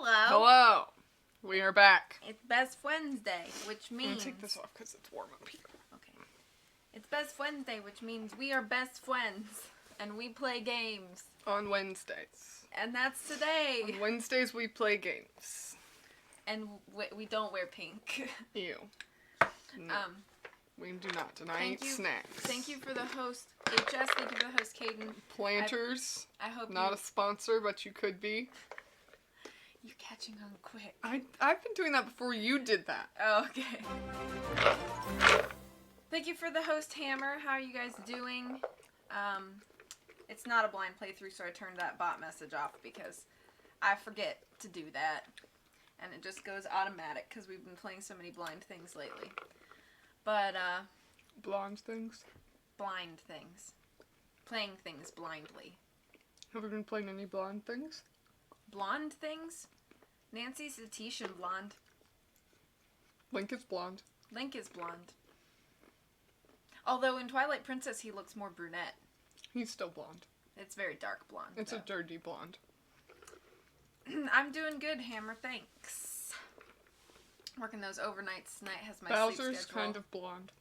Hello. We are back. It's Best Wednesday, which I'm means... gonna take this off because it's warm up here. Okay. It's Best Wednesday, which means we are best friends, and we play games. On Wednesdays. And that's today. On Wednesdays we play games. And we don't wear pink. Ew. No, we do not. And I eat snacks. Thank you for the host, HS. Thank you for the host, Caden. Planters. I hope not a sponsor, but you could be. You're catching on quick. I've been doing that before you did that. Oh, okay. Thank you for the host, Hammer. How are you guys doing? It's not a blind playthrough, so I turned that bot message off because I forget to do that. And it just goes automatic because we've been playing so many blind things lately. But, Blonde things? blind things. Playing things blindly. Have we been playing any blonde things? Blonde things? Nancy's a Tishan blonde. Link is blonde. Link is blonde. Although in Twilight Princess he looks more brunette. He's still blonde. It's very dark blonde. It's though. a dirty blonde. I'm doing good, Hammer. Thanks. Working those overnights. Night has my Bowser's sleep schedule. kind of blonde.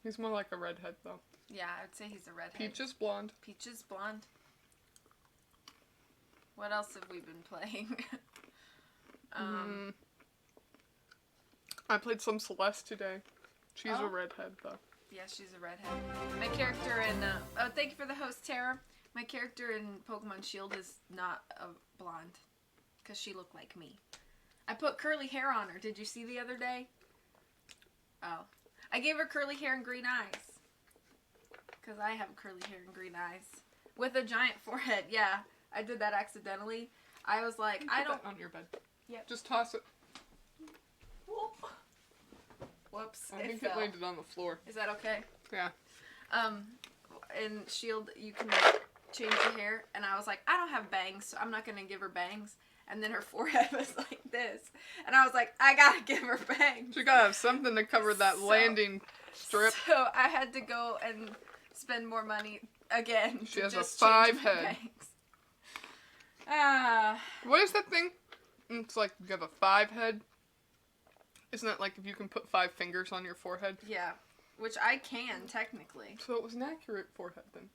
He's more like a redhead, though. Yeah, I would say he's a redhead. Peach is blonde. Peach is blonde. What else have we been playing? I played some Celeste today. She's a Oh. redhead, though. Yeah, she's a redhead. My character in... oh, thank you for the host, Tara. My character in Pokemon Shield is not a blonde. Because she looked like me. I put curly hair on her. Did you see the other day? Oh. I gave her curly hair and green eyes. Because I have curly hair and green eyes. With a giant forehead. Yeah, I did that accidentally. I was like, I don't... Put that on your bed. Yep. Just toss it. Whoop. Whoops. I think fell. it landed on the floor. Is that okay? Yeah. In Shield, you can change your hair, and I was like, I don't have bangs, so I'm not gonna give her bangs. And then her forehead was like this, and I was like, I gotta give her bangs. You gotta have something to cover that landing strip. So I had to go and spend more money again. She to has just a 5 change my head. bangs. What is that thing? It's like you have a 5 head. Isn't that like if you can put 5 fingers on your forehead? Yeah, which I can technically. So it was an accurate forehead then.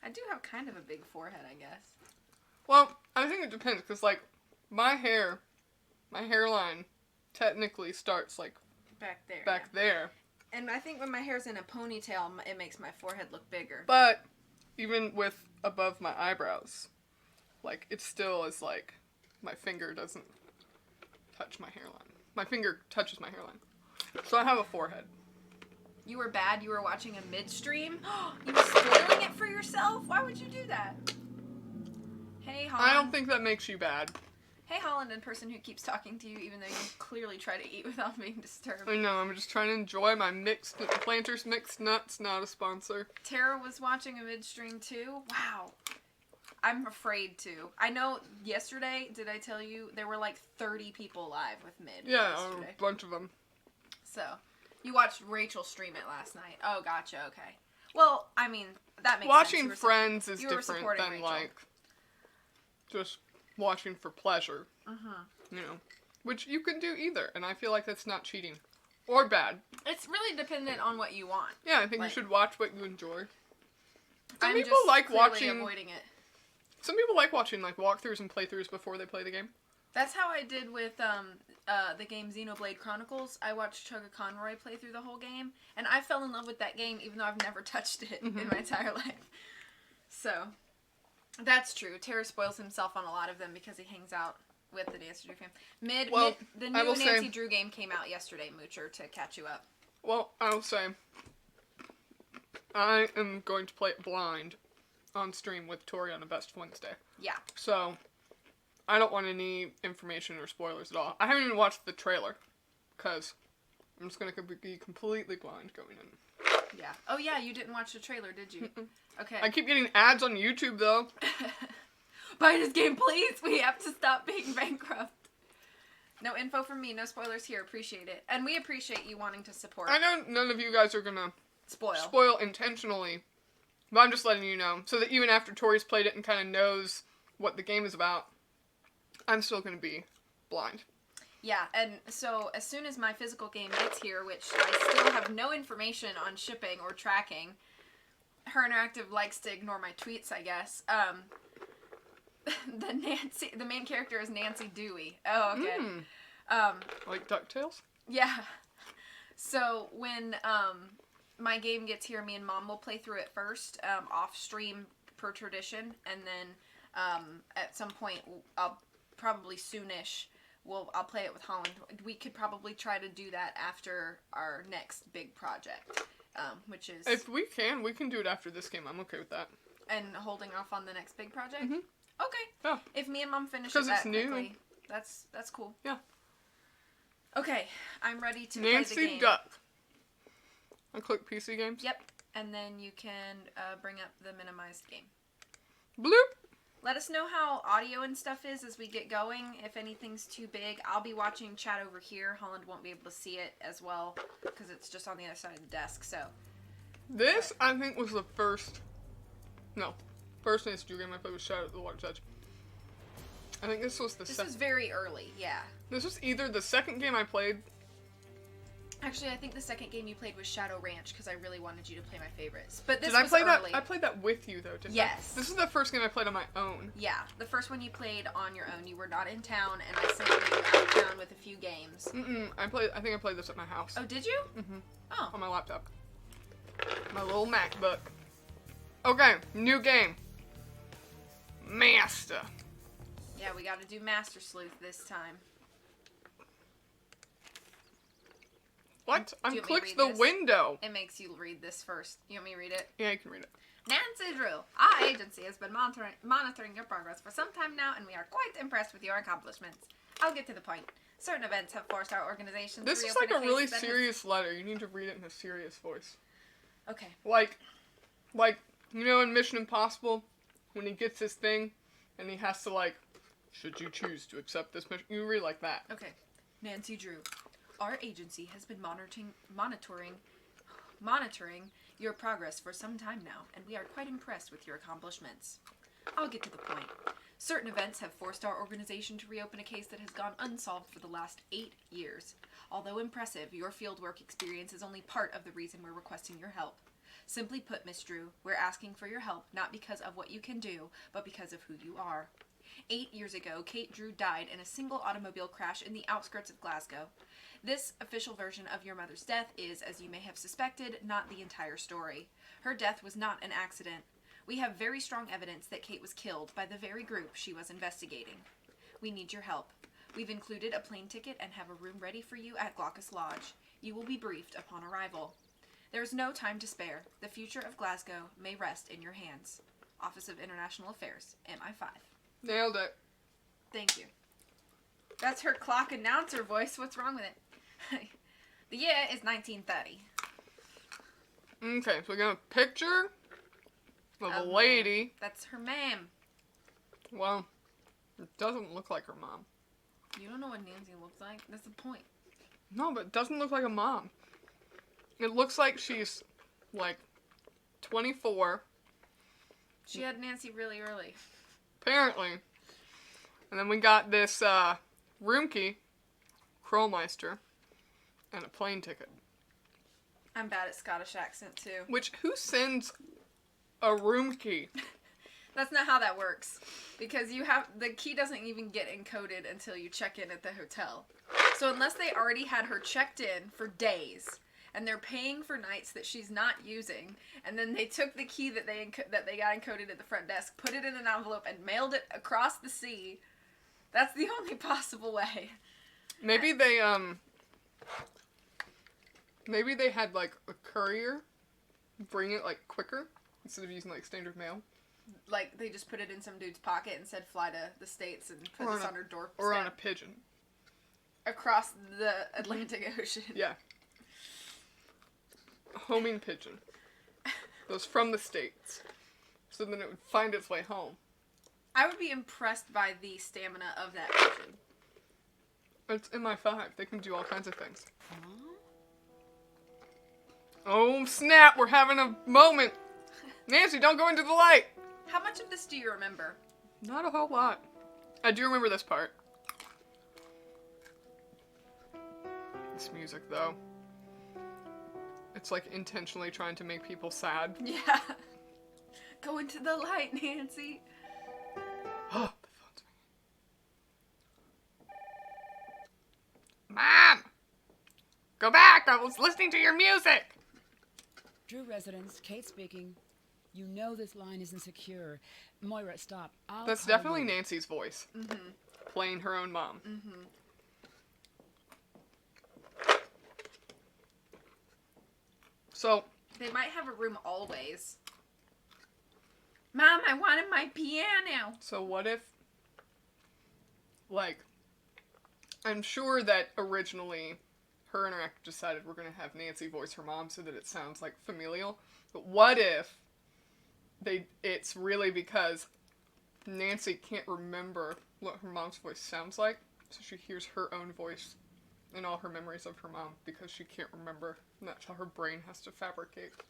I do have kind of a big forehead, I guess. Well, I think it depends, because, like, my hairline technically starts, like, Back there. back there. And I think when my hair's in a ponytail, it makes my forehead look bigger. But, even with above my eyebrows, like, it still is, like, my finger doesn't touch my hairline. My finger touches my hairline. So I have a forehead. You were bad? You were watching a midstream? You were spoiling it for yourself? Why would you do that? Hey, Holland. I don't think that makes you bad. Hey, Holland, and person who keeps talking to you even though you clearly try to eat without being disturbed. I know, I'm just trying to enjoy my Planters mixed nuts, not a sponsor. Tara was watching a midstream too? Wow. I'm afraid to. I know yesterday, did I tell you, there were like 30 people live with mid Yeah, yesterday. a bunch of them. So, you watched Rachel stream it last night. Oh, gotcha, okay. Well, I mean, that makes Watching sense. Friends is you were different supporting than, Rachel. like, just watching for pleasure. Uh-huh. You know, which you can do either, and I feel like that's not cheating. Or bad. It's really dependent on what you want. Yeah, I think Like- you should watch what you enjoy. Some I'm people just like clearly watching... avoiding it. Some people like watching, like, walkthroughs and playthroughs before they play the game. That's how I did with the game Xenoblade Chronicles. I watched Chugga Conroy play through the whole game, and I fell in love with that game even though I've never touched it in my entire life. So, that's true. Tara spoils himself on a lot of them because he hangs out with the Nancy Drew fam. The I new will Nancy say- Drew game came out yesterday, Moocher, to catch you up. Well, I will say, I am going to play it blind on stream with Tori on a Best Wednesday. Yeah. So, I don't want any information or spoilers at all. I haven't even watched the trailer, because I'm just going to be completely blind going in. Yeah. Oh, yeah, you didn't watch the trailer, did you? Okay. I keep getting ads on YouTube, though. Buy this game, please! We have to stop being bankrupt. No info from me, no spoilers here. Appreciate it. And we appreciate you wanting to support. I know none of you guys are going to Spoil intentionally, but I'm just letting you know, so that even after Tori's played it and kind of knows what the game is about, I'm still gonna be blind. Yeah, and so as soon as my physical game gets here, which I still have no information on shipping or tracking, Her Interactive likes to ignore my tweets, I guess. The main character is Nancy Dewey. Oh, okay. Like DuckTales? Yeah. So when my game gets here, me and Mom will play through it first, off stream per tradition, and then at some point, I'll probably soonish. I'll play it with Holland. We could probably try to do that after our next big project, which is... If we can do it after this game. I'm okay with that. And holding off on the next big project? Mm-hmm. Okay. Yeah. If me and Mom finish it 'Cause that it's new. quickly, that's cool. Yeah. Okay, I'm ready to play the Nancy game. Duck. I click PC games. Yep, and then you can bring up the minimized game. Bloop. Let us know how audio and stuff is as we get going. If anything's too big, I'll be watching chat over here. Holland won't be able to see it as well because it's just on the other side of the desk. So This, I think, was the first Nancy Drew game I played with Shadow at the Water's Edge. I think this was the this second. was very early, yeah. This was either the second game I played. Actually, I think the second game you played was Shadow Ranch because I really wanted you to play my favorites. But this Did I was play early. that? I played that with you though, didn't Yes. I? This is the first game I played on my own. Yeah, the first one you played on your own. You were not in town, and I sent you out of town with a few games. I think I played this at my house. Oh, did you? Mm-hmm. Oh. On my laptop. My little MacBook. Okay, new game. Master. Yeah, we got to do Master Sleuth this time. What? Do I'm you want me to clicked read the this? window. It makes you read this first. You want me to read it? Yeah, you can read it. Nancy Drew, our agency has been monitoring your progress for some time now, and we are quite impressed with your accomplishments. I'll get to the point. Certain events have forced our organization This to is reopen like a case really that has- serious letter. You need to read it in a serious voice. Okay. Like, you know in Mission Impossible, when he gets his thing, and he has to like, should you choose to accept this mission? You read like that. Okay. Nancy Drew, our agency has been monitoring your progress for some time now, and we are quite impressed with your accomplishments. I'll get to the point. Certain events have forced our organization to reopen a case that has gone unsolved for the last 8 years. Although impressive, your fieldwork experience is only part of the reason we're requesting your help. Simply put, Miss Drew, we're asking for your help not because of what you can do, but because of who you are. 8 years ago, Kate Drew died in a single automobile crash in the outskirts of Glasgow. This official version of your mother's death is, as you may have suspected, not the entire story. Her death was not an accident. We have very strong evidence that Kate was killed by the very group she was investigating. We need your help. We've included a plane ticket and have a room ready for you at Glaucus Lodge. You will be briefed upon arrival. There is no time to spare. The future of Glasgow may rest in your hands. Office of International Affairs, MI5. Nailed it. Thank you. That's her clock announcer voice. What's wrong with it? The year is 1930. Okay, so we got a picture of a Of lady. That's her ma'am. Well, it doesn't look like her mom. You don't know what Nancy looks like? That's the point. No, but it doesn't look like a mom. It looks like she's, like, 24, She had Nancy really early. apparently. And then we got this, room key, Krollmeister, and a plane ticket. I'm bad at Scottish accent, too. Which, who sends a room key? That's not how that works. Because the key doesn't even get encoded until you check in at the hotel. So unless they already had her checked in for days, and they're paying for nights that she's not using, and then they took the key that they got encoded at the front desk, put it in an envelope, and mailed it across the sea, that's the only possible way. Maybe they had, like, a courier bring it, like, quicker, instead of using, like, standard mail. Like, they just put it in some dude's pocket and said, fly to the States and put Or this on on her doorstep. Or on a pigeon. Across the Atlantic Ocean. Yeah. A homing pigeon. It was from the States. So then it would find its way home. I would be impressed by the stamina of that pigeon. It's MI5. They can do all kinds of things. Oh, snap! We're having a moment! Nancy, don't go into the light! How much of this do you remember? Not a whole lot. I do remember this part. This music, though. It's like intentionally trying to make people sad. Yeah. Go into the light, Nancy. Oh, the phone's ringing. Mom! Go back! I was listening to your music! Drew residence, Kate speaking. You know this line isn't secure. Moira, stop. That's call definitely you. Nancy's voice. Playing her own mom. So, They might have a room always. Mom, I wanted my piano. so what if, like, I'm sure that originally her and her actor decided we're going to have Nancy voice her mom so that it sounds like familial. But what if it's really because Nancy can't remember what her mom's voice sounds like, so she hears her own voice in all her memories of her mom because she can't remember, and that's how her brain has to fabricate. the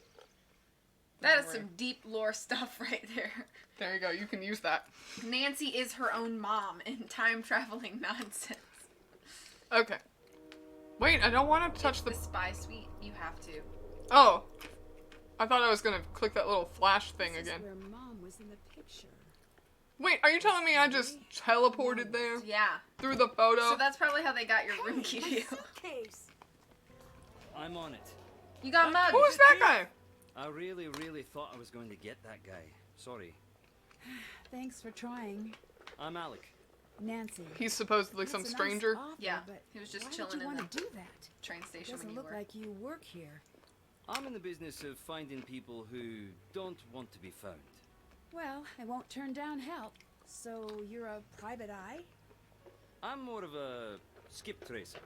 That is memory. some deep lore stuff right there. There you go, you can use that. Nancy is her own mom in time traveling nonsense. Okay. Wait, I don't want to touch The the... spy suite, you have to. Oh. I thought I was going to click that little flash thing This is again. where Mom was in the picture. Wait, are you telling me I just teleported there? Yeah. Through the photo? So that's probably how they got your room key to you. Suitcase. I'm on it. You got mugged. Who is that guy? I really thought I was going to get that guy. Sorry. Thanks for trying, I'm Alec. Nancy. He's supposedly some That's a stranger. Nice offer, Yeah, but he was just why chilling would you in want the to do that? train station when Doesn't you look were. like you work here. I'm in the business of finding people who don't want to be found. Well, I won't turn down help. So you're a private eye? I'm more of a skip tracer.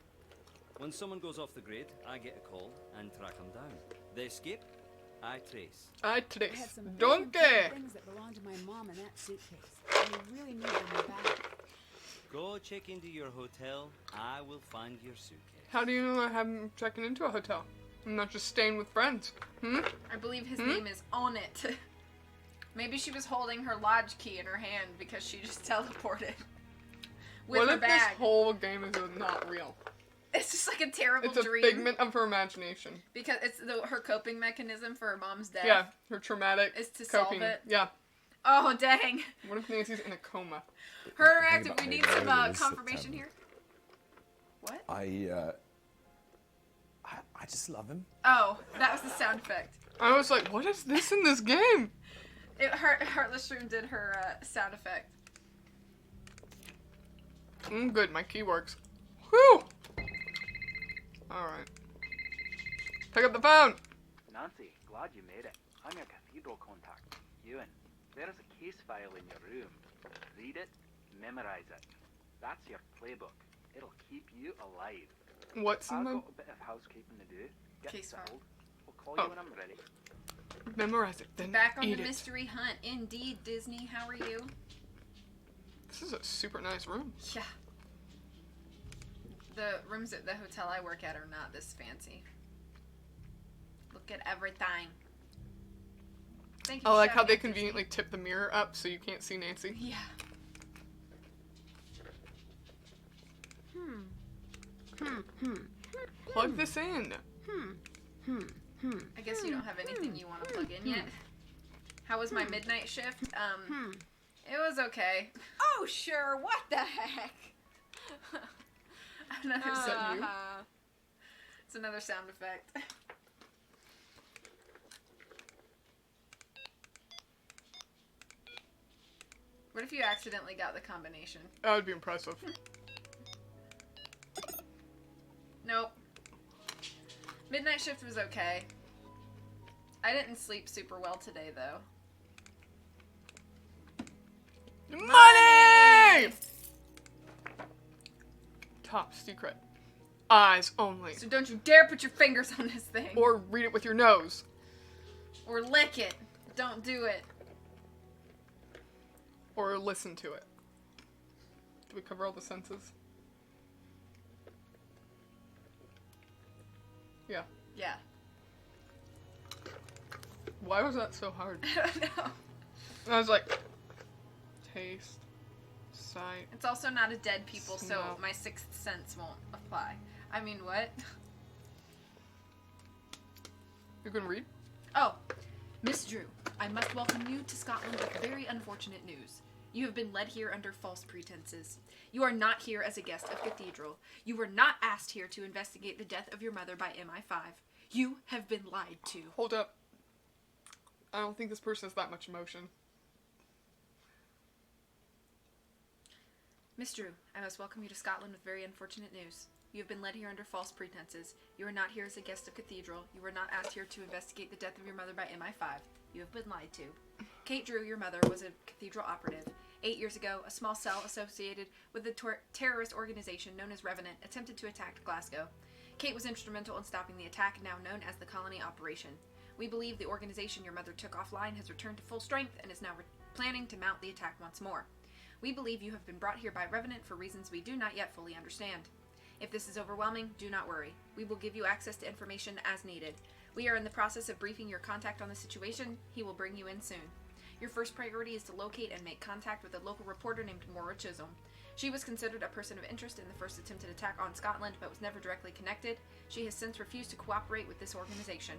When someone goes off the grid, I get a call and track them down. They skip, I trace. I I had trace. some very Donkey! important things that belonged to my mom in that suitcase. And you really need them back. Go check into your hotel. I will find your suitcase. How do you know I haven't checking into a hotel? I'm not just staying with friends. Hmm? I believe his name is On It. Maybe she was holding her lodge key in her hand because she just teleported. With What her if this bag. whole game is not real? It's just like a terrible It's a dream. figment of her imagination. Because it's her coping mechanism for her mom's death. Yeah, her traumatic Is to solve coping. it. Yeah. Oh, dang. What if Nancy's in a coma? Her Think interactive. about We it, need some it is confirmation September. here. What? I just love him. Oh, that was the sound effect. I was like, what is this in this game? Heartless Room did her sound effect. Good, my key works. Whew! Alright. Pick up the phone! Nancy, glad you made it. I'm your cathedral contact, Ewan. There is a case file in your room. Read it, memorize it. That's your playbook. It'll keep you alive. What's in I've my... got a bit of housekeeping to do. Get Case file. settled. We'll call Oh. you when I'm ready. Memorize it, then Back on eat the it. mystery hunt. Indeed, Disney. How are you? This is a super nice room. Yeah. The rooms at the hotel I work at are not this fancy. Look at everything. Thank you I for like how shouting they at Disney. conveniently tip the mirror up so you can't see Nancy. Yeah. Plug this in. I guess you don't have anything you want to plug in yet. How was my midnight shift? It was okay. Oh, sure. What the heck? Another that you? It's another sound effect. What if you accidentally got the combination? That would be impressive. Nope. Midnight shift was okay. I didn't sleep super well today, though. Money! Top secret. Eyes only. So don't you dare put your fingers on this thing. Or read it with your nose. Or lick it. Don't do it. Or listen to it. Do we cover all the senses? Yeah. Yeah. Why was that so hard? I don't know. I was like, taste, Sight. It's also not a dead people, so Smell. my sixth sense won't apply. I mean, what? You can read? Oh, Miss Drew, I must welcome you to Scotland with very unfortunate news. You have been led here under false pretenses. You are not here as a guest of Cathedral. You were not asked here to investigate the death of your mother by MI5. You have been lied to. Hold up. I don't think this person has that much emotion. Miss Drew, I must welcome you to Scotland with very unfortunate news. You have been led here under false pretenses. You are not here as a guest of Cathedral. You were not asked here to investigate the death of your mother by MI5. You have been lied to. Kate Drew, your mother, was a Cathedral operative. 8 years ago, a small cell associated with the terrorist organization known as Revenant attempted to attack Glasgow. Kate was instrumental in stopping the attack, now known as the Colony Operation. We believe the organization your mother took offline has returned to full strength and is now planning to mount the attack once more. We believe you have been brought here by Revenant for reasons we do not yet fully understand. If this is overwhelming, do not worry. We will give you access to information as needed. We are in the process of briefing your contact on the situation. He will bring you in soon. Your first priority is to locate and make contact with a local reporter named Maura Chisholm. She was considered a person of interest in the first attempted attack on Scotland, but was never directly connected. She has since refused to cooperate with this organization.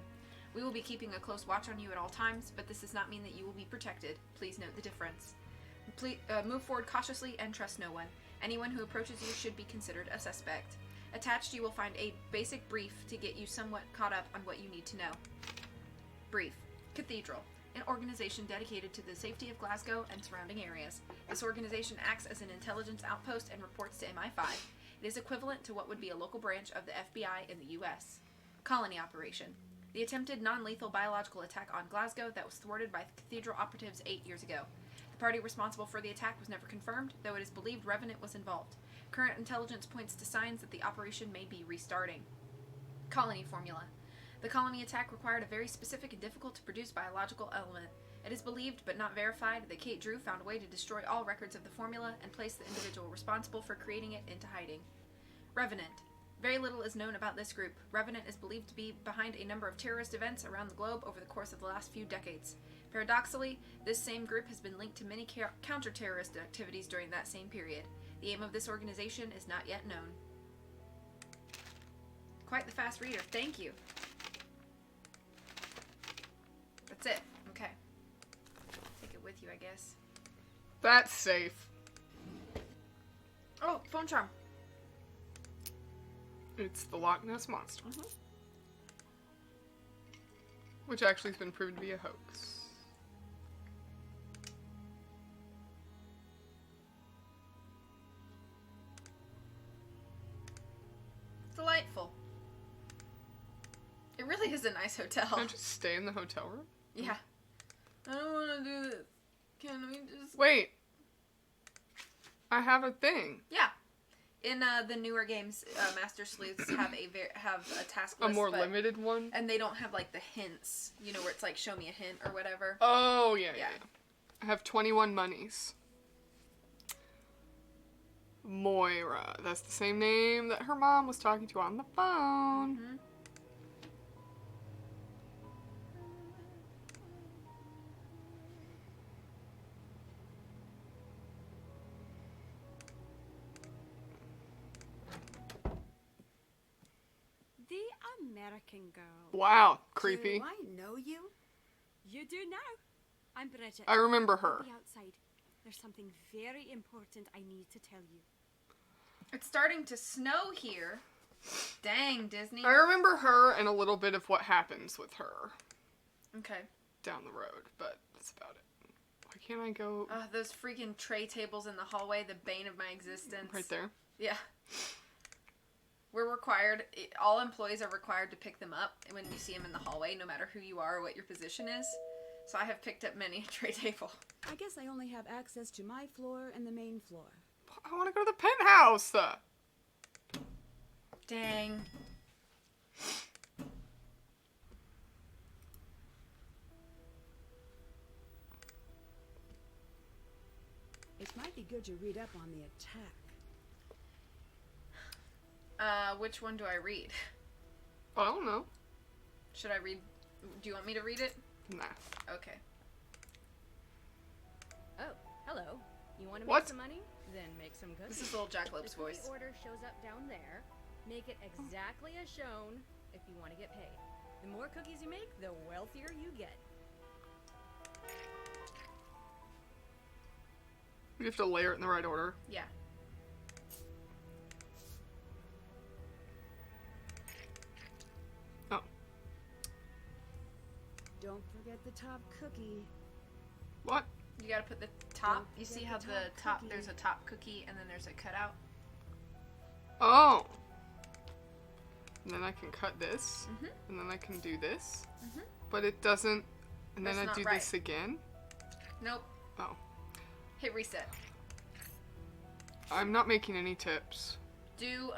We will be keeping a close watch on you at all times, but this does not mean that you will be protected. Please note the difference. Please, move forward cautiously and trust no one. Anyone who approaches you should be considered a suspect. Attached, you will find a basic brief to get you somewhat caught up on what you need to know. Brief. Cathedral, an organization dedicated to the safety of Glasgow and surrounding areas. This organization acts as an intelligence outpost and reports to MI5. It is equivalent to what would be a local branch of the FBI in the US. Colony Operation. The attempted non-lethal biological attack on Glasgow that was thwarted by Cathedral operatives 8 years ago. The party responsible for the attack was never confirmed, though it is believed Revenant was involved. Current intelligence points to signs that the operation may be restarting. Colony Formula. The colony attack required a very specific and difficult to produce biological element. It is believed, but not verified, that Kate Drew found a way to destroy all records of the formula and place the individual responsible for creating it into hiding. Revenant. Very little is known about this group. Revenant is believed to be behind a number of terrorist events around the globe over the course of the last few decades. Paradoxically, this same group has been linked to many counter-terrorist activities during that same period. The aim of this organization is not yet known. Quite the fast reader. Thank you. That's it. Okay. Take it with you, I guess. That's safe. Oh, phone charm. It's the Loch Ness Monster. Which actually has been proven to be a hoax. Delightful. It really is a nice hotel. Can I just stay in the hotel room? Yeah. I don't want to do this. Can we just... Wait. I have a thing. Yeah. In the newer games, Master Sleuths have a task A list. more limited one? And they don't have, like, the hints. You know, where it's like, show me a hint or whatever. Oh, yeah. Yeah. I have 21 monies. Moira. That's the same name that her mom was talking to on the phone. Mm-hmm. The American girl. Wow. Creepy. Do I know you? You do now. I'm Bridget. I remember her. I'll be outside. There's something very important I need to tell you. It's starting to snow here. Dang, Disney. I remember her and a little bit of what happens with her Okay. down the road, but that's about it. Why can't I go Those freaking tray tables in the hallway, the bane of my existence. right there? Yeah. We're required, all employees are required to pick them up when you see them in the hallway, no matter who you are or what your position is. So I have picked up many a tray table. I guess I only have access to my floor and the main floor. I want to go to the penthouse. Dang. It might be good to read up on the attack. Which one do I read? I don't know. Should I read? Do you want me to read it? Nah. Okay. Oh, hello. You want to make What? some money? Then make some cookies. This is little Jackalopes The cookie voice. order shows up down there. Make it exactly as shown if you want to get paid. The more cookies you make, the wealthier you get. You have to layer it in the right order. Yeah. Oh. Don't forget the top cookie. What? You gotta put the top. Don't You see forget how the the top top, cookie. there's a top cookie and then there's a cutout? Oh. And then I can cut this. Mhm. And then I can do this. Mhm. But it doesn't. And then That's I not do right. this again. Nope. Oh. Hit reset. I'm not making any tips. Do,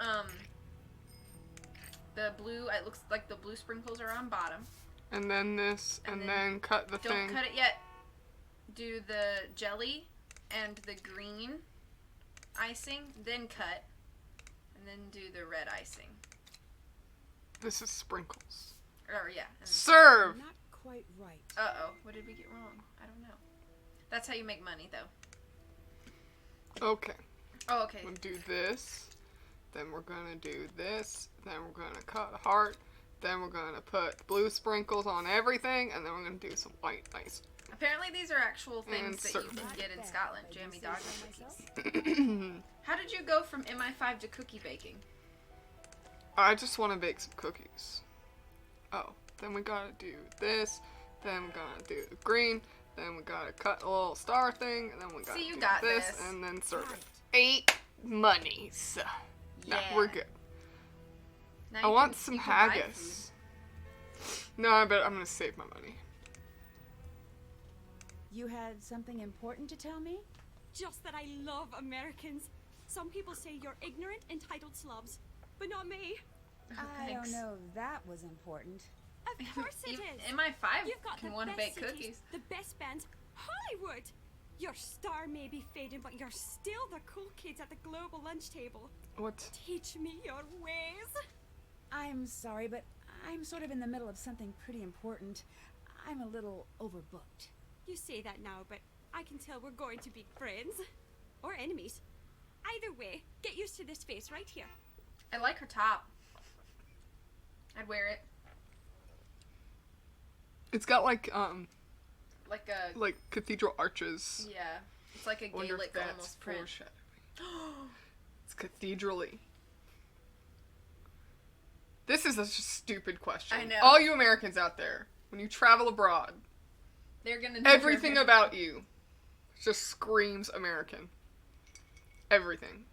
the blue, it looks like the blue sprinkles are on bottom. And then this. And And, then then cut the Don't thing. cut it yet. Do the jelly and the green icing, then cut. And then do the red icing. This is sprinkles. Or, yeah. Serve! Not quite right. Uh-oh. What did we get wrong? I don't know. That's how you make money, though. Okay. Oh, okay. We'll do this. Then we're gonna do this. Then we're gonna cut a heart. Then we're gonna put blue sprinkles on everything. And then we're gonna do some white icing. Apparently these are actual things And that you serve. can get in Bad, Scotland. if I do Jammy say Dogger so cookies. myself. How did you go from MI5 to cookie baking? I just want to bake some cookies. Oh, then we gotta do this. Then we gotta do the green. Then we gotta cut a little star thing. And then we gotta See, you do got this. this. And then serve Got it. it. 8 monies. Nah, we're good. Now I you want can- some you can buy haggis. No, I bet I'm gonna save my money. You had something important to tell me? Just that I love Americans. Some people say you're ignorant, entitled slobs, but not me. I don't Thanks. know if that was important. Of course it Even is. MI5 You've got can the want to best bake cities, cookies. the best bands, Hollywood. Your star may be fading, but you're still the cool kids at the global lunch table. What? Teach me your ways. I'm sorry, but I'm sort of in the middle of something pretty important. I'm a little overbooked. You say that now, but I can tell we're going to be friends. Or enemies. Either way, get used to this face right here. I like her top. I'd wear it It's got like like a cathedral arches. yeah. It's like a I wonder if Gaelic that's almost print. foreshadowing. It's cathedraly. This is a stupid question. I know. All you Americans out there, when you travel abroad, They're gonna know everything your- about you just screams American. Everything.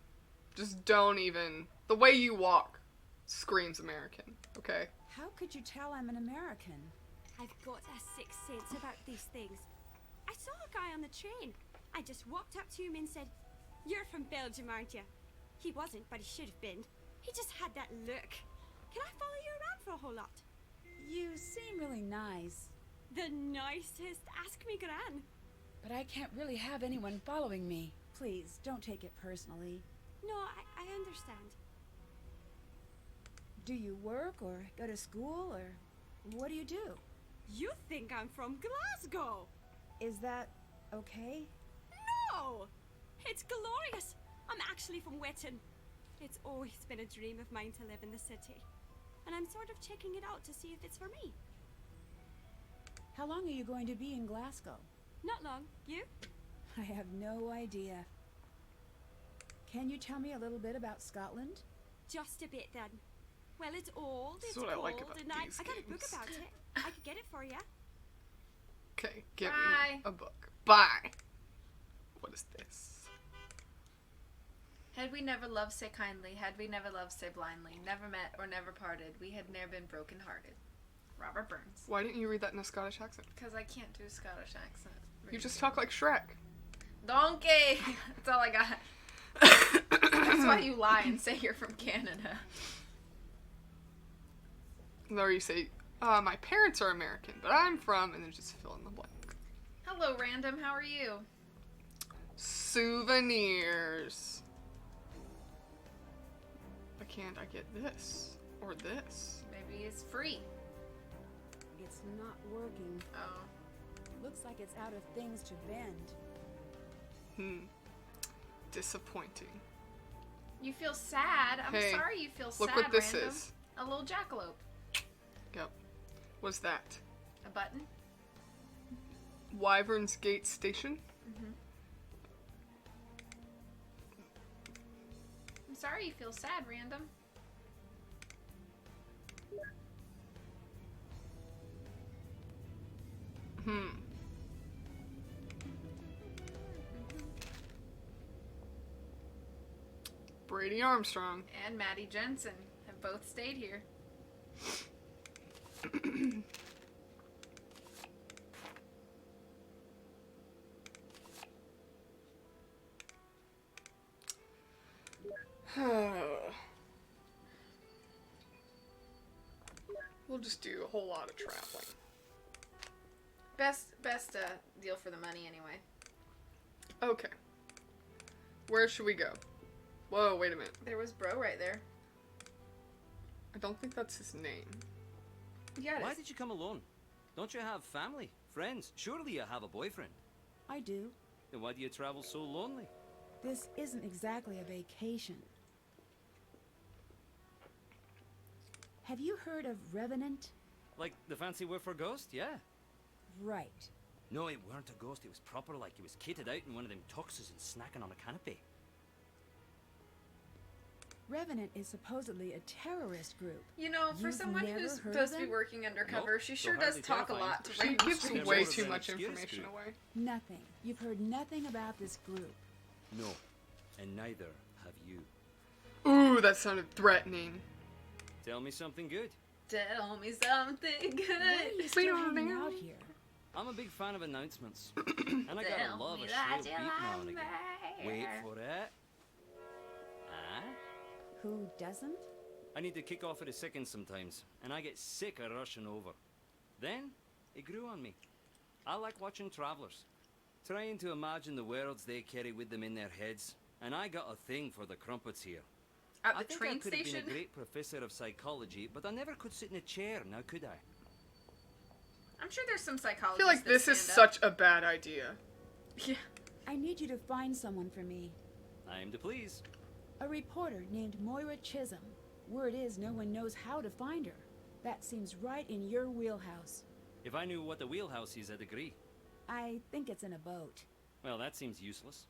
Just don't even. The way you walk screams American, okay? How could you tell I'm an American? I've got a sixth sense about these things. I saw a guy on the train. I just walked up to him and said, "You're from Belgium, aren't you?" He wasn't, but he should have been. He just had that look. Can I follow you around for a whole lot? You seem really nice, The nicest. Ask me, Gran. but I can't really have anyone following me. Please, don't take it personally. No, I understand. Do you work or go to school or what do you do? You think I'm from Glasgow? Is that okay? No! It's glorious. I'm actually from Wetton. It's always been a dream of mine to live in the city. And I'm sort of checking it out to see if it's for me. How long are you going to be in Glasgow? Not long. You? I have no idea. Can you tell me a little bit about Scotland? Just a bit then. Well, it's old, This it's is what I cold, like about and these I got a book games. about it. I could get it for you. Okay, give Bye. me a book. Bye! What is this? Had we never loved, say kindly. Had we never loved, say blindly. Never met or never parted. We had ne'er been broken hearted. Robert Burns. Why didn't you read that in a Scottish accent? Because I can't do a Scottish accent. You just talk like Shrek. Donkey! That's all I got. That's why you lie and say you're from Canada. Or you say, my parents are American, but I'm from, and then just fill in the blank. Hello, random. How are you? Souvenirs. Why can't I get this? Or this? Maybe it's free. It's not working. Oh. Looks like it's out of things to bend. Disappointing. You feel sad. I'm Hey, sorry you feel sad. Look what this random. is. A little jackalope. Yep. What's that? A button. Wyvern's Gate Station? I'm sorry you feel sad, random. Brady Armstrong. And Maddie Jensen have both stayed here. We'll just do a whole lot of traveling. Best deal for the money anyway. Okay. Where should we go? Whoa, wait a minute. There was Bro right there. I don't think that's his name. Yeah, Why did you come alone? Don't you have family, friends? Surely you have a boyfriend. I do. Then why do you travel so lonely? This isn't exactly a vacation. Have you heard of Revenant? Like the fancy word for ghost? Yeah. Right. No, it weren't a ghost. It was proper like he was kitted out in one of them tuxes and snacking on a canopy. Revenant is supposedly a terrorist group. You know, for You've someone never who's heard supposed of to be them? working undercover, Nope, she so sure does hardly talk a terrifying. lot to She random gives strangers. way more too of an much obscure information group. away. Nothing. You've heard nothing about this group. No, and neither have you. Ooh, that sounded threatening. Tell me something good. Tell me something Why are you good. still hanging out here? I'm a big fan of announcements. And I gotta Tell love me a that shrill you beat now love and again. me. Wait for it. Ah? Who doesn't? I need to kick off at a second sometimes, and I get sick of rushing over. Then, it grew on me. I like watching travelers, trying to imagine the worlds they carry with them in their heads, and I got a thing for the crumpets here. At I the think train I could have station. been a great professor of psychology, but I never could sit in a chair, now could I? I'm sure there's some I psychologists. feel like that this is stand up. such a bad idea. Yeah. I need you to find someone for me. I'm to please. A reporter named Moira Chisholm. Word is no one knows how to find her. That seems right in your wheelhouse. If I knew what the wheelhouse is, I'd agree. I think it's in a boat. Well, that seems useless.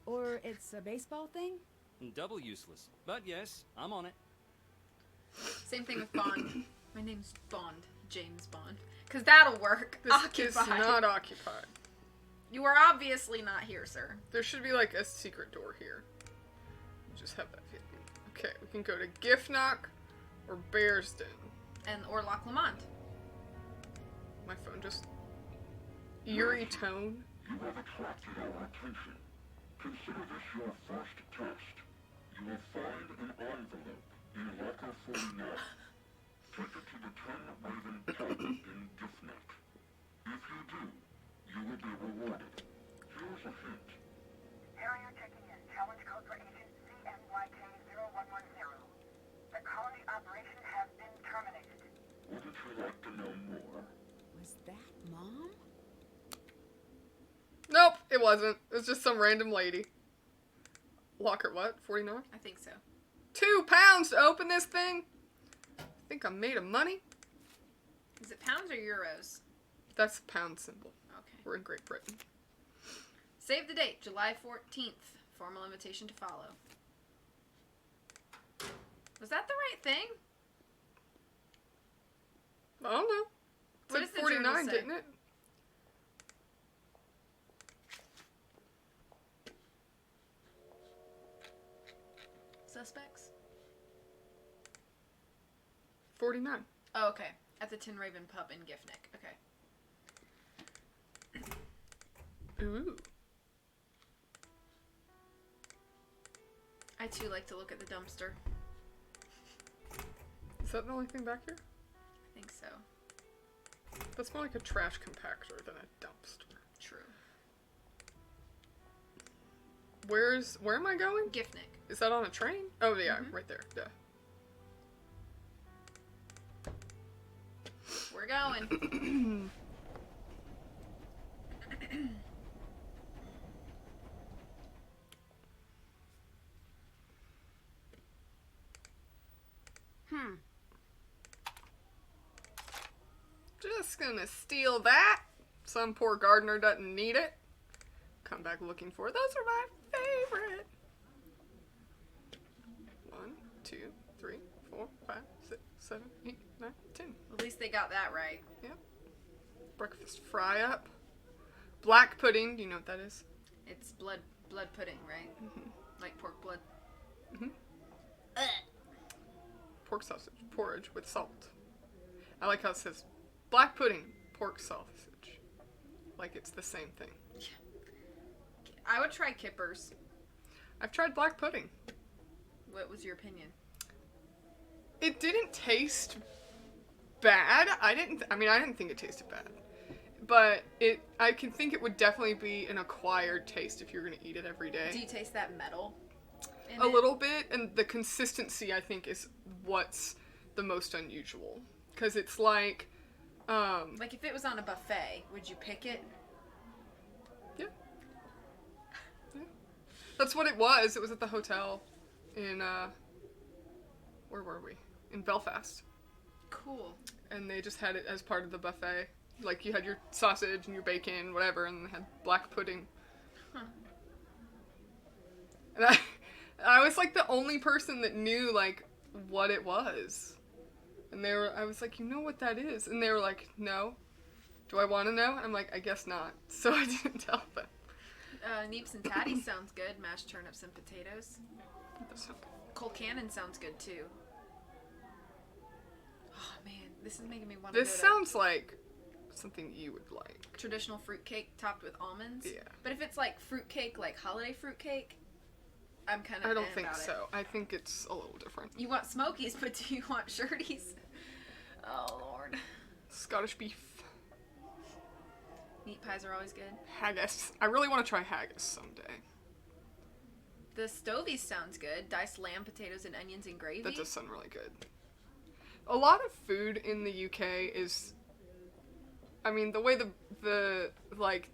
Or it's a baseball thing? And double useless. But yes, I'm on it. Same thing with Bond. My name's Bond. James Bond. Because that'll work. This is Occupied. not occupied. You are obviously not here, sir. There should be like a secret door here. Just have that hidden. Okay, we can go to Giftnock or Bear's Den. And or Loch Lomond. My phone just eerie tone. You have attracted our attention. Consider this your first test. You will find an envelope in locker 49. Take it to the 10 Raven Pub in Giftnock. If you do, you will be rewarded. Here's a hint. Harrier checking in. Challenge code for agent CMYK0110. The colony operation has been terminated. Wouldn't you like to know more? Was that Mom? Nope, it wasn't. It was just some random lady. Locker what? 49? I think so. £2 to open this thing? Think I'm made of money? Is it pounds or euros? That's the pound symbol. Okay. We're in Great Britain. Save the date, July 14th. Formal invitation to follow. Was that the right thing? I don't know. It What said does the journal 49, say? didn't it? Suspects? 49. Oh, okay. At the Tin Raven Pub in Giftnock. Okay. Ooh. I too like to look at the dumpster. Is that the only thing back here? I think so. That's more like a trash compactor than a dumpster. True. Where am I going? Giftnock. Is that on a train? Oh yeah, Mhm. right there. Yeah. We're going. Just gonna steal that. Some poor gardener doesn't need it. Come back looking for it. Those are my favorite. 1, 2, 3, 4, 5, 6, 7, 8, 9, 10. At least they got that right. Yep. Breakfast fry up. Black pudding. Do you know what that is? It's blood pudding, right? Like pork blood. Pork sausage porridge with salt. I like how it says black pudding, pork sausage. Like it's the same thing. I would try kippers. I've tried black pudding. What was your opinion? It didn't taste bad. I didn't think it tasted bad. But I can think it would definitely be an acquired taste if you're going to eat it every day. Do you taste that metal? A little bit, and the consistency I think is what's the most unusual. Because it's like if it was on a buffet, would you pick it? Yeah. That's what it was. It was at the hotel in, where were we? In Belfast. Cool. And they just had it as part of the buffet. Like, you had your sausage and your bacon, whatever, and they had black pudding. Huh. And I was, like, the only person that knew, like, what it was. And I was like, you know what that is? And they were like, no. Do I want to know? I'm like, I guess not. So I didn't tell them. Neeps and Tatties sounds good. Mashed turnips and potatoes. That sounds good. Colcannon sounds good, too. Oh, man. This is making me want to This sounds like something you would like. Traditional fruitcake topped with almonds? Yeah. But if it's, like, fruitcake, like holiday fruitcake, I'm kind of I don't think so. I think it's a little different. You want smokies, but do you want shirties? Oh, Lord. Scottish beef. Meat pies are always good. Haggis. I really want to try haggis someday. The stovies sounds good. Diced lamb, potatoes, and onions and gravy. That does sound really good. A lot of food in the UK is... I mean, the way the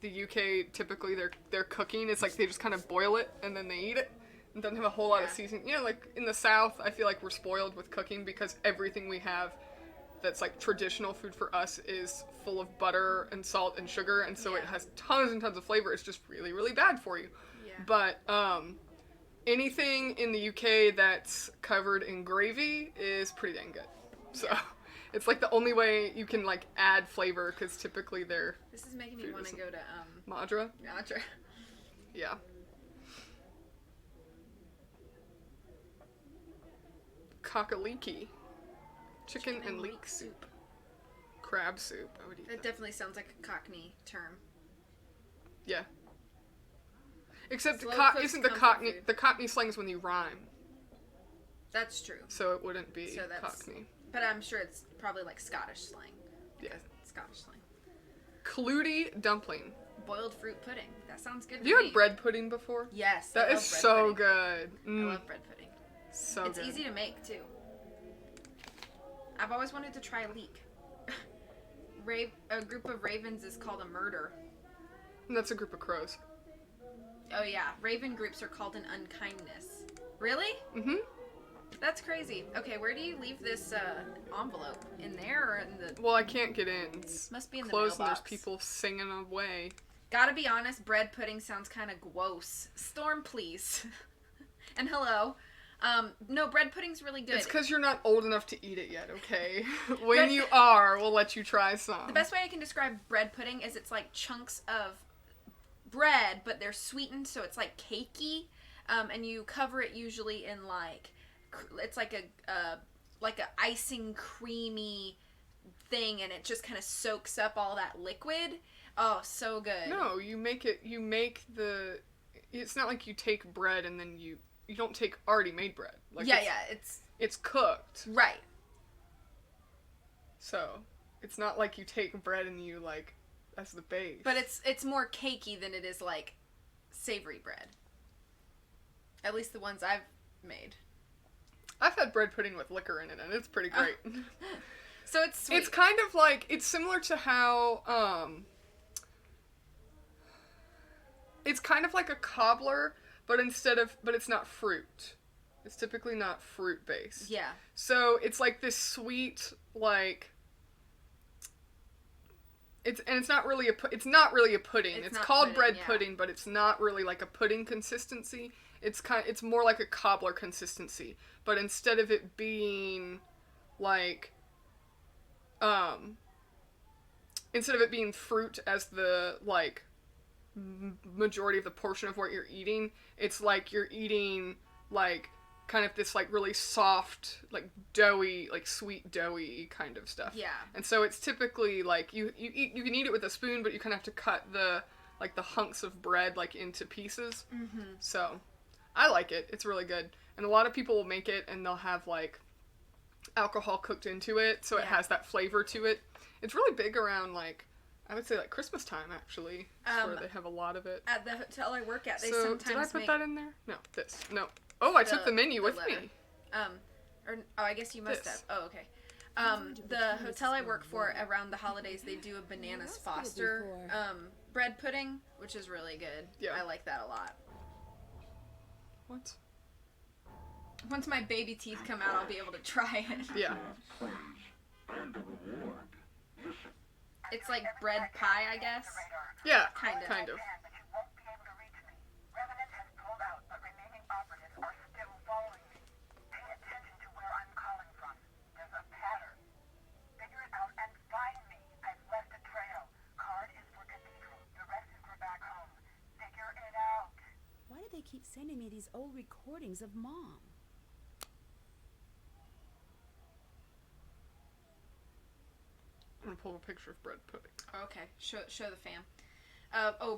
UK, typically their cooking is like they just kind of boil it and then they eat it. It doesn't have a whole lot of seasoning. You know, like in the South, I feel like we're spoiled with cooking because everything we have that's like traditional food for us is full of butter and salt and sugar, and so it has tons and tons of flavor. It's just really, really bad for you. Yeah. But anything in the UK that's covered in gravy is pretty dang good. So it's like the only way you can like add flavor because typically they're... This is making me want to go to Madra? Madra. Yeah. Cockaliki. Chicken and leek soup. Crab soup. I would eat That that. definitely sounds like a Cockney term. Yeah. Except Slow cooked isn't the comfort Cockney... food. The Cockney slang is when you rhyme. That's true. So it wouldn't be So that's- Cockney. But I'm sure it's probably like Scottish slang. Yeah. Scottish slang. Clutie dumpling. Boiled fruit pudding. That sounds good Have to you me. had bread pudding before? Yes. That I is love bread so pudding. good. I love bread pudding. So It's good. easy to make, too. I've always wanted to try leek. A group of ravens is called a murder. And that's a group of crows. Oh, yeah. Raven groups are called an unkindness. Really? Mm-hmm. That's crazy. Okay, where do you leave this envelope? In there or in the... Well, I can't get in. It's Must be in the closed and there's mailbox. people singing away. Gotta be honest, bread pudding sounds kind of gross. Storm, please. And hello. No, bread pudding's really good. It's because you're not old enough to eat it yet, okay? When you are, we'll let you try some. The best way I can describe bread pudding is it's like chunks of bread, but they're sweetened, so it's like cakey. And you cover it usually in like... It's like a icing creamy thing, and it just kind of soaks up all that liquid. Oh, so good. No, you make the... It's not like you take bread and then you don't take already made bread. Like it's cooked. Right. So, it's not like you take bread and you like as the base. But it's more cakey than it is like savory bread. At least the ones I've made. I've had bread pudding with liquor in it, and it's pretty great. So it's sweet. It's kind of like, it's similar to how, it's kind of like a cobbler, but it's not fruit. It's typically not fruit based. Yeah. So it's like this sweet, like it's not really a pudding. It's not called pudding, bread yeah. pudding, but it's not really like a pudding consistency. It's more like a cobbler consistency. But instead of it being like instead of it being fruit as the like majority of the portion of what you're eating, it's like you're eating like kind of this like really soft, like doughy, like sweet doughy kind of stuff. Yeah. And so it's typically like you can eat it with a spoon, but you kind of have to cut the hunks of bread like into pieces. Mm-hmm. So I like it. It's really good. And a lot of people will make it and they'll have like alcohol cooked into it, so it has that flavor to it. It's really big around like I would say like Christmas time actually, where they have a lot of it. At the hotel I work at, they So sometimes did I put make that in there? No, this. No. Oh, I took the menu with letter. me. I guess you must This. have. Oh, okay. The hotel I work for around the holidays, they do a bananas Foster bread pudding, which is really good. Yeah. I like that a lot. What? Once my baby teeth come out, I'll be able to try it. Yeah. It's like bread pie, I guess. Yeah. Kind of. Kind of. But you won't be able to reach me. Revenant has pulled out, but remaining operatives are still following me. Pay attention to where I'm calling from. There's a pattern. Figure it out and find me. I've left a trail. Card is for Cathedral. The rest is for back home. Figure it out. Why do they keep sending me these old recordings of Mom? I'm gonna pull a picture of bread pudding. Okay, show the fam.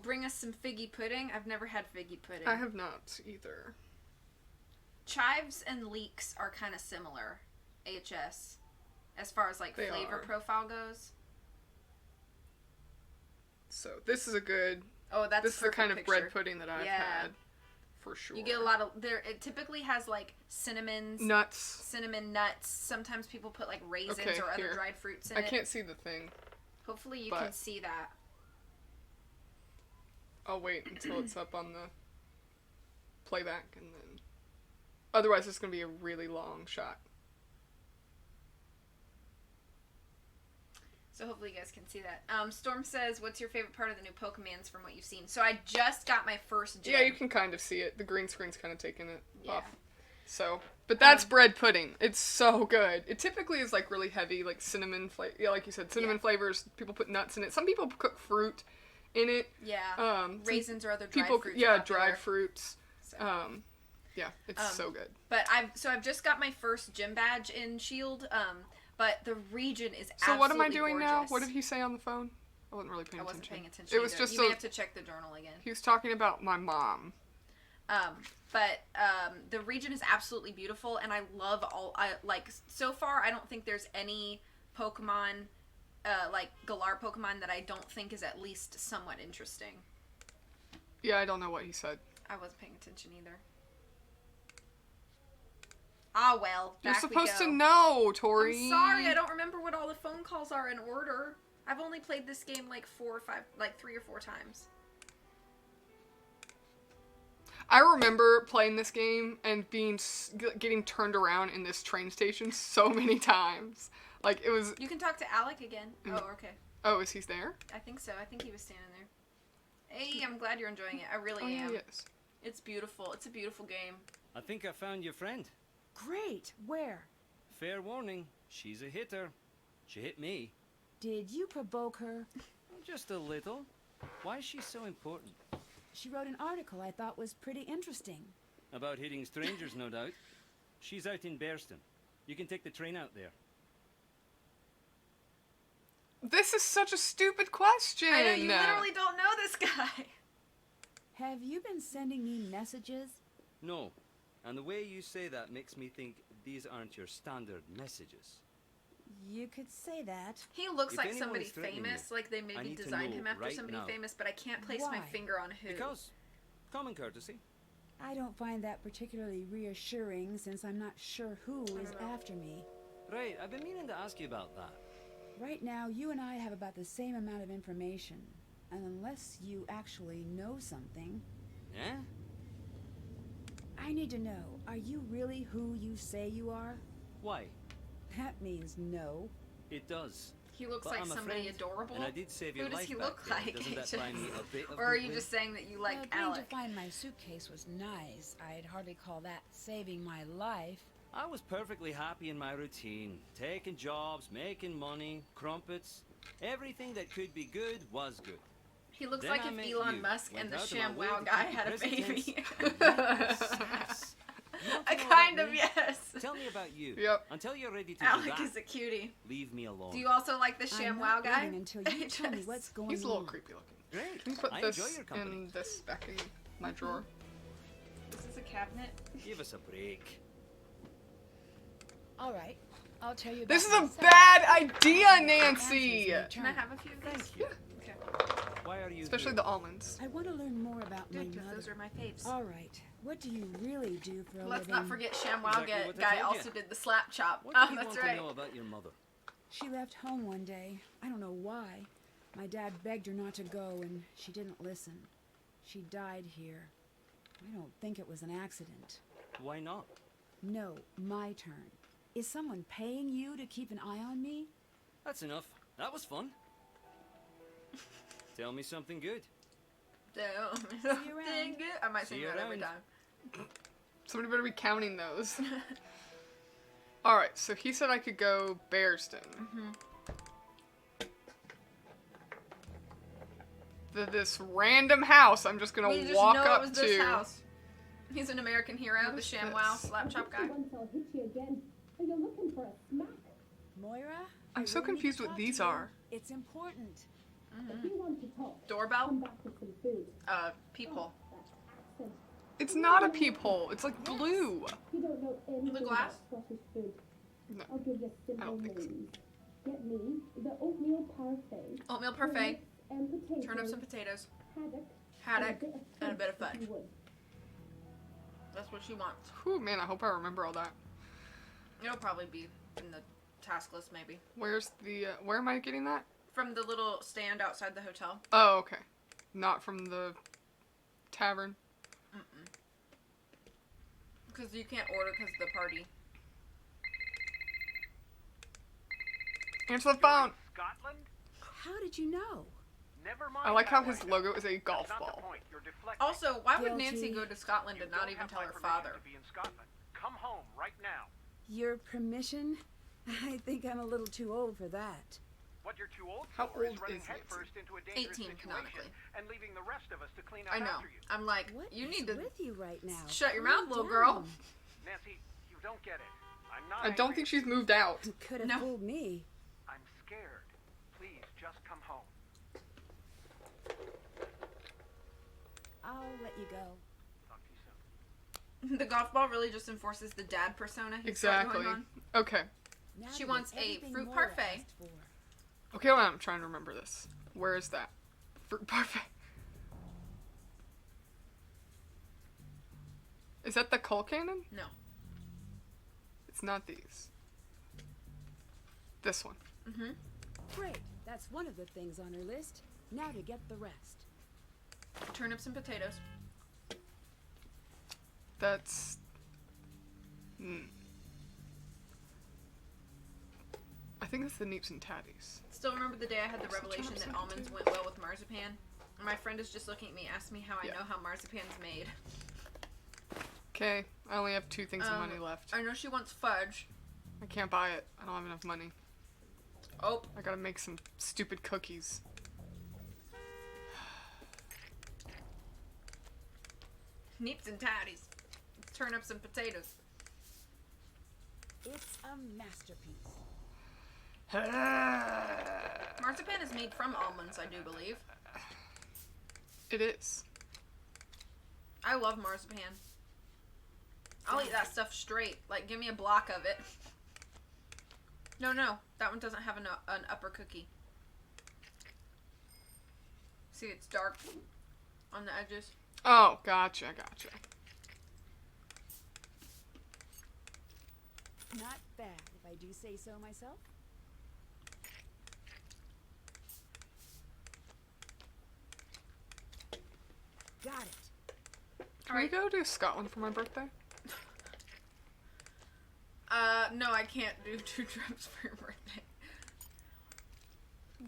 Bring us some figgy pudding. I've never had figgy pudding. I have not either. Chives and leeks are kind of similar, HS, as far as like They flavor are. profile goes. So this is a good. Oh, that's This is the perfect kind of picture. bread pudding that I've Yeah. had, for sure. You get a lot of there. It typically has like cinnamon nuts. nuts. Sometimes people put like raisins Okay, or other here. dried fruits in I it. can't see the thing. Hopefully you but- can see that. I'll wait until it's up on the playback, and then. Otherwise, it's gonna be a really long shot. So hopefully you guys can see that. Storm says, "What's your favorite part of the new Pokemans from what you've seen?" So I just got my first gym. Yeah, you can kind of see it. The green screen's kind of taking it Yeah. off. So, but that's bread pudding. It's so good. It typically is like really heavy, like cinnamon flavor. Yeah, like you said, cinnamon flavors. People put nuts in it. Some people cook fruit in it. Yeah. Some Raisins or other dried people, fruits. yeah, are popular. dried fruits. So. Yeah, it's so good. But I've just got my first gym badge in Shield. But the region is So absolutely what am I doing now? gorgeous. What did he say on the phone? I wasn't really paying I attention. wasn't paying attention. It was either. just you may have to check the journal again. He was talking about my mom. The region is absolutely beautiful, and I love so far. I don't think there's any Pokemon, like Galar Pokemon, that I don't think is at least somewhat interesting. Yeah, I don't know what he said. I wasn't paying attention either. Ah well, You're back we supposed go. to know, Tori. I'm sorry, I don't remember what all the phone calls are in order. I've only played this game like 3 or 4 times. I remember playing this game and getting turned around in this train station so many times. Like, it was... You can talk to Alec again. Oh, okay. Oh, is he there? I think so. I think he was standing there. Hey, I'm glad you're enjoying it. I really am. Yes. It's beautiful. It's a beautiful game. I think I found your friend. Great. Where? Fair warning, she's a hitter. She hit me. Did you provoke her? Just a little. Why is she so important? She wrote an article I thought was pretty interesting. About hitting strangers, no doubt. She's out in Bearston. You can take the train out there. This is such a stupid question. I know, you literally don't know this guy. Have you been sending me messages? No. And the way you say that makes me think these aren't your standard messages. You could say that. He looks If like anyone's somebody threatening famous, you, like they I maybe need to designed know him after right somebody now. famous, but I can't place my Why? finger on who. Because common courtesy. I don't find that particularly reassuring since I'm not sure who is after me. Right, I've been meaning to ask you about that. Right now, you and I have about the same amount of information. And unless you actually know something... Yeah? I need to know, are you really who you say you are? Why? That means no. It does. He looks But like I'm a somebody friend, adorable. And I did save your Who does life he back look then. like? Doesn't that buy me a bit of Or are you goodwill? just saying that you like Agreeing Alec? to find my suitcase was nice. I'd hardly call that saving my life. I was perfectly happy in my routine. Taking jobs, making money, crumpets. Everything that could be good was good. He looks Then like I if met Elon you, Musk went and the out of my way ShamWow to guy keep had a presidents baby. and yes, yes. You want to know Kind about of, me? yes. Tell me about you. Yep. Until you're ready to Alec do that, is a cutie. leave me alone. Do you also like the I'm ShamWow not guy? leaving until you tell me what's going He's a little on. creepy looking. Great. Can you put I this enjoy your company. in this back in my drawer? Is this a cabinet? Give us a break. All right, I'll tell you about This is a myself. bad idea, Nancy! Answers Can I in have a few of these? Thank you. Okay. Why are you Especially here? the almonds. I want to learn more about my Good, 'cause mother. those are my faves. All right, what do you really do for a Let's living? not forget ShamWow Exactly what I guy told also you. did the slap chop. What do you that's want right. to know about your mother? She left home one day. I don't know why. My dad begged her not to go, and she didn't listen. She died here. I don't think it was an accident. Why not? No, my turn. Is someone paying you to keep an eye on me? That's enough. That was fun. Tell me something good. Damn. you around. Dang it. I might See sing you that every around. time. Somebody better be counting those. Alright, so he said I could go Bearsden. This random house I'm just gonna We just walk know up it was to. this house. He's an American hero, What the is ShamWow this? slap chop guy. Once I'll hit you again. Are you looking for a smack? Moira? I'm I so really need confused to what talk these to you. are. It's important. If you want to talk, Doorbell? come back with some food. Peephole. That accent. It's not a peephole. It's like blue. You don't know anything glass? about Scottish food. No. I'll give you simple don't think so. names. Get me the oatmeal parfait. Oatmeal parfait. And potatoes. Turnips and potatoes. Haddock. Haddock. And a bit of if fudge. you would. That's what she wants. Whew, man, I hope I remember all that. It'll probably be in the task list, maybe. Where's the, where am I getting that? From the little stand outside the hotel. Oh, okay. Not from the tavern. Because you can't order because of the party. Answer the phone! Scotland? How did you know? Never mind. I like how that his right logo now. is a golf That's not ball. the point. You're deflecting. Also, why would Guilty. Nancy go to Scotland and You not don't even have tell my her permission father? to be in Scotland. Come home right now. Your permission? I think I'm a little too old for that. What you're too old How for old is running is headfirst into a dangerous 18 situation canonically. and leaving the rest of us to clean up I know. after you. I'm like, What you is need to with you right now? shut your Calm mouth, little girl. down. Nancy, you don't get it. I'm not I don't angry think at she's you. moved out. Could have No. fooled me. I'm scared. Please, just come home. I'll let you go. Talk to you soon. The golf ball really just enforces the dad persona he's got Exactly. going on. Okay. Now She to get wants a everything fruit Moira parfait. asked for. Okay, well, I'm trying to remember this. Where is that? Fruit parfait. Is that the coal cannon? No. It's not these. This one. Mm-hmm. Great. That's one of the things on her list. Now to get the rest. Turnips and potatoes. That's... I think it's the Neeps and Tatties. Still remember the day I had the Also revelation turnips that and almonds potatoes. went well with marzipan? And my friend is just looking at me, asked me how I Yeah. know how marzipan's made. Okay, I only have 2 things of Um, money left. I know she wants fudge. I can't buy it. I don't have enough money. Oh, I gotta make some stupid cookies. neeps and tatties. Turnips and potatoes. It's a masterpiece. Marzipan is made from almonds, I do believe. It is. I love marzipan. I'll eat that stuff straight. Like, give me a block of it. No, that one doesn't have an upper cookie. See, it's dark on the edges. Oh, gotcha. Not bad, if I do say so myself. Got it. Can we go to Scotland for my birthday? No, I can't do 2 trips for your birthday.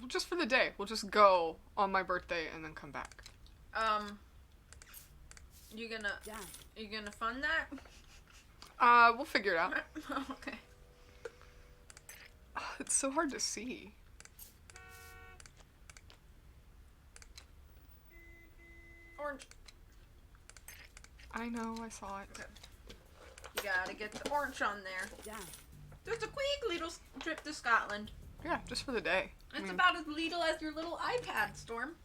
Just for the day. We'll just go on my birthday and then come back. You gonna Done. you gonna fund that? We'll figure it out. Okay. It's so hard to see. Orange. I know, I saw it. Okay. You gotta get the orange on there. Done. Just a quick little trip to Scotland. Yeah, just for the day. I It's mean, about as little as your little iPad, Storm.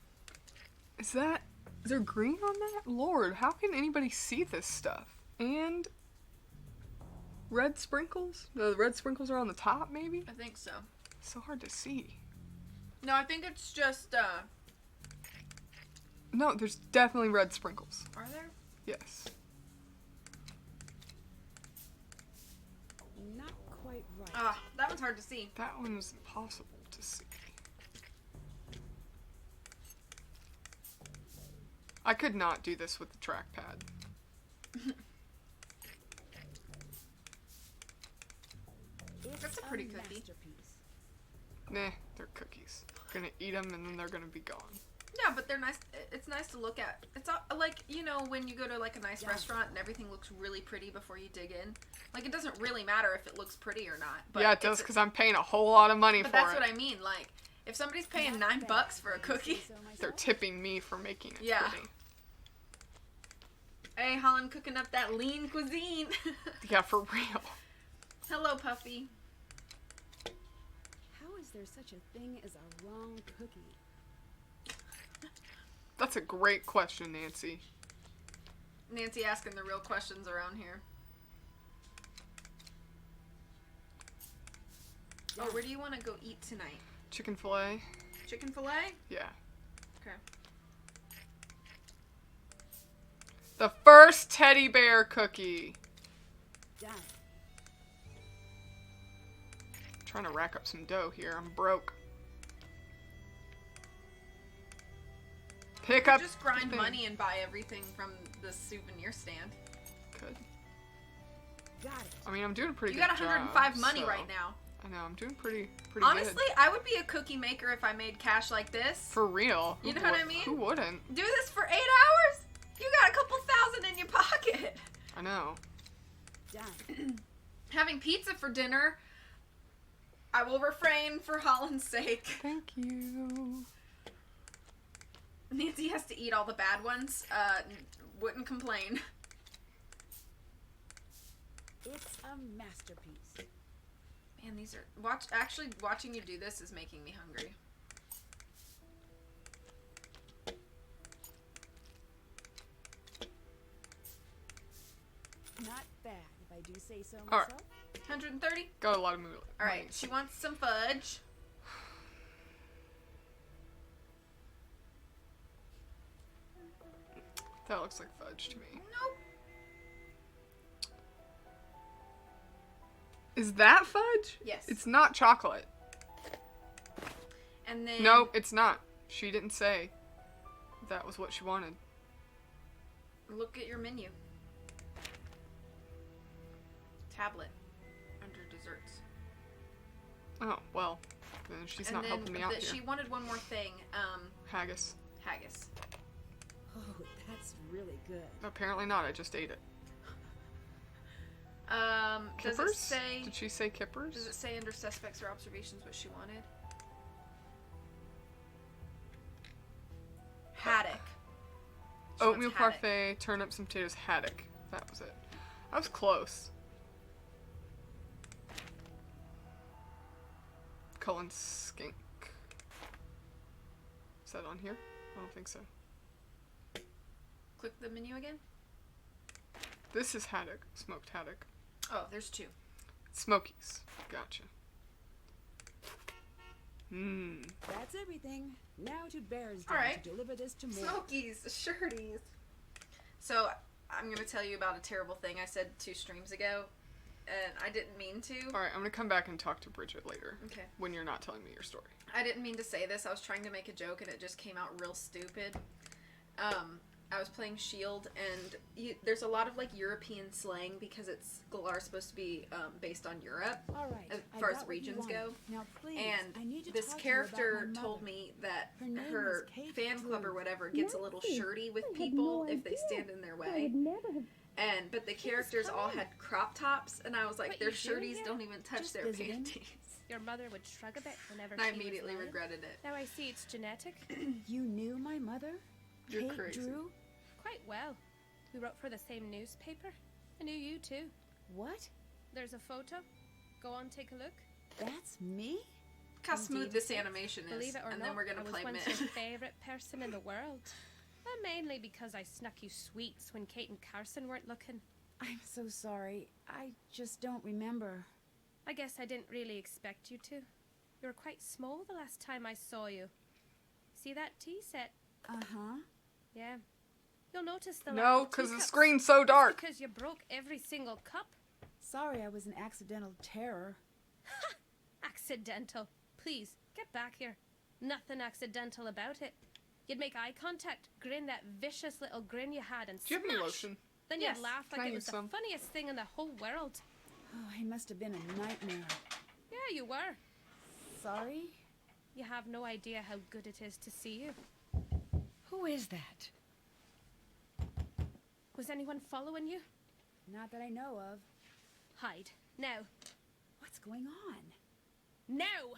Is there green on that? Lord, how can anybody see this stuff? And red sprinkles? The red sprinkles are on the top, maybe? I think so. So hard to see. No, I think it's just, No, there's definitely red sprinkles. are there? Yes. Not quite right. Ah, that one's hard to see. That one was impossible to see. I could not do this with the trackpad. It's That's a pretty cookie. masterpiece. Nah, they're cookies. Gonna eat them and then they're gonna be gone. Yeah, but they're nice. It's nice to look at. It's like, you know, when you go to like a nice Yeah. restaurant and everything looks really pretty before you dig in. Like, it doesn't really matter if it looks pretty or not. But Yeah, it does because I'm paying a whole lot of money But for that's it. what I mean. Like, if somebody's paying Not $9 bad, for a if I say cookie, so myself. They're tipping me for making it Yeah. pretty. hey, Holland cooking up that lean cuisine. Yeah, for real. Hello, Puffy. How is there such a thing as a wrong cookie? That's a great question, Nancy. Nancy asking the real questions around here. Oh, where do you want to go eat tonight? Chicken fillet? Chicken fillet? Yeah. Okay. The first teddy bear cookie. Done. Trying to rack up some dough here. I'm broke. Pick up. Just grind the thing. money and buy everything from the souvenir stand. Good. Got it. I mean, I'm doing a pretty You good got 105 job, money so- right now. I know, I'm doing pretty Honestly, good. I would be a cookie maker if I made cash like this. For real. You Who know what I would- mean? Who wouldn't? Do this for 8 hours? You got a couple thousand in your pocket. I know. Done. Having pizza for dinner, I will refrain for Holland's sake. Thank you. Nancy has to eat all the bad ones. Wouldn't complain. It's a masterpiece. Man, these are watching you do this is making me hungry. Not bad, if I do say so All right. myself. 130. Got a lot of money. All right. She wants some fudge. That looks like fudge to me. Nope. Is that fudge? Yes. It's not chocolate. And then Nope, it's not. She didn't say that was what she wanted. look at your menu. Tablet under desserts. Oh, well. Then she's and not then helping me out here. she wanted one more thing. Haggis. Haggis. Oh, that's really good. Apparently not, I just ate it. Does Kippers? it say? Did she say kippers? Does it say under suspects or observations what she wanted? Haddock. She wants Oatmeal haddock. parfait, turnips and potatoes, haddock. That was it. I was close. Cullen skink. Is that on here? I don't think so. Click the menu again. This is haddock. Smoked haddock. Oh, there's 2. Smokies. Gotcha. Mmm. That's everything. Now to Bear's All Den right. to deliver this to more. Smokies, shirties. So I'm gonna tell you about a terrible thing I said 2 streams ago, and I didn't mean to. Alright, I'm gonna come back and talk to Bridget later. Okay. When you're not telling me your story. I didn't mean to say this. I was trying to make a joke, and it just came out real stupid. I was playing Shield, and there's a lot of like European slang because Galar's supposed to be based on Europe. All right. As I far got as what you regions wanted. go. Now, please, And I need to this talk to you about character my told mother. me that Her name her is Kate fan club or Drew. whatever gets a little Nancy, shirty with I had people no if they idea. stand in their I way. would never have. But the characters all had crop tops, and I was like, What their you doing shirties here? don't even touch Just their visiting. panties. Your mother would shrug a bit whenever And I she was immediately lying. regretted it. Now I see it's genetic. You knew my mother? You're Kate crazy. Drew? Quite well. We wrote for the same newspaper. I knew you too. What? There's a photo. Go on, take a look. That's me? Look how smooth Indeed. this animation is. Believe it or And not, then we're I gonna was play once Myth. your favorite person in the world. Mainly because I snuck you sweets when Kate and Carson weren't looking. I'm so sorry. I just don't remember. I guess I didn't really expect you to. You were quite small the last time I saw you. See that tea set? Uh-huh. Yeah. You'll notice the lack No, of because the teacups. screen's so dark. Because you broke every single cup. Sorry I was an accidental terror. Accidental. Please, get back here. Nothing accidental about it. You'd make eye contact, grin that vicious little grin you had, and Do you have any smash. lotion? Then Yes. you'd laugh Can I like it use was the some? funniest thing in the whole world. Oh, I must have been a nightmare. Yeah, you were. Sorry? You have no idea how good it is to see you. Who is that? Was anyone following you? Not that I know of. Hide. Now. What's going on? Now!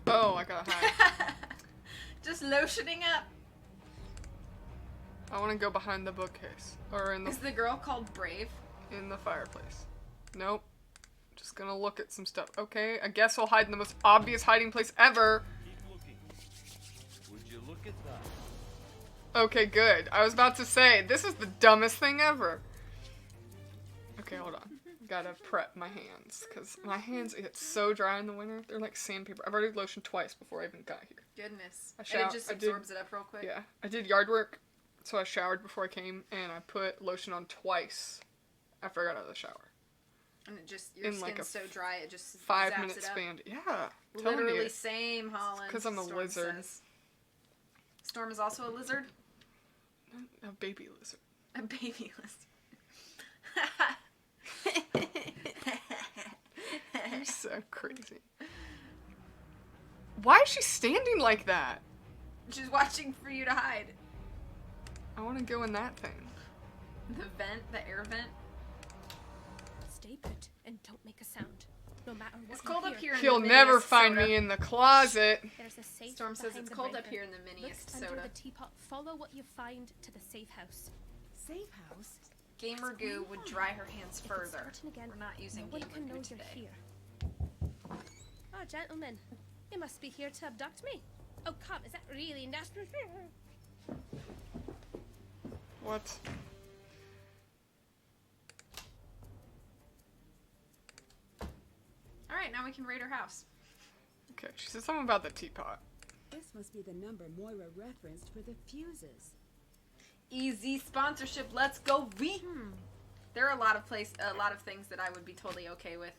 Oh, I gotta hide. Just lotioning up. I want to go behind the bookcase. Or in Is the girl called Brave? the fireplace. Nope. Just gonna look at some stuff. Okay, I guess I'll hide in the most obvious hiding place ever. Keep looking. Would you look at that? Okay, good. I was about to say, this is the dumbest thing ever. Okay, hold on. Gotta prep my hands, because my hands get so dry in the winter. They're like sandpaper. I've already lotioned twice before I even got here. Goodness. I And it just I did- absorbs it up real quick. Yeah, I did yard work, so I showered before I came, and I put lotion on twice after I got out of the shower. And it just, your In skin's like a so dry, it just 5 zaps minute it up. span. Yeah, telling Literally you. same, Holland. 'cause I'm a Storm lizard. says. Storm is also a lizard? A baby lizard. A baby lizard. You're so crazy. Why is she standing like that? She's watching for you to hide. I want to go in that thing. The vent, the air vent. Stay put and don't make a sound. No matter what It's cold you up here in He'll the never miniest find soda. me in the closet. There's a safe Storm says behind it's the cold up breaker. here in the Look miniest under soda. the teapot. Follow what you find to the safe house. Safe house? Gamer Goo would dry her hands If it's further. starting again, We're not using no one Gamer can know Goo you're today. here. Oh, gentlemen, you must be here to abduct me. Oh, come, is that really nasty? What? Alright, now we can raid her house. Okay, she said something about the teapot. This must be the number Moira referenced for the fuses. Easy sponsorship, let's go V. There are a lot of things that I would be totally okay with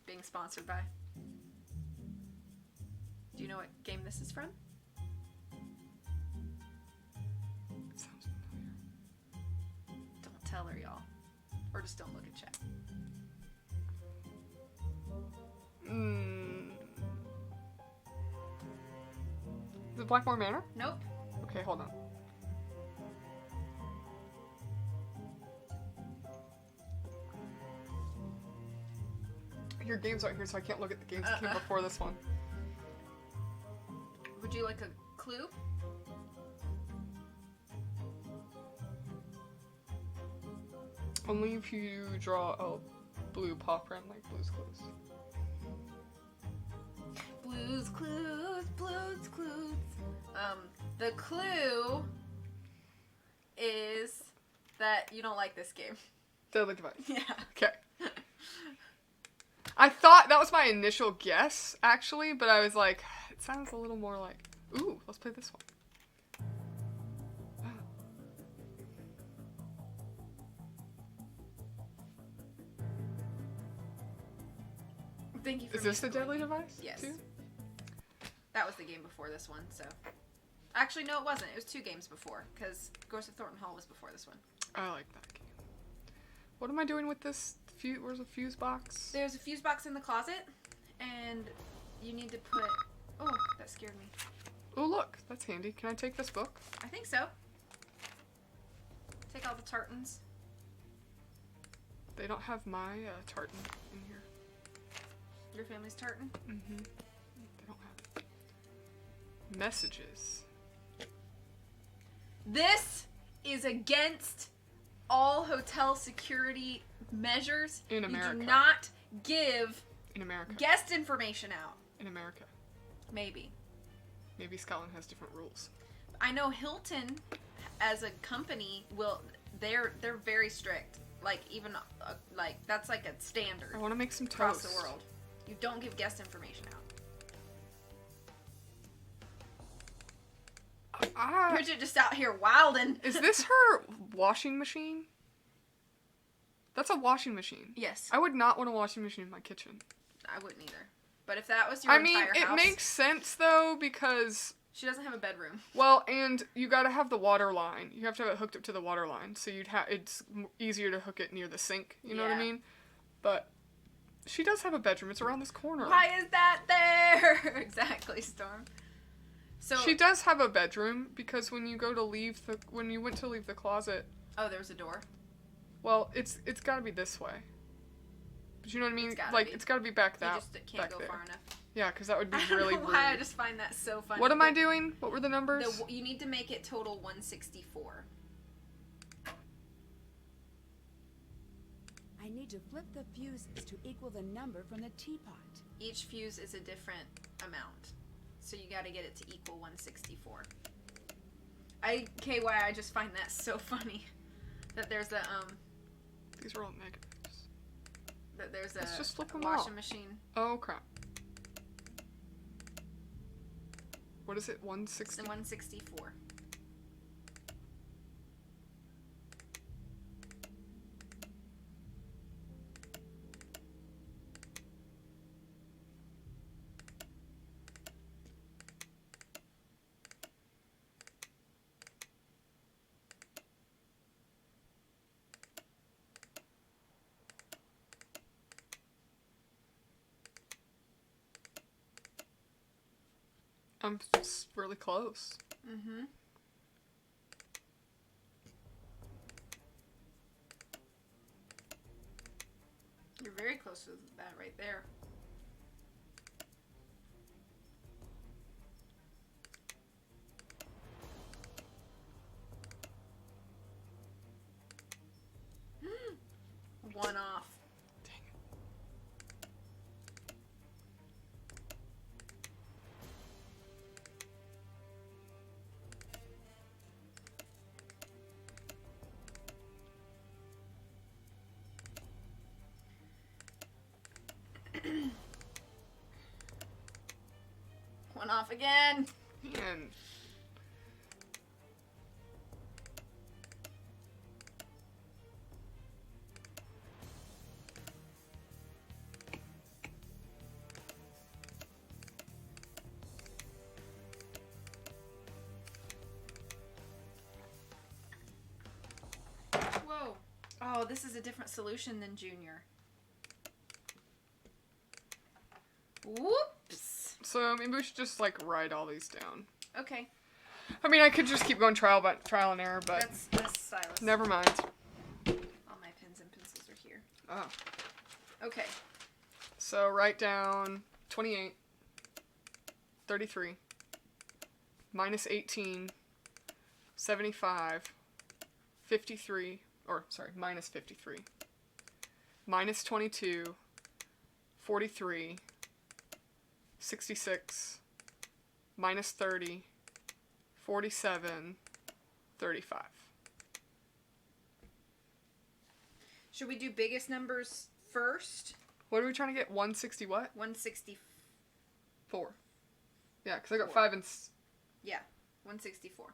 being sponsored by. Do you know what game this is from? It sounds familiar. Don't tell her, y'all. Or just don't look at chat. Is it Blackmore Manor? Nope. Okay, hold on. Your game's right here, so I can't look at the games that came before this one. Would you like a clue? Only if you draw a blue paw print like Blue's Clues. Blues Clues, Blues Clues. The clue is that you don't like this game. Deadly Device. Yeah. Okay. I thought that was my initial guess, actually, but I was like, it sounds a little more like, ooh, let's play this one. Thank you for Is this the music Deadly going. Device? Yes. Too? That was the game before this one, so. Actually, no, it wasn't. It was 2 games before, because Ghost of Thornton Hall was before this one. I like that game. What am I doing with this? Where's a fuse box? There's a fuse box in the closet, and you need to put... Oh, that scared me. Oh, look. That's handy. Can I take this book? I think so. Take all the tartans. They don't have my tartan in here. Your family's tartan? Mm-hmm. They don't have it. Messages. This is against all hotel security measures. In America. You do not give In America. guest information out. In America. Maybe. Maybe Scotland has different rules. I know Hilton, as a company, they're very strict. Like even like that's like a standard I want to make some across toast. the world. You don't give guest information out. Bridget just out here wilding. Is this her washing machine? That's a washing machine. Yes. I would not want a washing machine in my kitchen. I wouldn't either. But if that was your I mean, entire it house, makes sense though because she doesn't have a bedroom. well, and you got to have the water line. You have to have it hooked up to the water line, so it's easier to hook it near the sink. You know what I Yeah. mean? But she does have a bedroom. It's around this corner. Why is that there? Exactly, Storm. So She does have a bedroom because when you went to leave the closet, oh, there was a door. well, it's got to be this way. But you know what I mean? It's gotta Like be. it's got to be back You that just can't back go there. far enough. Yeah, because that would be I don't really know rude. why I just find that so funny. What am I But doing? What were the numbers? you need to make it total 164. I need to flip the fuses to equal the number from the teapot. Each fuse is a different amount, so you got to get it to equal 164. I just find that so funny that there's a These are all negatives. that there's a Let's just flip them washing all. machine. Oh crap. What is it? It's 160? 164. I'm just really close. Mm-hmm. You're very close to that right there. One off. Dang it. One off again. And Whoa. Oh, this is a different solution than Junior. Whoops. so maybe we should just like write all these down. Okay. I mean, I could just keep going trial and error, but That's Silas. never mind. All my pens and pencils are here. Oh. Okay. So write down 28, 33, minus 18, 75, 53, or sorry, minus 53, minus 22, 43, 66, minus 30, 47, 35. Should we do biggest numbers first? What are we trying to get? 160 what? 164. Yeah, because I got 4. 5 and... Yeah, 164.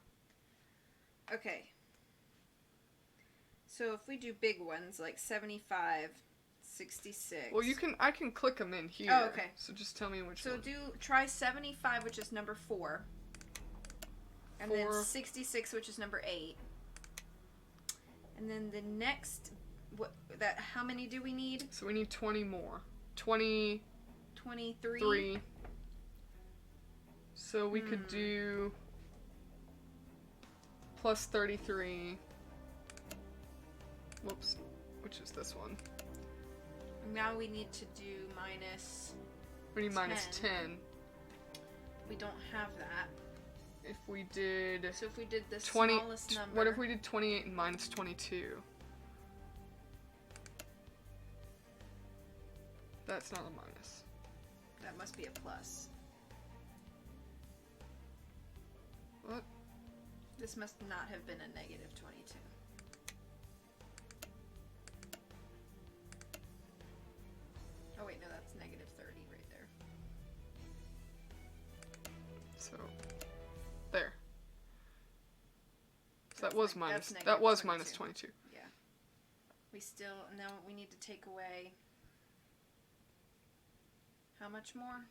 Okay. So if we do big ones like 75, 66. Well, I can click them in here. Oh, okay. So just tell me which So one. try 75, which is number 4. And then 4. 66, which is number 8. And then the next, how many do we need? So we need 20 more. 23. 23. So we could do plus 33. Whoops. Which is this one. Now we need to do minus. We need minus 10. 10. We don't have that. If we did So if we did the 20, smallest number. what if we did 28 and minus 22? That's not a minus. That must be a plus. What? This must not have been a negative 22. Oh wait, no, that's negative 30 right there. So there. So that That's was neg- minus. that's That negative was 22. minus 22. Yeah. We still, now we need to take away. How much more?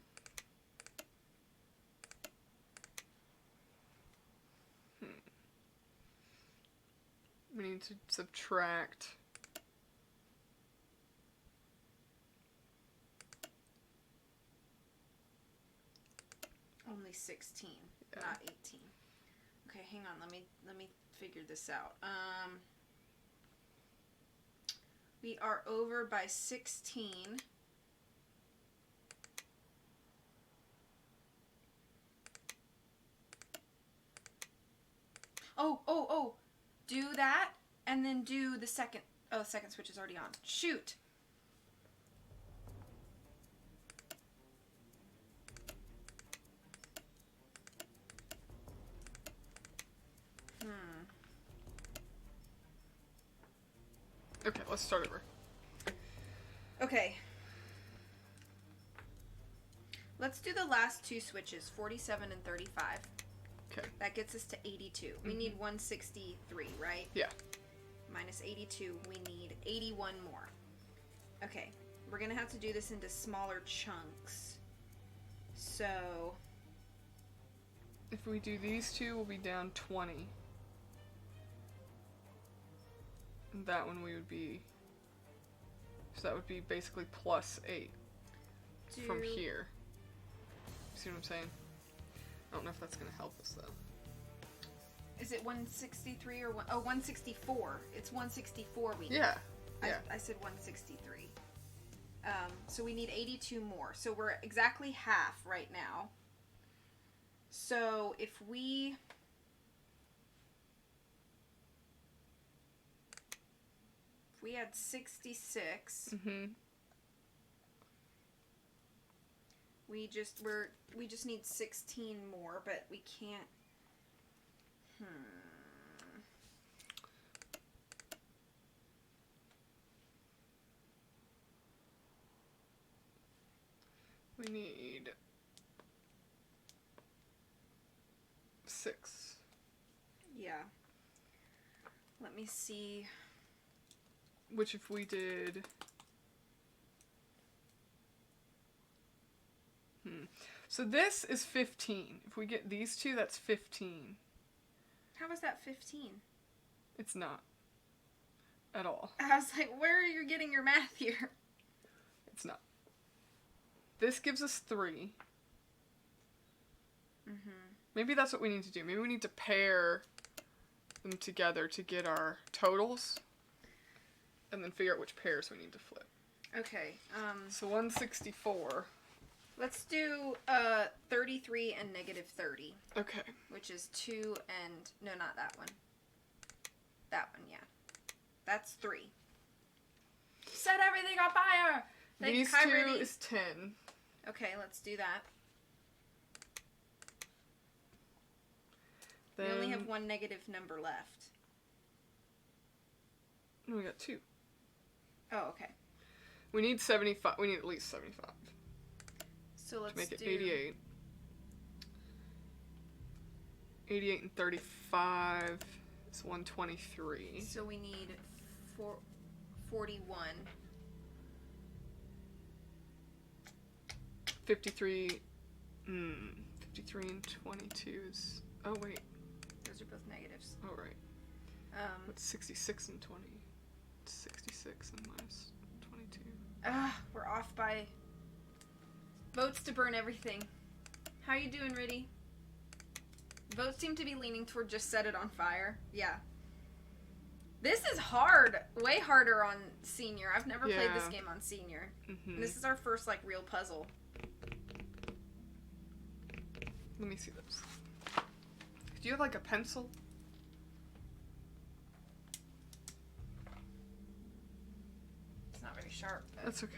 We need to subtract. Only 16, Yeah. not 18. Okay, hang on. Let me figure this out. We are over by 16. Oh, do that and then do the second. Oh, the second switch is already on. Shoot. Okay, let's start over. Okay. Let's do the last two switches, 47 and 35. Okay. That gets us to 82. We need 163, right? Yeah. Minus 82, we need 81 more. Okay. We're going to have to do this into smaller chunks. So, If we do these two, we'll be down 20. And that one we would be. So that would be basically plus 8 from do- here. See what I'm saying? I don't know if that's going to help us though. Is it 163 or 164? It's 164 we need. Yeah. Yeah. I said 163. So we need 82 more. So we're exactly half right now. So if we had 66, Mm-hmm. we just need 16 more, but we can't. We need 6. Yeah. Let me see. Which if we did... So this is 15. If we get these two, that's 15. How was that 15? It's not. At all. I was like, where are you getting your math here? It's not. This gives us 3. Mm-hmm. Maybe that's what we need to do. Maybe we need to pair them together to get our totals. And then figure out which pairs we need to flip. Okay. So 164. Let's do 33 and negative 30, Okay. which is 2 and no, not that one. That one, yeah. That's 3. Set everything on fire. Thank These Hi, two Brittany. is 10. Okay, let's do that. Then We only have one negative number left. no, we got 2. Oh, okay. We need 75. We need at least 75 So let's to make it do 88. 88 and 35 is 123. So we need 41. 53. 53 and 22 is. Oh wait. Those are both negatives. Oh, right. What's 66 and 20? 66 and minus 22. We're off by votes to burn everything. How you doing, Riddy? Votes seem to be leaning toward just set it on fire. Yeah. This is hard. Way harder on Senior. I've never played this game on Senior. Mm-hmm. And this is our first, like, real puzzle. Let me see this. Do you have, like, a pencil? It's not very sharp. But... That's okay.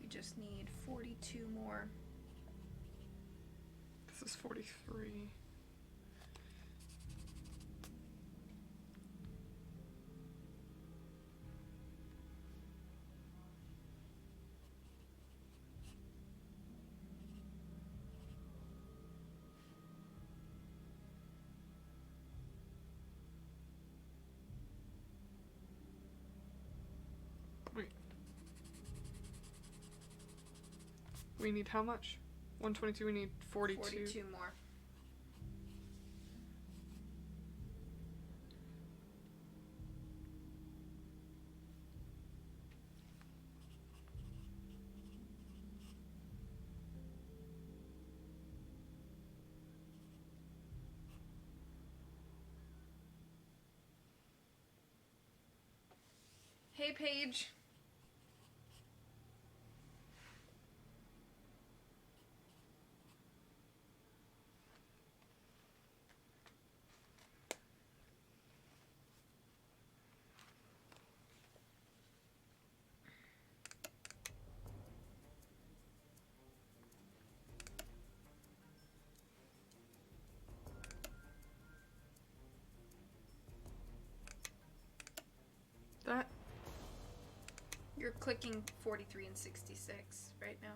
We just need 42 more. This is 43. Wait. We need how much? 122, we need 42. 42 more. Hey, Paige. That? You're clicking 43 and 66 right now.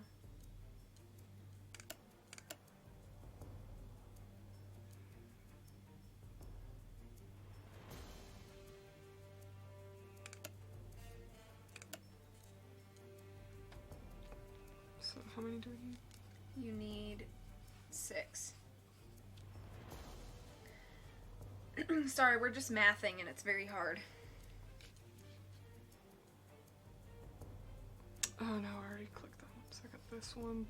So how many do we need? You need 6. Sorry, we're just mathing and it's very hard. Oh no, I already clicked that one. So I got this one.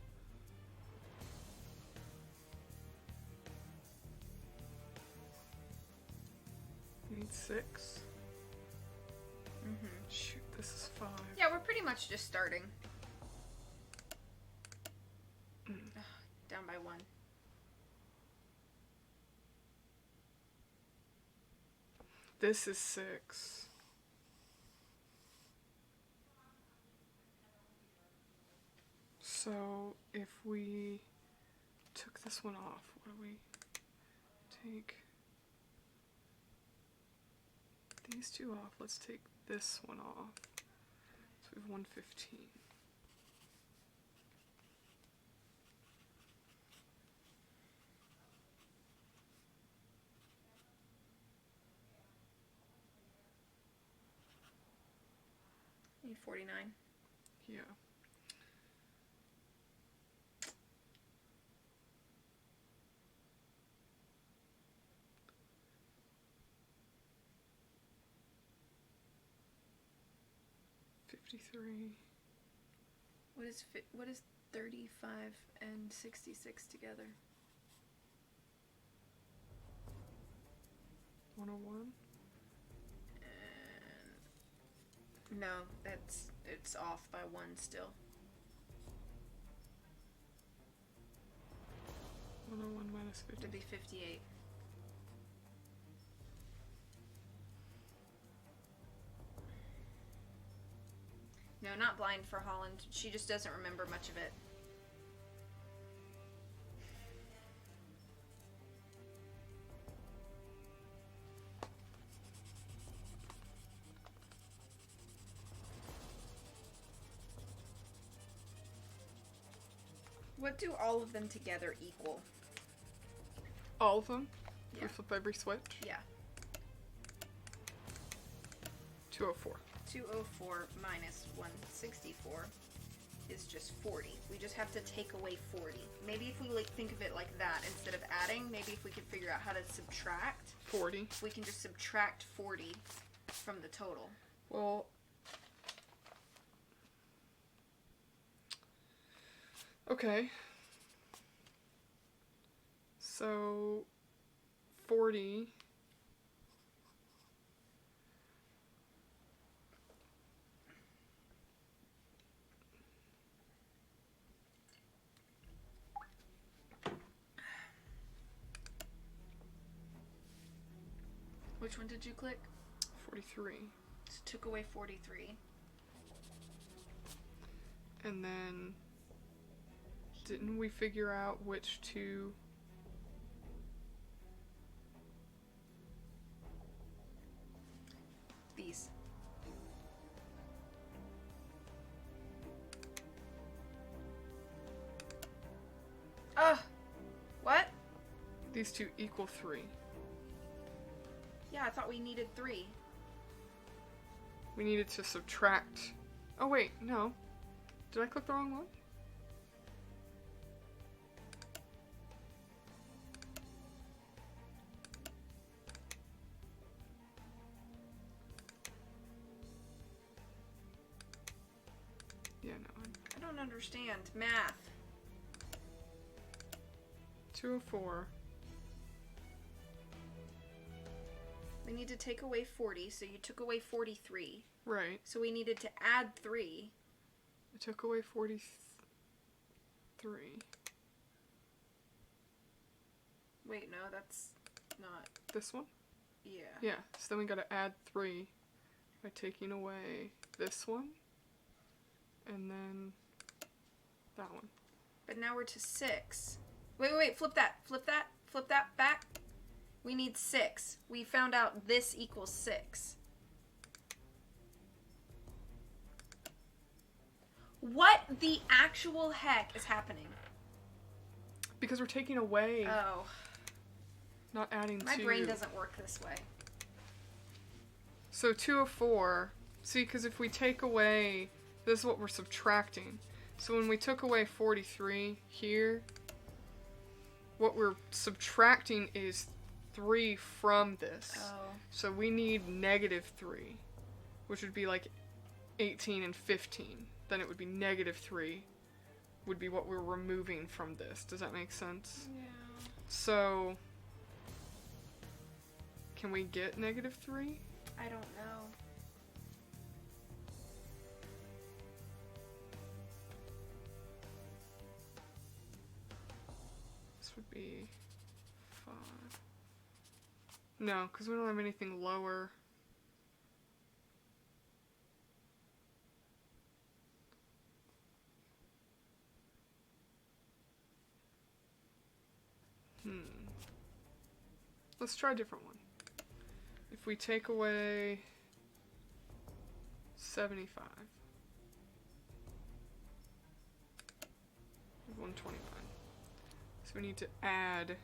Need 6. Mm-hmm. Shoot, this is 5. Yeah, we're pretty much just starting. Ugh, down by 1. This is 6. So if we took this one off, what do we take? These two off. Let's take this one off. So we have 115. Need 49. Yeah. What is 35 and 66 together? 101? No, it's off by 1 still. 101 minus 50. It'd be 58. No, not blind for Holland. She just doesn't remember much of it. What do all of them together equal? All of them? Yeah. We flip every switch? Yeah. 204. 204 minus 164 is just 40. We just have to take away 40. Maybe if we like think of it like that instead of adding, maybe if we could figure out how to subtract, 40. we can just subtract 40 from the total. Well, okay. So 40 Which one did you click? 43. So took away 43. And then didn't we figure out which two? These. What? These two equal 3. Yeah, I thought we needed 3. We needed to subtract. Oh wait, no. Did I click the wrong one? Yeah, no. I don't understand math. 204. We need to take away 40, so you took away 43. Right. So we needed to add 3. I took away 43. Wait, no, that's not. This one? Yeah. Yeah, so then we gotta add 3 by taking away this one. And then that one. But now we're to 6. Wait, flip that. Flip that back. We need 6. We found out this equals 6. What the actual heck is happening? Because we're taking away, Oh, not adding my to. brain doesn't work this way. So 204. See, because if we take away, this is what we're subtracting. So when we took away 43 here, what we're subtracting is 3 from this. Oh. So we need -3, which would be like 18 and 15. Then it would be -3 would be what we're removing from this. Does that make sense? Yeah. So can we get -3? I don't know. This would be 5. No, because we don't have anything lower. Let's try a different one. If we take away 75, 129. So we need to add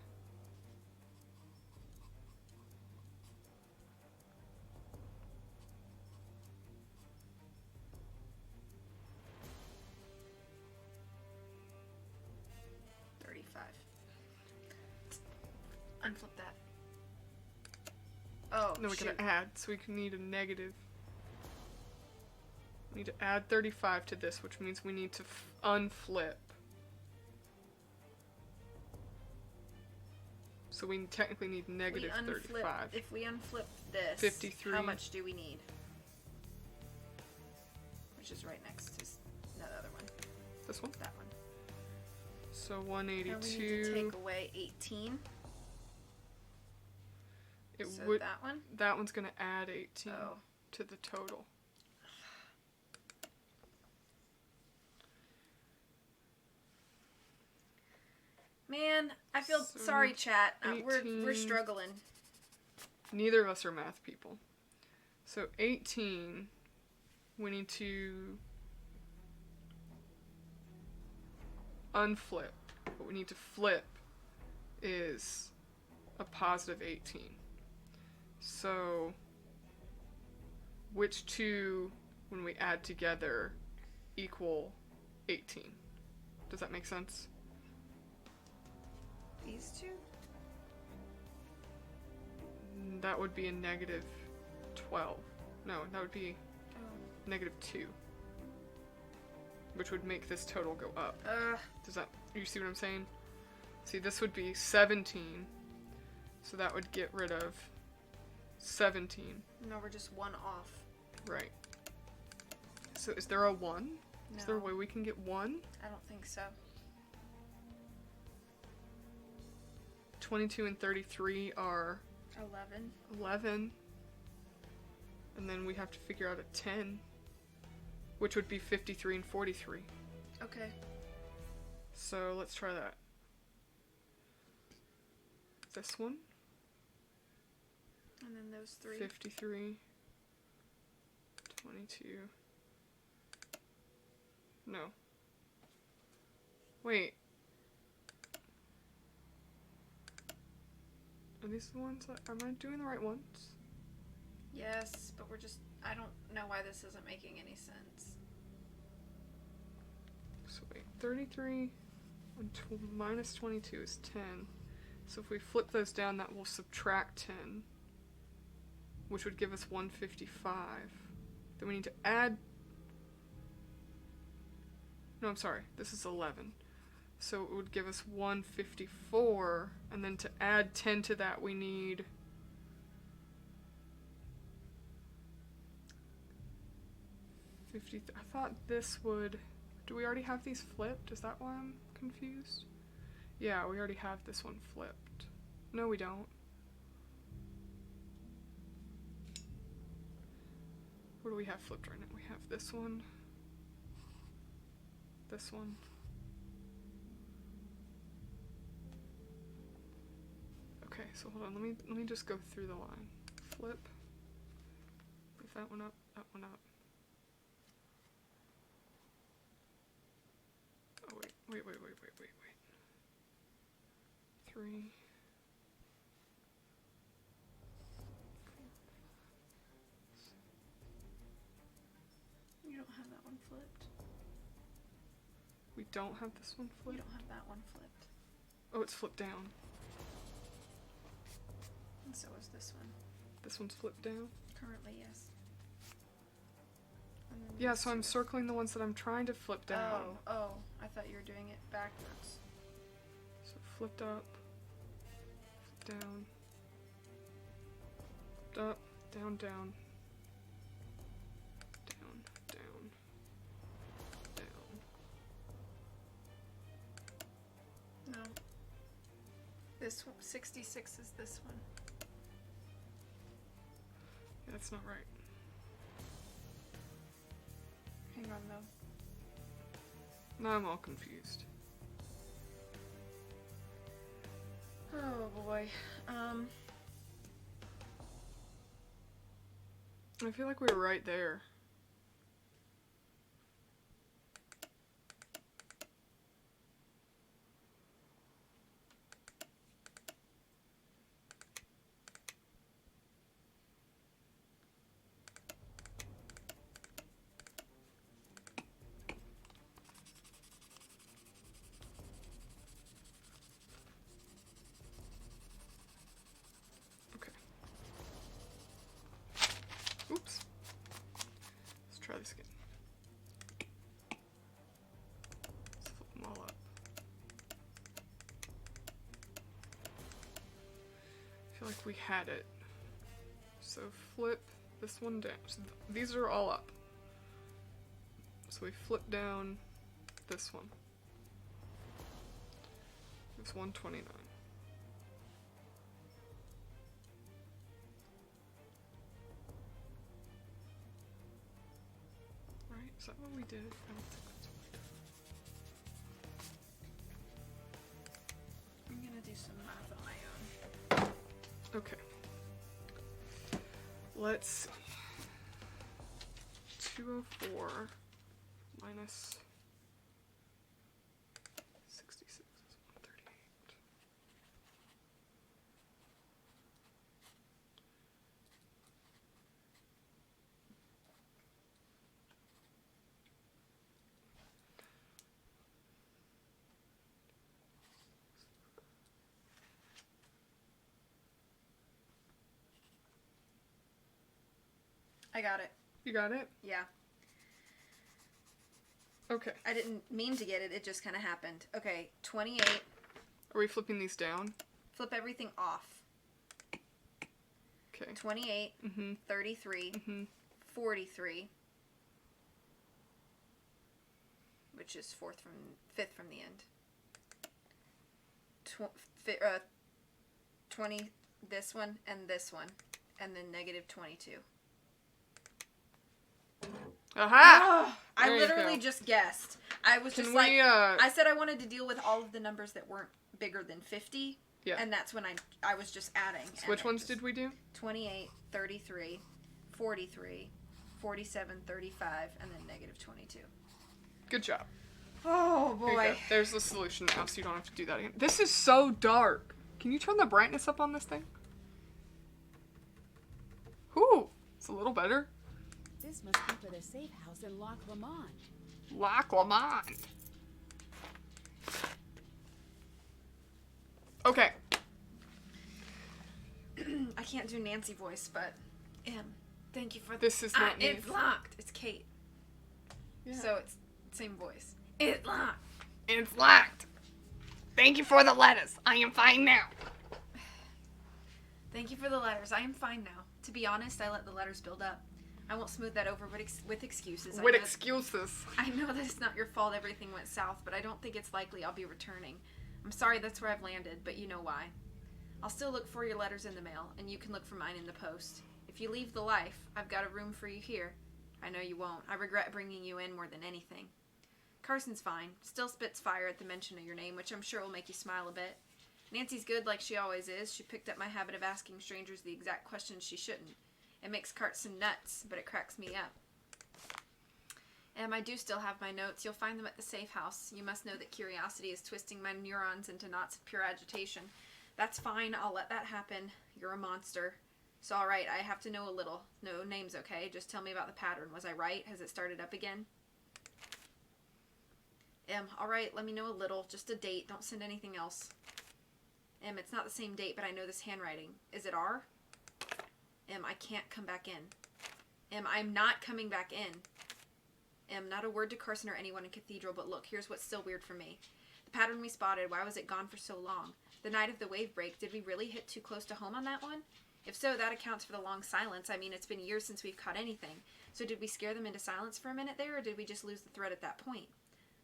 Unflip that. Oh, no, we shoot. gotta add, so we can need a negative. We need to add 35 to this, which means we need to unflip. So we technically need negative 35. If we unflip this, 53. how much do we need? Which is right next to that other one. This one? That one. So And 182. we need to take away 18. It So would. that one? That one's gonna add 18 Oh. to the total. Man, I feel So sorry, chat. We're 18. struggling. Neither of us are math people. So 18, we need to unflip. What we need to flip is a positive 18. So, which two, when we add together, equal 18? Does that make sense? These two? That would be a negative 12. No, that would be Oh. negative 2. Which would make this total go up. Does that, you see what I'm saying? See, this would be 17. So that would get rid of 17. No, we're just one off. Right. So is there a 1? No. Is there a way we can get 1? I don't think so. 22 and 33 are 11. 11. And then we have to figure out a 10. Which would be 53 and 43. Okay. So let's try that. This one. And then those three. 53. 22. No. Wait. Are these the ones that, am I doing the right ones? Yes, but we're just, I don't know why this isn't making any sense. So wait, 33 and minus 22 is 10. So if we flip those down, that will subtract 10, which would give us 155. Then we need to add, no, I'm sorry, this is 11. So it would give us 154, and then to add 10 to that, we need 50. I thought this would, do we already have these flipped? Is that why I'm confused? Yeah, we already have this one flipped. No, we don't. What do we have flipped right now? We have this one. This one. Okay, so hold on, let me just go through the line. Flip. Move that one up, that one up. Oh wait. 3. You don't have that one flipped. We don't have this one You flipped? don't have that one flipped. Oh, it's flipped down. And so is this one. This one's flipped down? Currently, yes. And then Yeah, these so I'm two. circling the ones that I'm trying to flip down. Oh, I thought you were doing it backwards. So flipped up, down, flipped up, down, down, down, down, down. No. This one, 66 is this one. Yeah, that's not right. Hang on though. Now I'm all confused. Oh boy. I feel like we were right there. Oops. Let's try this again. Let's flip them all up. I feel like we had it. So flip this one down. So these are all up. So we flip down this one. It's 129. Right? Is that what we did? I don't think that's what we did. I'm gonna do some math on my own. Okay. Let's see. 204 minus I got it. You got it? Yeah. Okay. I didn't mean to get it. It just kind of happened. Okay, 28. Are we flipping these down? Flip everything off. Okay. 28, Mm-hmm. 33, Mm-hmm. 43, which is fifth from the end. 20, this one, and then negative 22. Aha! I There you literally go. just guessed. I was Can just we, like, I said I wanted to deal with all of the numbers that weren't bigger than 50. Yeah. And that's when I was just adding. So which ones did we do? 28, 33, 43, 47, 35, and then negative 22. Good job. Oh, There you boy. go. There's the solution now, so you don't have to do that again. This is so dark. Can you turn the brightness up on this thing? Ooh, it's a little better. This must be for the safe house in Loch Lomond. Loch Lomond. Okay. I can't do Nancy voice, but thank you for This is not it's Nancy. locked. It's Kate. Yeah. So it's same voice. It's locked. It's locked. Thank you for the lettuce. I am fine now. Thank you for the letters. I am fine now. To be honest, I let the letters build up. I won't smooth that over with excuses. With excuses. I know that it's not your fault everything went south, but I don't think it's likely I'll be returning. I'm sorry that's where I've landed, but you know why. I'll still look for your letters in the mail, and you can look for mine in the post. If you leave the life, I've got a room for you here. I know you won't. I regret bringing you in more than anything. Carson's fine. Still spits fire at the mention of your name, which I'm sure will make you smile a bit. Nancy's good like she always is. She picked up my habit of asking strangers the exact questions she shouldn't. It makes Carson nuts, but it cracks me up. I do still have my notes. You'll find them at the safe house. You must know that curiosity is twisting my neurons into knots of pure agitation. That's fine. I'll let that happen. You're a monster. So alright, I have to know a little. No names, okay? Just tell me about the pattern. Was I right? Has it started up again? Alright, let me know a little. Just a date. Don't send anything else. It's not the same date, but I know this handwriting. Is it R? I can't come back in. I'm not coming back in. Not a word to Carson or anyone in Cathedral, but look, here's what's still weird for me. The pattern we spotted, why was it gone for so long? The night of the wave break, did we really hit too close to home on that one? If so, that accounts for the long silence. I mean, it's been years since we've caught anything. So did we scare them into silence for a minute there, or did we just lose the thread at that point?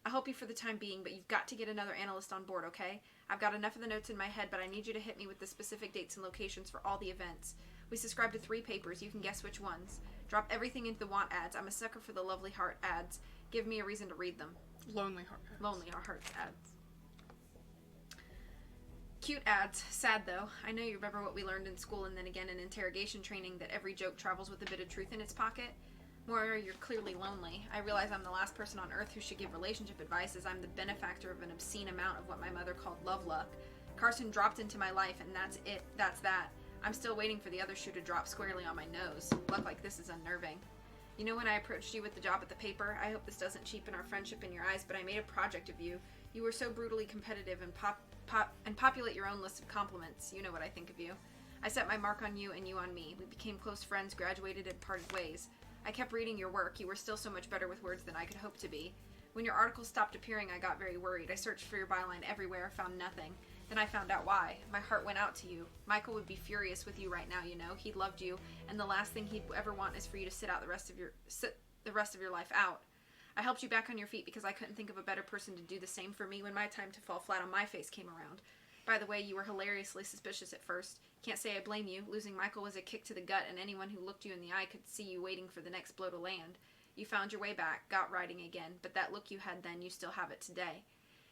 I'll help you for the time being, but you've got to get another analyst on board, okay? I've got enough of the notes in my head, but I need you to hit me with the specific dates and locations for all the events. We subscribe to 3 papers. You can guess which ones. Drop everything into the want ads. I'm a sucker for the lovely heart ads. Give me a reason to read them. Lonely heart. Lonely heart ads. Cute ads. Sad though. I know you remember what we learned in school and then again in interrogation training, that every joke travels with a bit of truth in its pocket. Moira, you're clearly lonely. I realize I'm the last person on earth who should give relationship advice, as I'm the benefactor of an obscene amount of what my mother called love luck. Carson dropped into my life, and that's it. That's that. I'm still waiting for the other shoe to drop squarely on my nose. Luck like this is unnerving. You know when I approached you with the job at the paper? I hope this doesn't cheapen our friendship in your eyes, but I made a project of you. You were so brutally competitive and populate your own list of compliments. You know what I think of you. I set my mark on you and you on me. We became close friends, graduated, and parted ways. I kept reading your work. You were still so much better with words than I could hope to be. When your articles stopped appearing, I got very worried. I searched for your byline everywhere, found nothing. Then I found out why. My heart went out to you. Michael would be furious with you right now, you know. He loved you, and the last thing he'd ever want is for you to sit the rest of your life out. I helped you back on your feet because I couldn't think of a better person to do the same for me when my time to fall flat on my face came around. By the way, you were hilariously suspicious at first. Can't say I blame you. Losing Michael was a kick to the gut, and anyone who looked you in the eye could see you waiting for the next blow to land. You found your way back, got writing again, but that look you had then, you still have it today.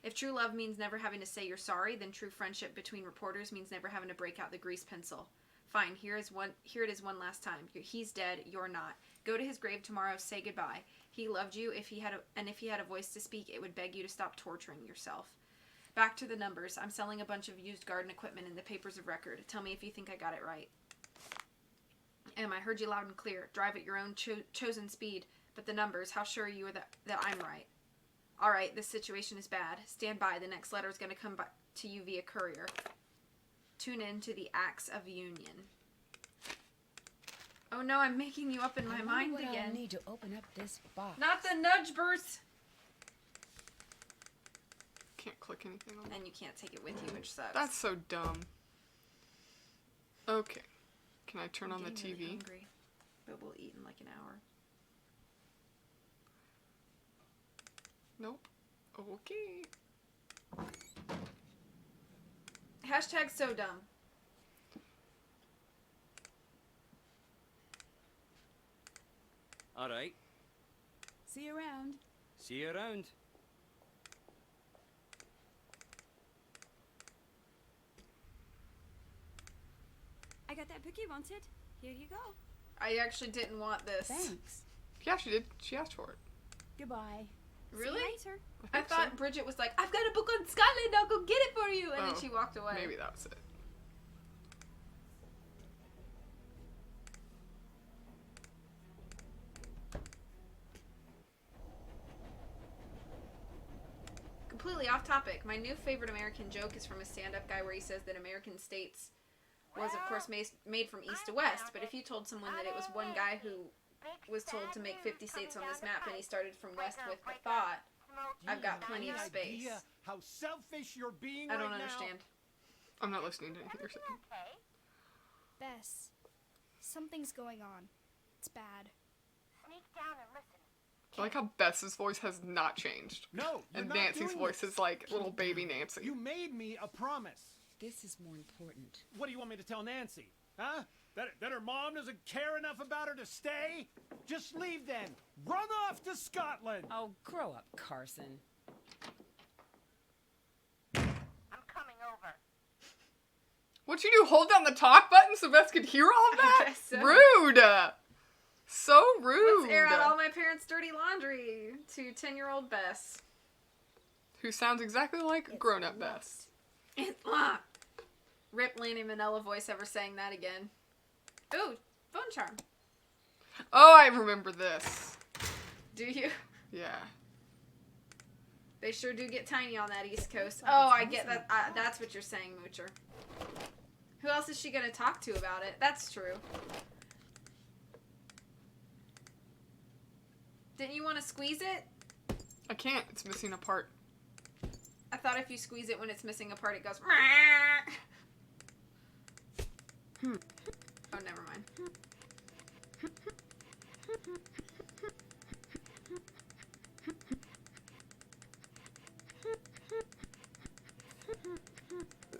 If true love means never having to say you're sorry, then true friendship between reporters means never having to break out the grease pencil. Fine, here it is one last time. He's dead, you're not. Go to his grave tomorrow, say goodbye. He loved you, if he had a voice to speak, it would beg you to stop torturing yourself. Back to the numbers. I'm selling a bunch of used garden equipment in the papers of record. Tell me if you think I got it right. I heard you loud and clear. Drive at your own chosen speed. But the numbers, how sure are you that I'm right? Alright, this situation is bad. Stand by. The next letter is going to come to you via courier. Tune in to the Acts of Union. Oh no, I'm making you up in my I mind wonder what I'll again. need to open up this box. Not the nudge burst! Can't click anything on that. And you can't take it with you, which sucks. That's so dumb. Okay. Can I turn I'm on the getting really TV? hungry, but we'll eat in like an hour. Nope. Okay. Hashtag so dumb. All right. See you around. See you around. I got that book you wanted. Here you go. I actually didn't want this. Thanks. Yeah, she did. She asked for it. Goodbye. Really? See you later. I think thought so. Bridget was like, I've got a book on Scotland, I'll go get it for you. And then Oh, she walked away. Maybe that was it. Completely off topic. My new favorite American joke is from a stand-up guy where he says that American states was, of course, made from east to west. But if you told someone that it was one guy who was told to make 50 states on this map and he started from west with the thought, I've got plenty of space. How selfish you're being I don't right now? understand. I'm not listening to anything you're saying. Bess, something's going on. It's bad. Sneak down and listen. I like how Bess's voice has not changed. No, you're And not Nancy's doing voice this. is like little baby Nancy. You made me a promise. This is more important. What do you want me to tell Nancy? Huh? That her mom doesn't care enough about her to stay? Just leave then. Run off to Scotland. Oh, grow up, Carson. I'm coming over. What'd you do? Hold down the talk button so Bess could hear all of that? guess so. Rude! So rude! Let's air out all my parents' dirty laundry to 10-year-old Bess. Who sounds exactly like grown-up Bess. It's Rip Lanny Manella voice ever saying that again. Ooh, phone charm. Oh, I remember this. Do you? Yeah. They sure do get tiny on that East Coast. like Oh, it's I get missing that. That's what you're saying, Moocher. Who else is she gonna talk to about it? That's true. Didn't you want to squeeze it? I can't. It's missing a part. I thought if you squeeze it when it's missing a part, it goes. Oh, never mind.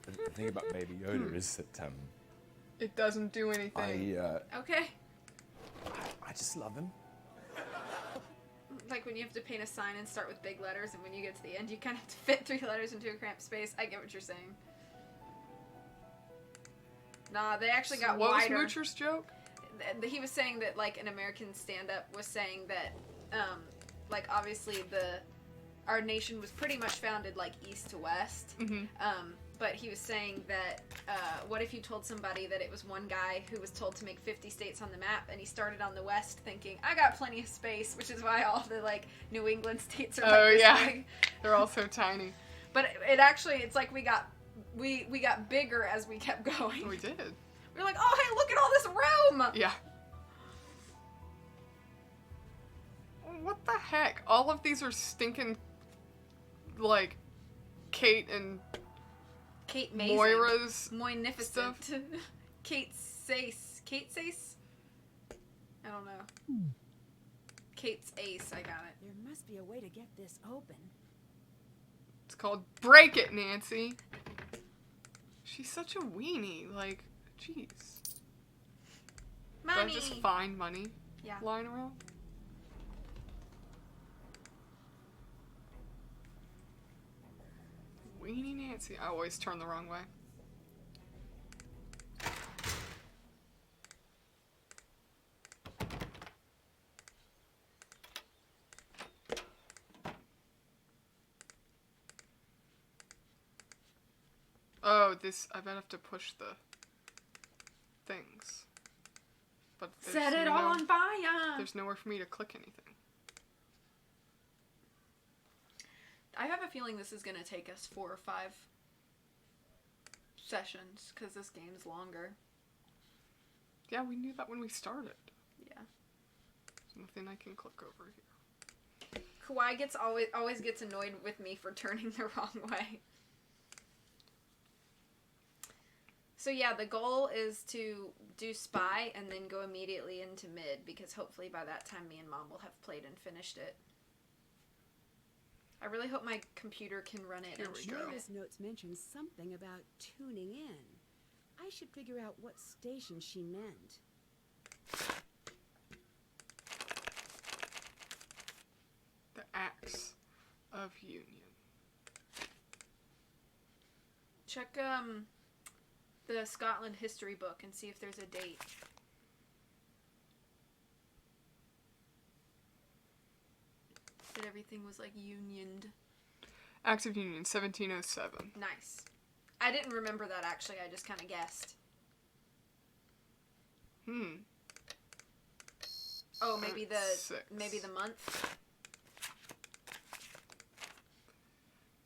The thing about Baby Yoda is that It doesn't do anything. Okay. I just love him. Like when you have to paint a sign and start with big letters, and when you get to the end, you kind of have to fit 3 letters into a cramped space. I get what you're saying. Nah, they actually got What wider. was Moocher's joke? He was saying that like an American stand-up was saying that, like obviously our nation was pretty much founded like east to west. Mm-hmm. But he was saying that, what if you told somebody that it was one guy who was told to make 50 states on the map, and he started on the west thinking, I got plenty of space, which is why all the, like, New England states are like Oh, this yeah. big. They're all so tiny. But it actually, it's like we got bigger as we kept going. We did. We were like, oh, hey, look at all this room! Yeah. What the heck? All of these are stinking, like, Kate and Kate Mazing. Moira's Moynificent. stuff. Kate Sace. Kate Sace? I don't know. Kate's Ace, I got it. There must be a way to get this open. It's called Break It, Nancy. She's such a weenie. Like, jeez. Do I Money! just find money Yeah. lying around? Weenie Nancy. I always turn the wrong way. Oh, this. I bet I have to push the things. But there's Set it no- on fire! There's nowhere for me to click anything. I have a feeling this is going to take us 4 or 5 sessions, because this game's longer. Yeah, we knew that when we started. Yeah. There's nothing I can click over here. Kawhi always gets annoyed with me for turning the wrong way. So yeah, the goal is to do spy and then go immediately into mid, because hopefully by that time me and Mom will have played and finished it. I really hope my computer can run it and stream it. Notice notes mentioned something about tuning in. I should figure out what station she meant. The Axe of Union. Check the Scotland history book and see if there's a date. That everything was like unioned. Axe of Union, 1707. Nice. I didn't remember that actually, I just kind of guessed. Oh, maybe the month?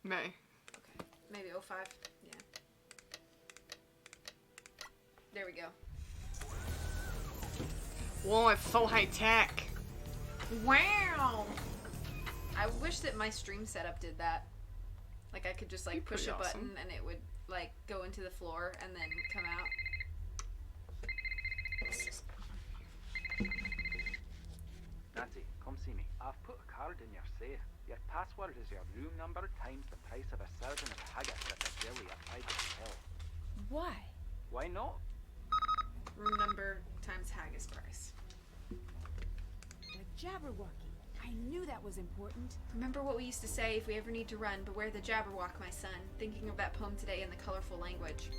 May. Okay. Maybe 05. Yeah. There we go. Whoa, it's so high tech. Wow! I wish that my stream setup did that. Like I could just like push a button and it would like go into the floor and then come out. Nancy, come see me. I've put a card in your safe. Your password is your room number times the price of a serving of haggis at the deli at Idle Hill. Why? Why not? Room number times haggis price. The Jabberwocky. I knew that was important. Remember what we used to say, if we ever need to run, beware the Jabberwock, my son. Thinking of that poem today in the colorful language.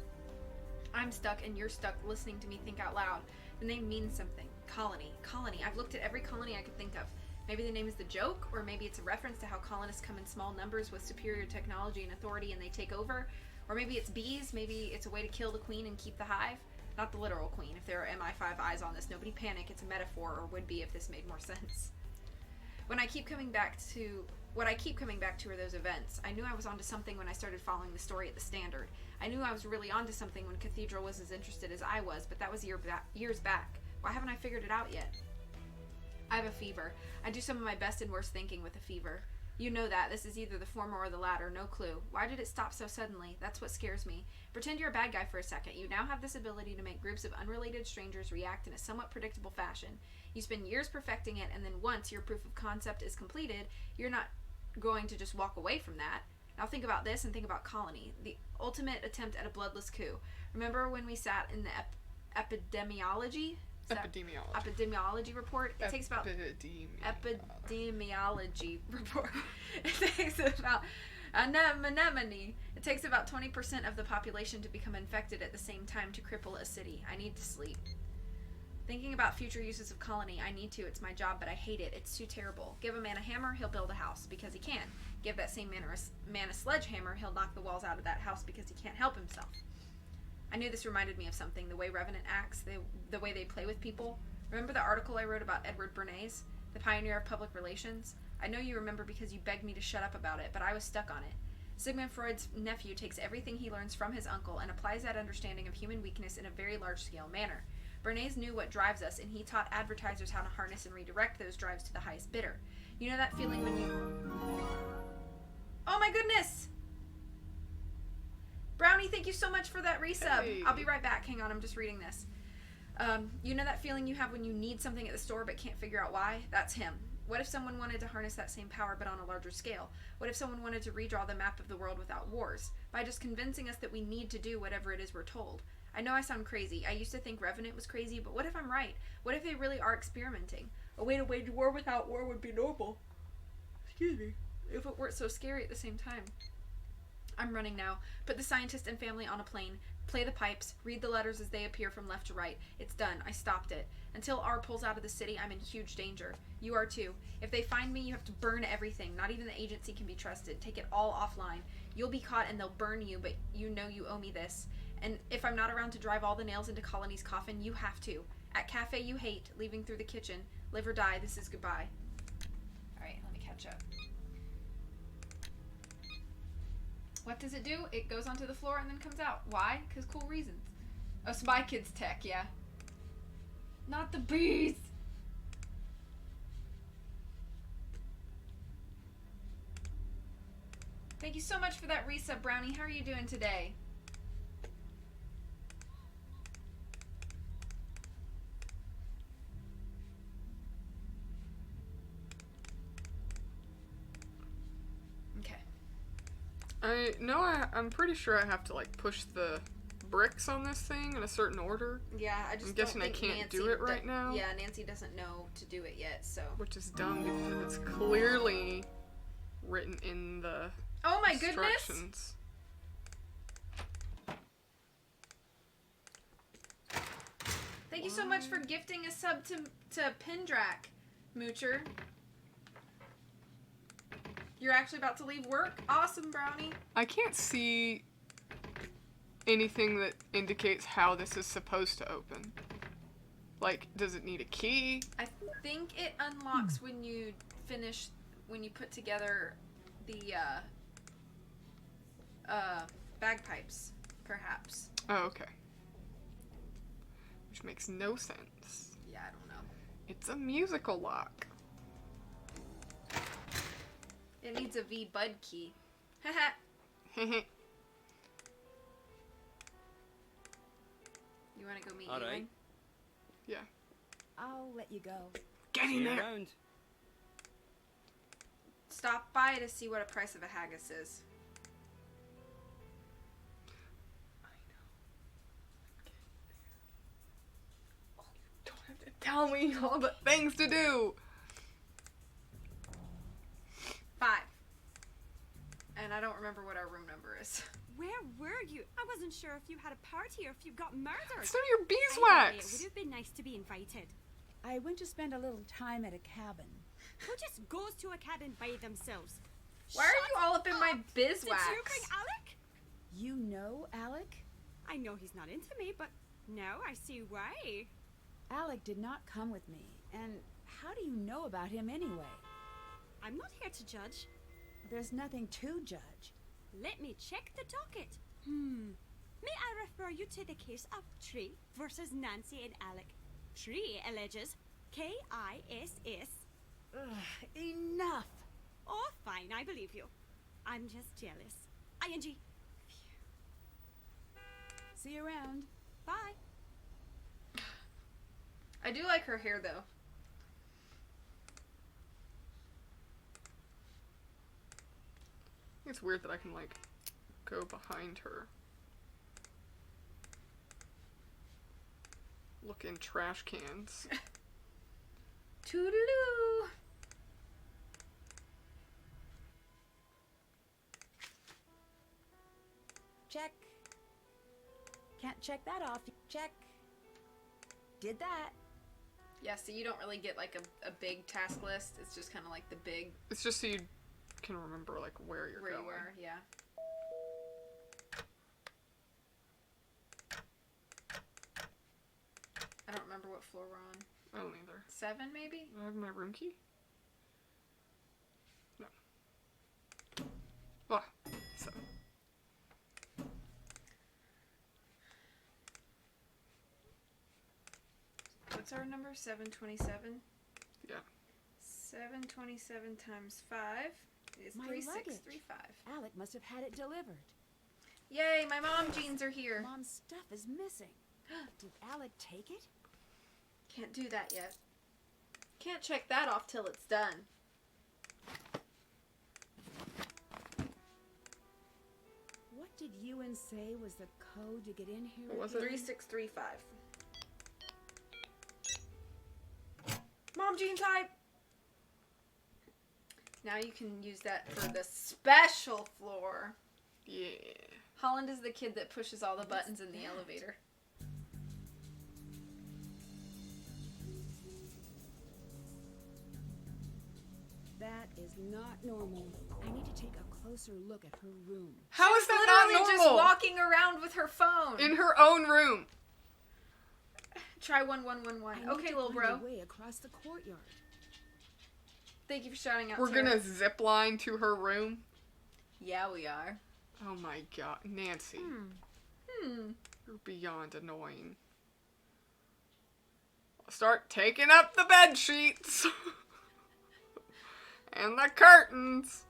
I'm stuck and you're stuck listening to me think out loud. The name means something. Colony. Colony. I've looked at every colony I could think of. Maybe the name is the joke, or maybe it's a reference to how colonists come in small numbers with superior technology and authority and they take over. Or maybe it's bees. Maybe it's a way to kill the queen and keep the hive. Not the literal queen. If there are MI5 eyes on this, nobody panic. It's a metaphor, or would be if this made more sense. What I keep coming back to are those events. I knew I was onto something when I started following the story at the Standard. I knew I was really onto something when Cathedral was as interested as I was, but that was years back. Why haven't I figured it out yet? I have a fever. I do some of my best and worst thinking with a fever. You know that. This is either the former or the latter. No clue. Why did it stop so suddenly? That's what scares me. Pretend you're a bad guy for a second. You now have this ability to make groups of unrelated strangers react in a somewhat predictable fashion. You spend years perfecting it, and then once your proof of concept is completed, you're not going to just walk away from that. Now think about this and think about Colony. The ultimate attempt at a bloodless coup. Remember when we sat in the epidemiology report? It takes about epidemiology report. It takes about anemone. It takes about 20% of the population to become infected at the same time to cripple a city. I need to sleep. Thinking about future uses of Colony, I need to. It's my job, but I hate it. It's too terrible. Give a man a hammer, he'll build a house because he can. Give that same man a sledgehammer, he'll knock the walls out of that house because he can't help himself. I knew this reminded me of something, the way Revenant acts, the way they play with people. Remember the article I wrote about Edward Bernays, the pioneer of public relations? I know you remember because you begged me to shut up about it, but I was stuck on it. Sigmund Freud's nephew takes everything he learns from his uncle and applies that understanding of human weakness in a very large-scale manner. Bernays knew what drives us, and he taught advertisers how to harness and redirect those drives to the highest bidder. You know that feeling when you... Oh my goodness! Brownie, thank you so much for that resub. Hey. I'll be right back. Hang on, I'm just reading this. You know that feeling you have when you need something at the store but can't figure out why? That's him. What if someone wanted to harness that same power but on a larger scale? What if someone wanted to redraw the map of the world without wars? By just convincing us that we need to do whatever it is we're told. I know I sound crazy. I used to think Revenant was crazy, but what if I'm right? What if they really are experimenting? A way to wage war without war would be noble. Excuse me. If it weren't so scary at the same time. I'm running now. Put the scientist and family on a plane. Play the pipes. Read the letters as they appear from left to right. It's done. I stopped it. Until R pulls out of the city, I'm in huge danger. You are too. If they find me, you have to burn everything. Not even the agency can be trusted. Take it all offline. You'll be caught and they'll burn you, but you know you owe me this. And if I'm not around to drive all the nails into Colony's coffin, you have to. At Cafe You Hate, leaving through the kitchen. Live or die, this is goodbye. Alright, let me catch up. What does it do? It goes onto the floor and then comes out. Why? Because cool reasons. Oh, Spy Kids tech, yeah. Not the bees! Thank you so much for that resub, Brownie. How are you doing today? Okay. I'm pretty sure I have to like push the bricks on this thing in a certain order. Yeah, I just I'm guessing don't I think can't Nancy do it right now. Yeah, Nancy doesn't know to do it yet, so. Which is dumb because it's clearly written in the Oh my goodness! instructions. Thank you so much for gifting a sub to Pendrak, Moocher. You're actually about to leave work? Awesome, Brownie. I can't see anything that indicates how this is supposed to open. Like, does it need a key? I think it unlocks when you finish, when you put together the bagpipes, perhaps. Oh, okay. Which makes no sense. Yeah, I don't know. It's a musical lock. It needs a V bud key. Haha. You want to go meet All right. Ewan? Yeah. I'll let you go. Get in See you there. around. Stop by to see what a price of a haggis is. Don't have to tell me all the things to do. 5. And I don't remember what our room number is. Where were you? I wasn't sure if you had a party or if you got murdered. So your Either way, it beeswax. would have been nice to be invited. I went to spend a little time at a cabin. Who just goes to a cabin by themselves? Why are you all up in my beeswax? Did you bring Alec? You know Alec? I know he's not into me, but now I see why. Alec did not come with me. And how do you know about him anyway? I'm not here to judge. There's nothing to judge. Let me check the docket. May I refer you to the case of Tree versus Nancy and Alec? Tree alleges K-I-S-S. Ugh, enough! Oh, fine, I believe you. I'm just jealous. ING. See you around. Bye. I do like her hair though. It's weird that I can like go behind her. Look in trash cans. Toodaloo. Check. Can't check that off. Check. Did that. Yeah, so you don't really get like a big task list. It's just kind of like the big It's just so you can remember like where you're where going. you are. Yeah. I don't remember what floor we're on. I don't either. 7 maybe? Do I have my room key? No. Ah, 7. What's our number? 727? Yeah. 727 times 5 is My 3635. Alec must have had it delivered. Yay, my mom jeans are here. Mom's stuff is missing. Did Alec take it? Can't do that yet. Can't check that off till it's done. What did Ewan say was the code to get in here? What was it? 3635. Mom jean type! Now you can use that for the special floor. Yeah. Holland is the kid that pushes all the buttons in the elevator. That is not normal. I need to take a closer look at her room. How is that not Literally normal? just walking around with her phone. In her own room. Try 1111. I need Okay, to little find bro. a way across the courtyard. Thank you for shouting out. We're Tara. gonna zip line to her room. Yeah, we are. Oh my god, Nancy. Hmm. You're beyond annoying. start taking up the bed sheets and the curtains.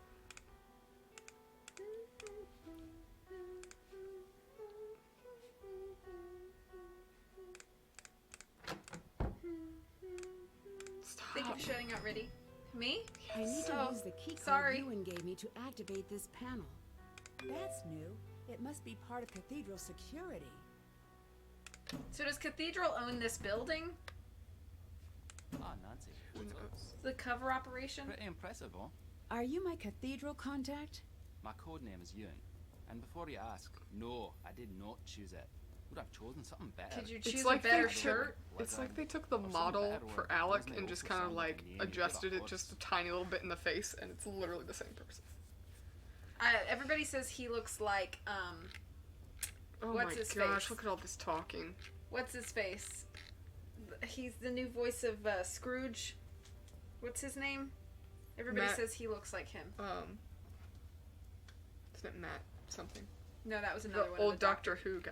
Thank you for shouting out, Riddy. Me? I need to So, use the key card sorry. Ewan gave me to activate this panel. That's new. It must be part of Cathedral security. So does Cathedral own this building? Ah, Nancy. What's up? The cover operation? Pretty impressive, huh? Are you my Cathedral contact? My code name is Ewan. And before you ask, no, I did not choose it. Would have chosen something better. Could you It's choose like a better they took- shirt? It's like they took the Or some model better for word. Alec Doesn't it and just also kind of sound like like a name you give a adjusted it horse? just a tiny little bit in the face, and it's literally the same person. Everybody says he looks like, Oh What's my his gosh, face? look at all this talking. what's his face? He's the new voice of Scrooge. What's his name? Everybody Matt- says he looks like him. Isn't it Matt something? No, that was The another one. old Doctor Who guy.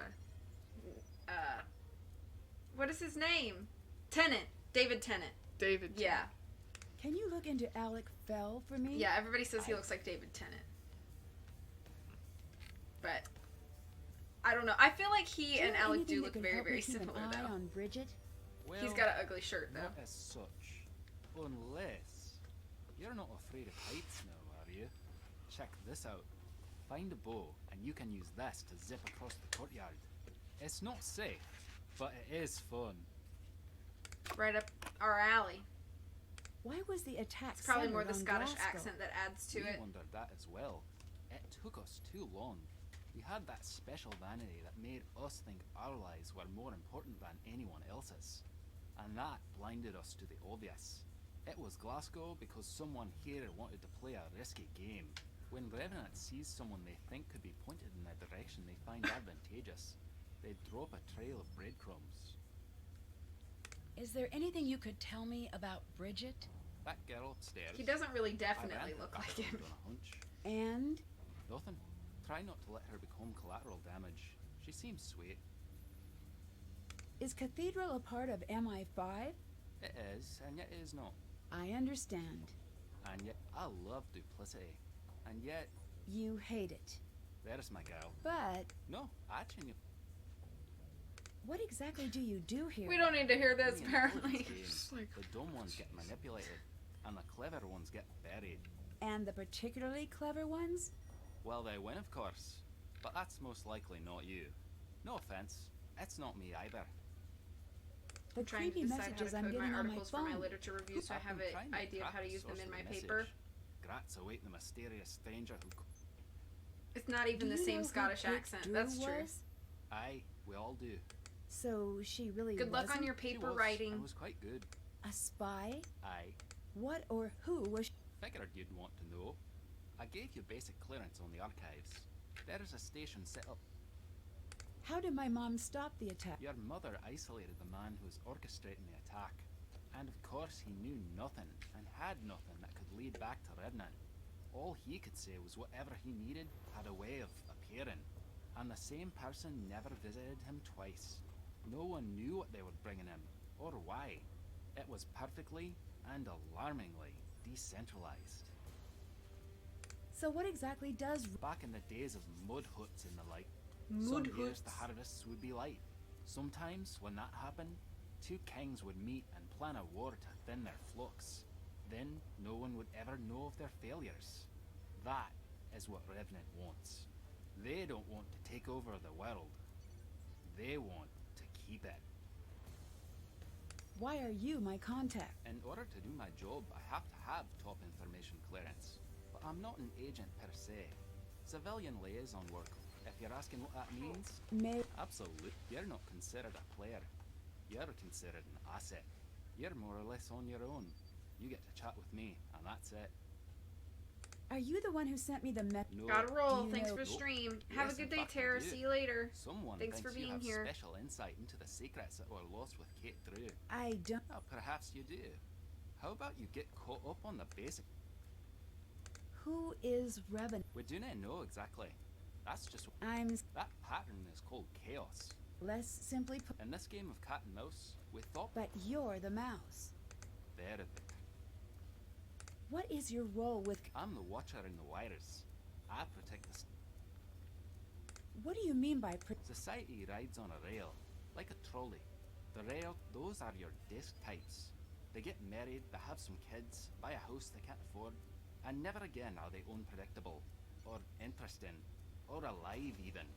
What is his name? Tennant. David Tennant. David. Yeah. Can you look into Alec Fell for me? Yeah, everybody says he looks like David Tennant. But I don't know. I feel like he and Alec do look very, very similar An eye though. on Bridget? Well, He's got an ugly shirt though. not as such. Unless you're not afraid of heights now, are you? Check this out. Find a bow, and you can use this to zip across the courtyard. It's not safe, but it is fun. Right up our alley. Why was the attack It's probably more centered the on Scottish Glasgow? accent that adds to We it. wondered that as well. It took us too long. We had that special vanity that made us think our lives were more important than anyone else's. And that blinded us to the obvious. It was Glasgow because someone here wanted to play a risky game. When Revenant sees someone they think could be pointed in a direction they find advantageous, they drop a trail of breadcrumbs. Is there anything you could tell me about Bridget? That girl upstairs. He doesn't really I definitely ran look her like background him. on a hunch. And? Nothing. Try not to let her become collateral damage. She seems sweet. Is Cathedral a part of MI5? It is, and yet it is not. I understand. And yet I love duplicity. And yet, You hate it. there's my gal. But No, I genuinely. what exactly do you do here? We don't need to hear this Me and apparently. Colin's game. The dumb ones get manipulated, and the clever ones get buried. And the particularly clever ones? Well, they win, of course. But that's most likely not you. No offense, it's not me either. The I'm trying to creepy decide how messages to I'm code getting my on my articles for my phone. literature review, so I I've have been an trying to idea of crack how to the use them in source my of the paper. message. Grats await the mysterious stranger who. It's not even Do the you same know who Scottish Brooke accent. Drew That's true. was? Aye, we all do. So she really Good luck on wasn't your She paper was, writing. and was quite good. a spy? Aye. What or who was she? Figured you'd want to know. I gave you basic clearance on the archives. There is a station set up. How did my mom stop the attack? Your mother isolated the man who was orchestrating the attack. And of course he knew nothing, and had nothing that could lead back to Revenant. All he could say was whatever he needed had a way of appearing. And the same person never visited him twice. No one knew what they were bringing him, or why. It was perfectly and alarmingly decentralized. So what exactly does Back in the days of mud huts and the like, Mud some years the huts. harvests would be light. Sometimes, when that happened, two kings would meet and plan a war to thin their flocks. Then no one would ever know of their failures. That is what Revenant wants. They don't want to take over the world. They want to keep it. Why are you my contact? In order to do my job, I have to have top information clearance. But I'm not an agent per se. Civilian liaison work, if you're asking what that means. May Absolutely. You're not considered a player. You're considered an asset. You're more or less on your own. You get to chat with me, and that's it. Are you the one who sent me the No. Gotta roll. Do you Thanks know- for the stream. Have a Yes, good in day, fact, I Tara. do. See you later. Someone Thanks thinks for you being have here. special insight into the secrets that were lost with Kate Drew. I don't. Well, perhaps you do. How about you get caught up on the basic? Who is Revenant? We do not know exactly. That's just I'm that pattern is called chaos. less simply put. In this game of cat and mouse, We thought But you're the mouse. better of it. What is your role with... I'm the watcher in the wires. I protect the What do you mean by... society rides on a rail, like a trolley. The rail, those are your desk types. They get married, they have some kids, buy a house they can't afford, and never again are they unpredictable, or interesting, or alive even.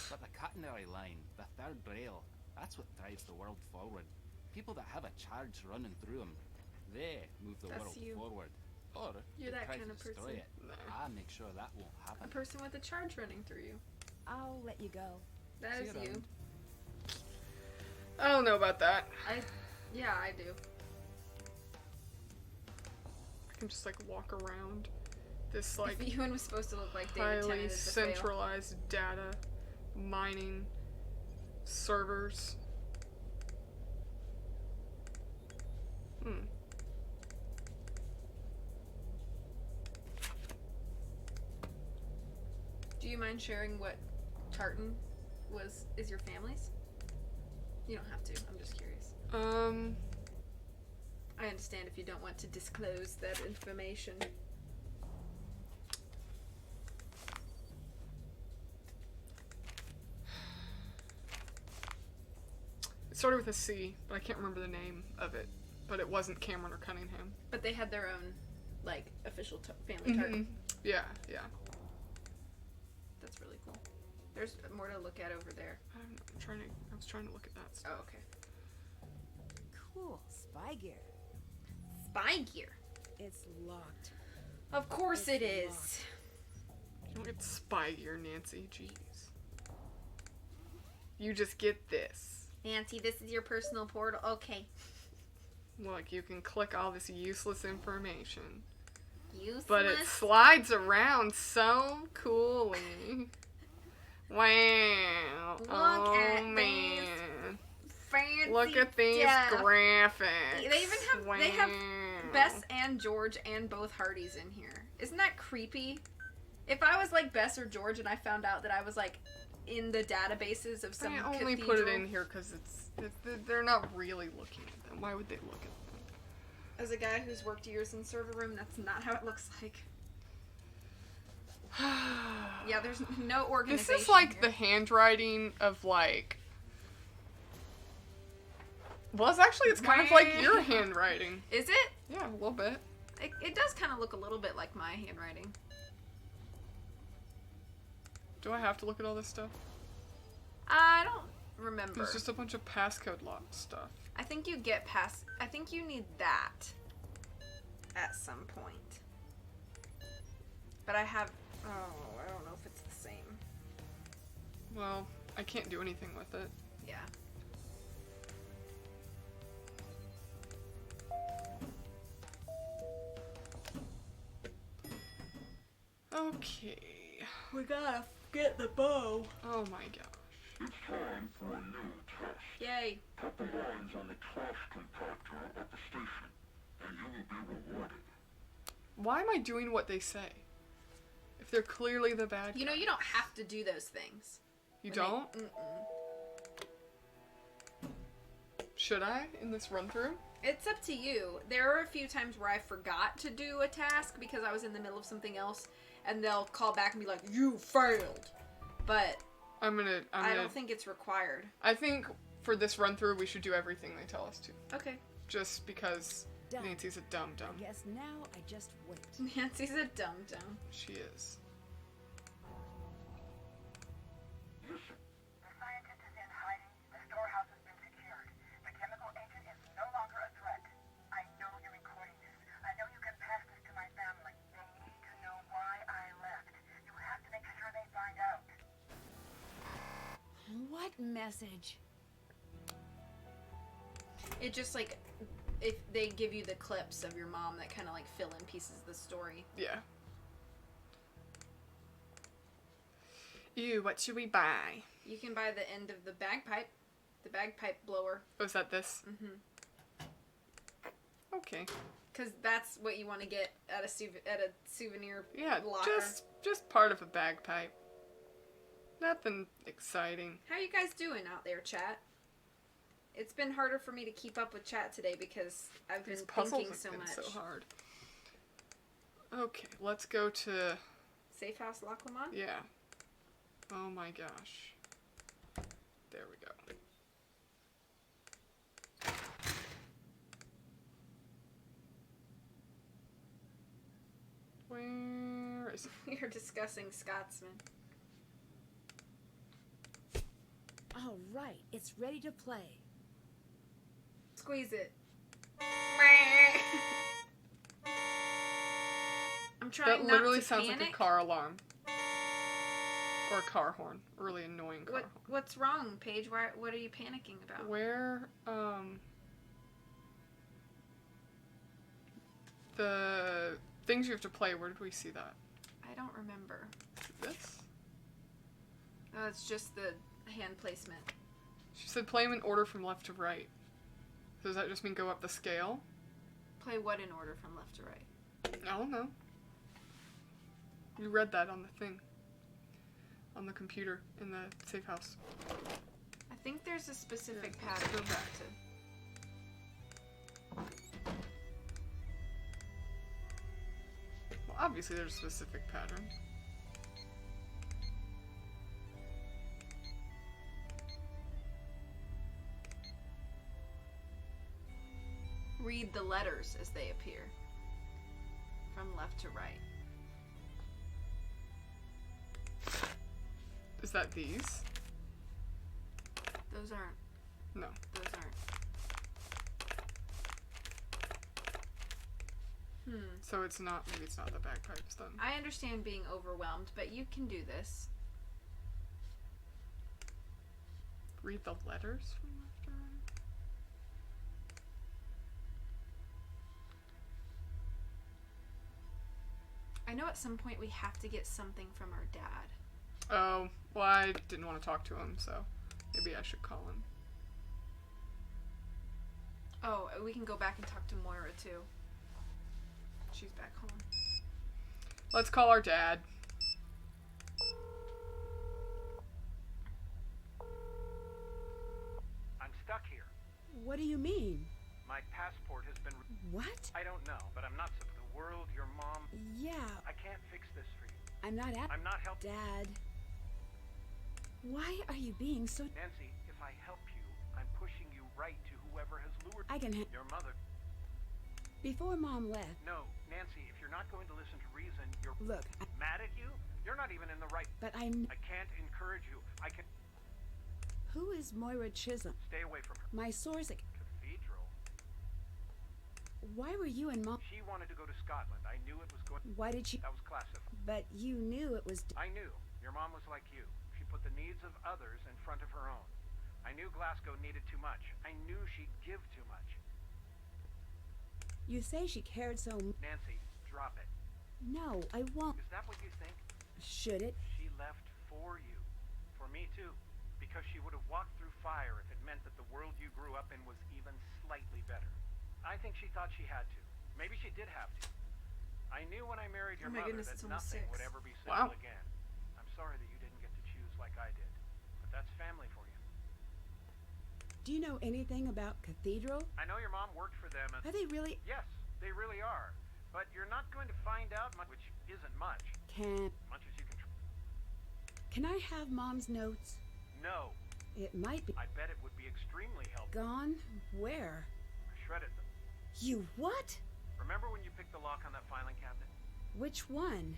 But the catenary line, the third rail, that's what drives the world forward. People that have a charge running through them, they move the That's world you. forward. Or You're they that try kind to of destroy person. it. I make sure that won't happen. A person with a charge running through you. I'll let you go. That See is you you. around. I don't know about that. Yeah, I do. I can just like walk around this like If Ewan was supposed to look like David Tennant, highly it's a fail. centralized data mining servers. Do you mind sharing what Tartan is your family's? You don't have to. I'm just curious. I understand if you don't want to disclose that information. It started with a C, but I can't remember the name of it. But it wasn't Cameron or Cunningham. But they had their own, like, official family Tartan. Yeah, yeah. That's really cool. There's more to look at over there. I was trying to look at that stuff. Oh, okay. Cool. Spy gear. Spy gear. It's locked. Of course it is. locked. You don't get spy gear, Nancy. Jeez. You just get this. Nancy, this is your personal portal. Okay. Look, you can click all this useless information. Useless. But it slides around so coolly. Wow. Look oh, at man. Fancy Look at these stuff. graphics. They even have wow. they have Bess and George and both Hardys in here. Isn't that creepy? If I was like Bess or George and I found out that I was like in the databases of some I only put it in here because they're not really looking at them. Why would they look at them? As a guy who's worked years in server room, that's not how it looks like. Yeah, there's no organization. This is like here. the handwriting of like. Well, it's kind of like your handwriting. Is it? Yeah, a little bit. It does kind of look a little bit like my handwriting. Do I have to look at all this stuff? I don't remember. There's just a bunch of passcode lock stuff. I think you get past. I think you need that at some point. But I have. Oh, I don't know if it's the same. Well, I can't do anything with it. Yeah. Okay. We gotta get the bow. Oh my gosh. It's time for a new test. Yay. Put the lines on the trash compactor at the station, and you will be rewarded. Why am I doing what they say? If they're clearly the bad guy. You know, you don't have to do those things. You When they- don't? Should I in this run through? It's up to you. There are a few times where I forgot to do a task because I was in the middle of something else, and they'll call back and be like, "You failed." But I'm gonna. I don't think it's required. I think for this run through we should do everything they tell us to. Okay. Just because Done. Nancy's a dum dum. I guess now I just wait. Nancy's a dum-dum. She is. Listen, The scientist is in hiding. The storehouse has been secured. The chemical agent is no longer a threat. I know you're recording this. I know you can pass this to my family. They need to know why I left. You have to make sure they find out. What message? It just like if they give you the clips of your mom that kind of like fill in pieces of the story. Yeah. Ew, what should we buy? You can buy the end of the bagpipe blower. Oh, is that this? Mhm. Okay. Cuz that's what you want to get at a souvenir Yeah, locker. just part of a bagpipe. Nothing exciting. How you guys doing out there, chat? It's been harder for me to keep up with chat today because I've been These puzzles thinking have so been much. so hard. Okay, let's go to... Safe House Loch Lomond? Yeah. Oh my gosh. There we go. Where is it? You're discussing Scotsman. All right, it's ready to play. Squeeze it. I'm trying That not literally to sounds panic. like a car alarm. Or a car horn. A really annoying car horn. What's wrong, Paige? What are you panicking about? Where, the things you have to play, where did we see that? I don't remember. This? Oh, it's just the hand placement. She said play them in order from left to right. So does that just mean go up the scale? Play what in order from left to right? I don't know. You read that on the thing. On the computer in the safe house. I think there's a specific Yeah, pattern go you back. have to. Well, obviously there's specific patterns. Read the letters as they appear. From left to right. Is that these? Those aren't. No. Those aren't. So it's not, maybe it's not the bagpipes then. I understand being overwhelmed, but you can do this. Read the letters from left to right? I know at some point we have to get something from our dad. Oh, well, I didn't want to talk to him, so maybe I should call him. Oh, we can go back and talk to Moira too. She's back home. Let's call our dad. I'm stuck here. What do you mean? My passport has been... What? I don't know, but I'm not... The world, your mom... Yeah. I can't fix this for you. I'm not I'm not helping. Dad. Why are you being so... Nancy, if I help you, I'm pushing you right to whoever has lured I can your mother. Before Mom left... No, Nancy, if you're not going to listen to reason, you're... Look, mad at you? You're not even in the right... But I can't encourage you. I can... Who is Moira Chisholm? Stay away from her. My source... Cathedral. Why were you and Mom... She wanted to go to Scotland. I knew it was going... Why did she... That was classic. But you knew it was... I knew. Your mom was like you. She put the needs of others in front of her own. I knew Glasgow needed too much. I knew she'd give too much. You say she cared so... Nancy, drop it. No, I won't. Is that what you think? Should it? She left for you. For me too. Because she would have walked through fire if it meant that the world you grew up in was even slightly better. I think she thought she had to. Maybe she did have to. I knew when I married your Oh my mother goodness, that it's almost nothing 6. would ever be simple Wow. again. I'm sorry that you didn't get to choose like I did. But that's family for you. Do you know anything about Cathedral? I know your mom worked for them. Are they really... Yes, they really are. But you're not going to find out much, which isn't much. Much as you can. Can I have Mom's notes? No. It might be... I bet it would be extremely helpful. Gone? Where? I shredded them. You what? Remember when you picked the lock on that filing cabinet? Which one?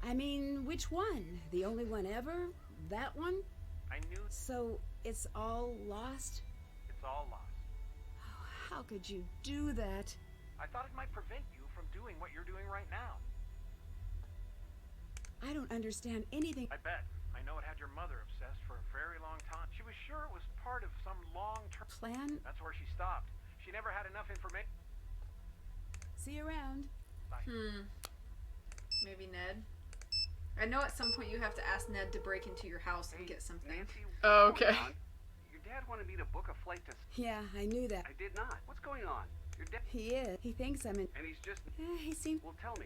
I mean, which one? The only one ever? That one? I knew. So, it's all lost? It's all lost. Oh, how could you do that? I thought it might prevent you from doing what you're doing right now. I don't understand anything. I bet. I know it had your mother obsessed for a very long time. She was sure it was part of some long-term plan. That's where she stopped. She never had enough information. See you around. Bye. Maybe Ned. I know at some point you have to ask Ned to break into your house and get something. Nancy, Oh, okay. your dad wanted me to book a flight to... Yeah, I knew that. I did not. What's going on? Your dad... He is. He thinks I'm in... And he's just... He seems... Well, tell me.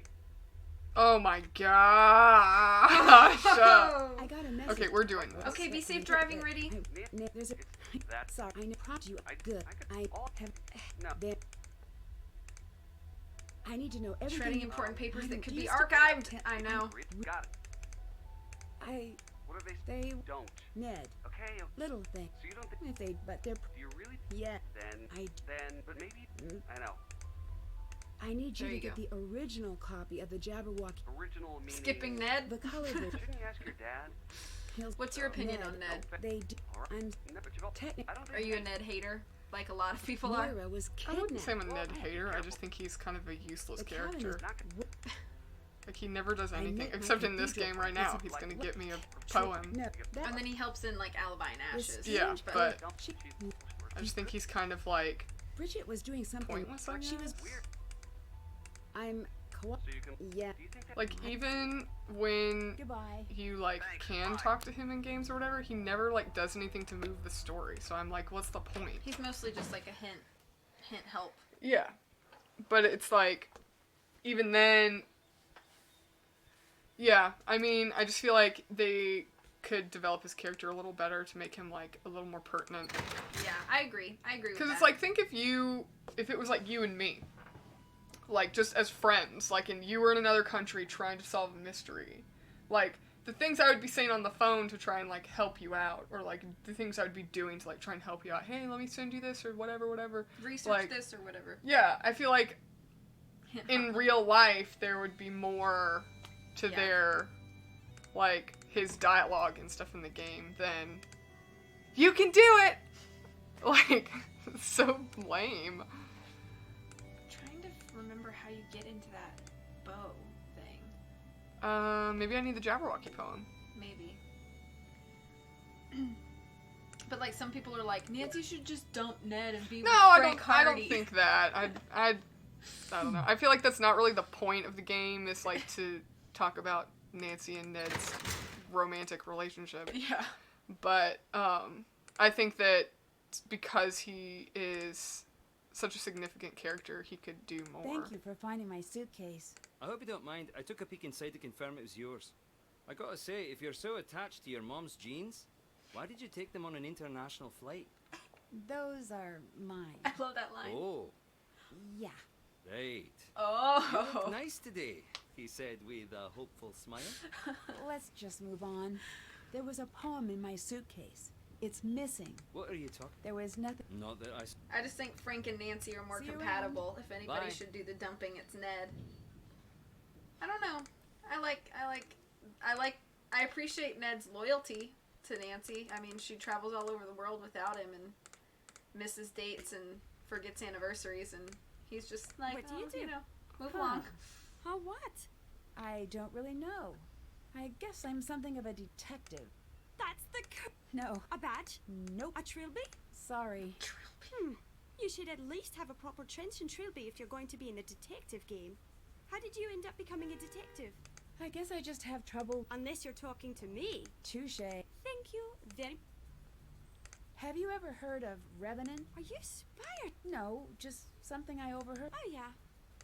Oh my gosh. I got a message. Okay, we're doing this. Okay, be safe driving, Riddy. There's a. Sorry, I know. You good. I have. There. I need to know everything. Shredding important papers that could be used to- archived. I know. Got it. What if they don't? Ned. Okay. Little thing. So you don't think If they, but they're. do you really? Yeah. Then, but maybe. I know. I need you There to you get the original copy of the Jabberwocky. Original meaning. Skipping Ned. The color version. Shouldn't you ask your dad? What's your opinion on Ned? They. I'm technically. Are you a Ned hater? Like a lot of people are? Moira was I kidnapped. wouldn't say I'm a Ned hater. I just think he's kind of a useless The cabin character. is- Like, he never does I anything. met my Except in this cathedral. game right now. It's He's like- gonna get me a True. poem. No, that And then he helps in like Alibi and was Ashes. Yeah, strange, but she, I just think he's kind of like Bridget was doing something. pointless, I She guess. was. I'm. Yeah. Like, even when Goodbye. you like can talk to him in games or whatever, he never like does anything to move the story. So I'm like, what's the point? He's mostly just like a hint help. Yeah, but it's like, even then, yeah. I mean, I just feel like they could develop his character a little better to make him like a little more pertinent. Yeah, I agree. I agree with that. Because it's like, think if it was like you and me, like just as friends, like, and you were in another country trying to solve a mystery, like the things I would be saying on the phone to try and like help you out, or like the things I would be doing to like try and help you out. Hey, let me send you this or whatever. research like, this or whatever. Yeah, I feel like in real life there would be more to their like his dialogue and stuff in the game than you can do it. Like, it's so lame. Trying to remember how you get into that bow thing. Maybe I need the Jabberwocky poem. Maybe. But like some people are like, Nancy should just dump Ned and be No, with I Frank don't Hardy. think that. I don't know. I feel like that's not really the point of the game, is like to talk about Nancy and Ned's romantic relationship. Yeah. But I think that because he is such a significant character, he could do more. Thank you for finding my suitcase. I hope you don't mind. I took a peek inside to confirm it was yours. I gotta say, if you're so attached to your mom's jeans, why did you take them on an international flight? Those are mine. I love that line. Oh, Yeah. right. Oh. You look nice today, he said with a hopeful smile. Let's just move on. There was a poem in my suitcase. It's missing. What are you talking? There was nothing. Not that I just think Frank and Nancy are more See you compatible. If anybody Bye. should do the dumping, it's Ned. I don't know. I appreciate Ned's loyalty to Nancy. I mean, she travels all over the world without him and misses dates and forgets anniversaries, and he's just like, What do you do? You know, move Huh. along. Huh, what? I don't really know. I guess I'm something of a detective. That's the No. A badge? Nope. A trilby? Sorry. You should at least have a proper trench and trilby if you're going to be in a detective game. How did you end up becoming a detective? I guess I just have trouble. Unless you're talking to me. Touche. Thank you very... Have you ever heard of Revenant? Are you inspired? No, just something I overheard. Oh yeah.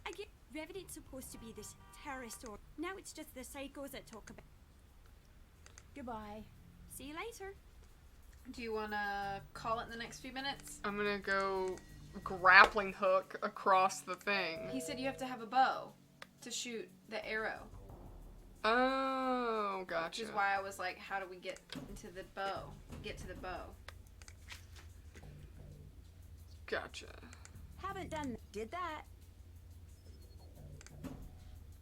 I get Revenant's supposed to be this terrorist or... Now it's just the psychos that talk about... Goodbye. See you later. Do you want to call it in the next few minutes? I'm gonna go grappling hook across the thing. He said you have to have a bow to shoot the arrow. Oh, gotcha. Which is why I was like, how do we get into the bow? Get to the bow. Gotcha. Haven't done. Did that.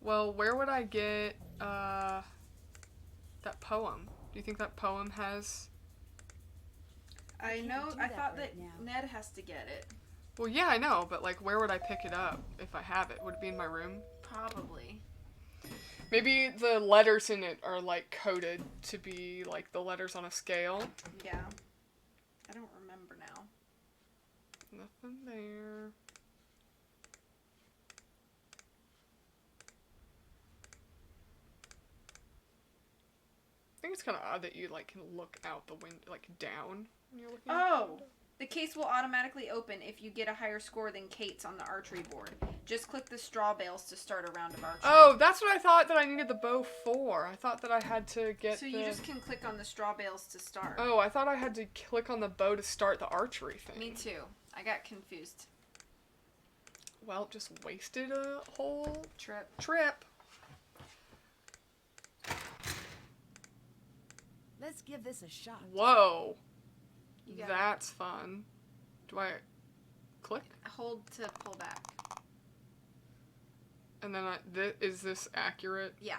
Well, where would I get that poem? Do you think that poem has... I know. do I that thought right that now. Ned has to get it. Well, yeah, I know, but like, where would I pick it up if I have it? Would it be in my room? Probably. Maybe the letters in it are like coded to be like the letters on a scale. Yeah. I don't remember now. Nothing there. I think it's kind of odd that you like can look out the window, like down when you're looking. Out the Oh, window. The case will automatically open if you get a higher score than Kate's on the archery board. Just click the straw bales to start a round of archery. Oh, that's what I thought that I needed the bow for. I thought that I had to get So you just can click on the straw bales to start. Oh, I thought I had to click on the bow to start the archery thing. Me too. I got confused. Well, just wasted a whole trip. Let's give this a shot. Whoa. You got That's fun. Do I click? Hold to pull back. And then is this accurate? Yeah.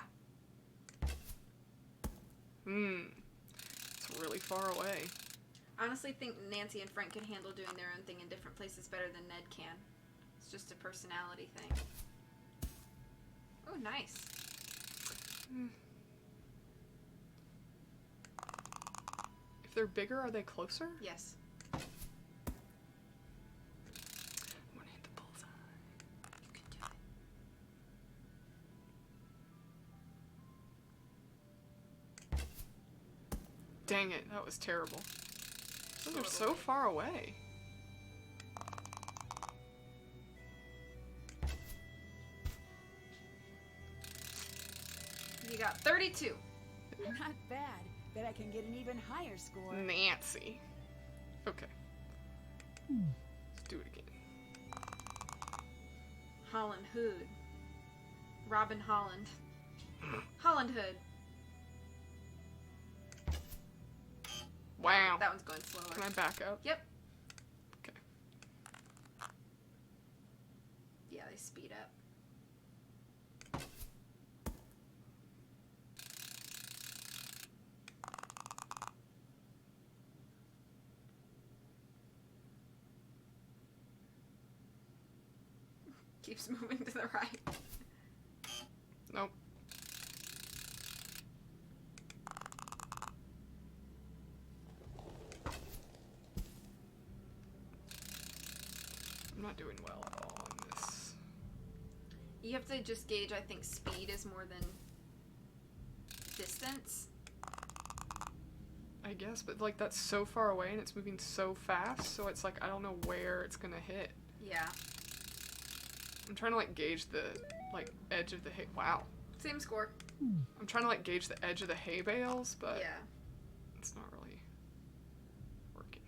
It's really far away. I honestly think Nancy and Frank can handle doing their own thing in different places better than Ned can. It's just a personality thing. Oh, nice. If they're bigger, are they closer? Yes. I'm gonna hit the bullseye. You can do it. Dang it, that was terrible. Those are so far away. You got 32. Not bad. Bet I can get an even higher score. Nancy. Okay. Let's do it again. Holland Hood. Robin Holland. Holland Hood. Wow. That one's going slower. Can I back up? Yep. Okay. Yeah, they speed up. Keeps moving to the right. Nope. I'm not doing well at all on this. You have to just gauge, I think, speed is more than distance. I guess, but like that's so far away and it's moving so fast, so it's like I don't know where it's gonna hit. Yeah. I'm trying to like gauge the like edge of the hay. Wow. Same score. I'm trying to like gauge the edge of the hay bales, but Yeah. it's not really working.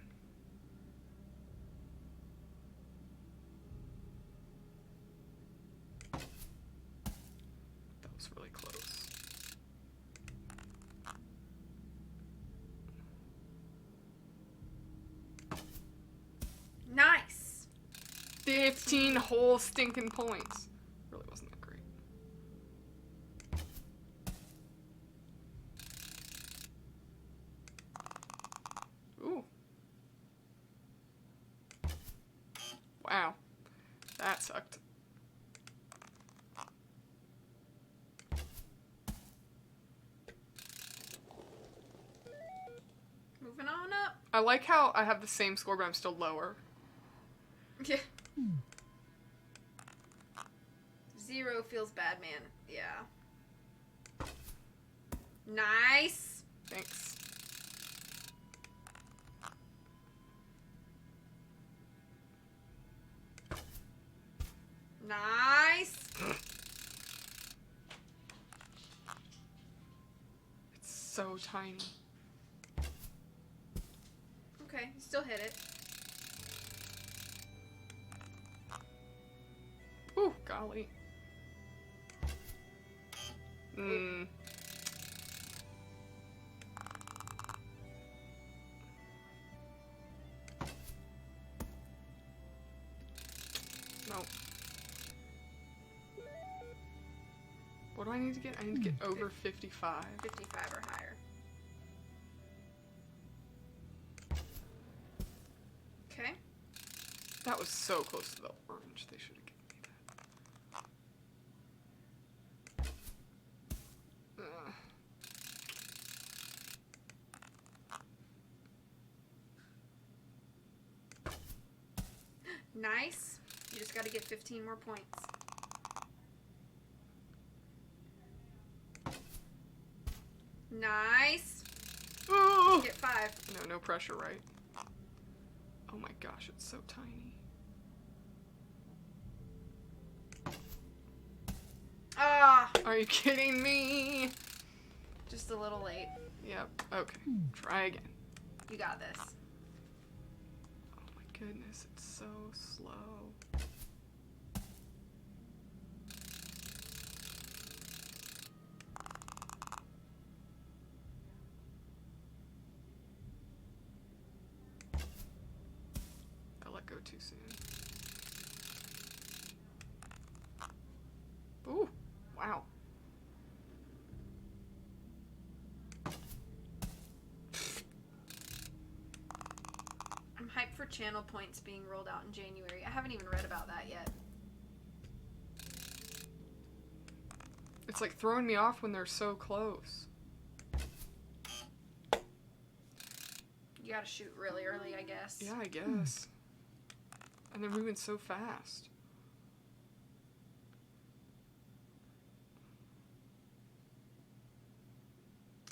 That was really close. Nice. 15 whole stinking points. Really wasn't that great. Ooh. Wow. That sucked. Moving on up. I like how I have the same score, but I'm still lower. Yeah. 0 feels bad, man. Yeah. Nice. Thanks. Nice. It's so tiny. Okay, you still hit it. Ooh, golly. Hmm. No. What do I need to get? I need to get over 55. 55 or higher. Okay. That was so close to the orange. They should have given me that. Nice. You just got to get 15 more points. Nice. Ooh. Get 5. No pressure, right? Oh my gosh, it's so tiny. Ah! Are you kidding me? Just a little late. Yep. Okay. Try again. You got this. Oh my goodness, it's so slow. I let go too soon. Ooh, wow. I'm hyped for channel points being rolled out in January. I haven't even read about that yet. It's like throwing me off when they're so close. You gotta shoot really early, I guess. Yeah, I guess. And they're moving so fast.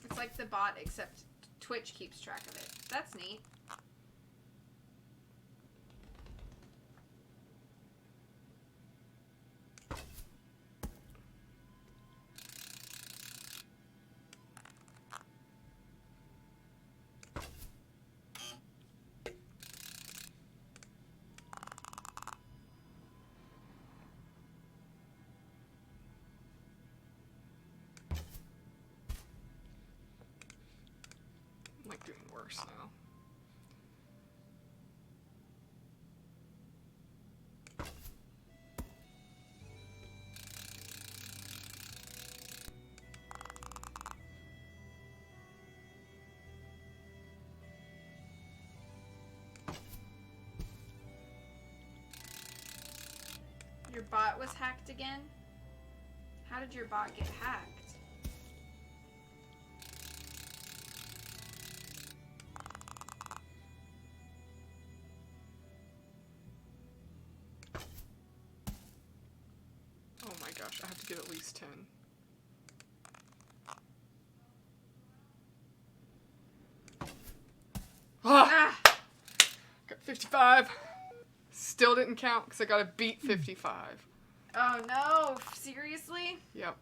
It's like the bot, except Twitch keeps track of it. That's neat. I'm like doing worse now. Your bot was hacked again? How did your bot get hacked? Oh my gosh, I have to get at least 10. Ah! Got 55. Still didn't count because I gotta beat 55. Oh no, seriously? Yep.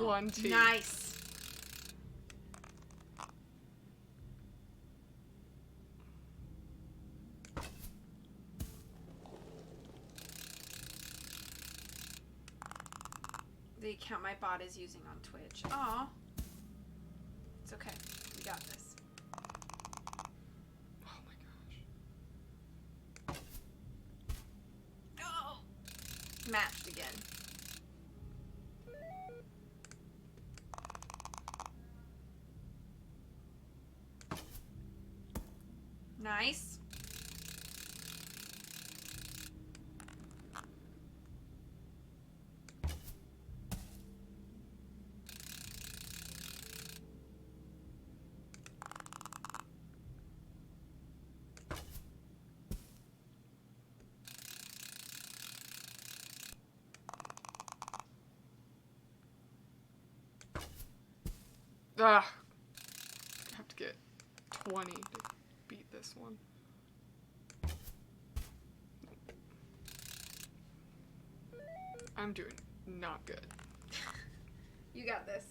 One T. Nice. The account my bot is using on Twitch. Aw. It's okay. We got this. Oh my gosh. Oh! Matched again. Nice. Ah. I have to get 20 to beat this one. I'm doing not good. You got this.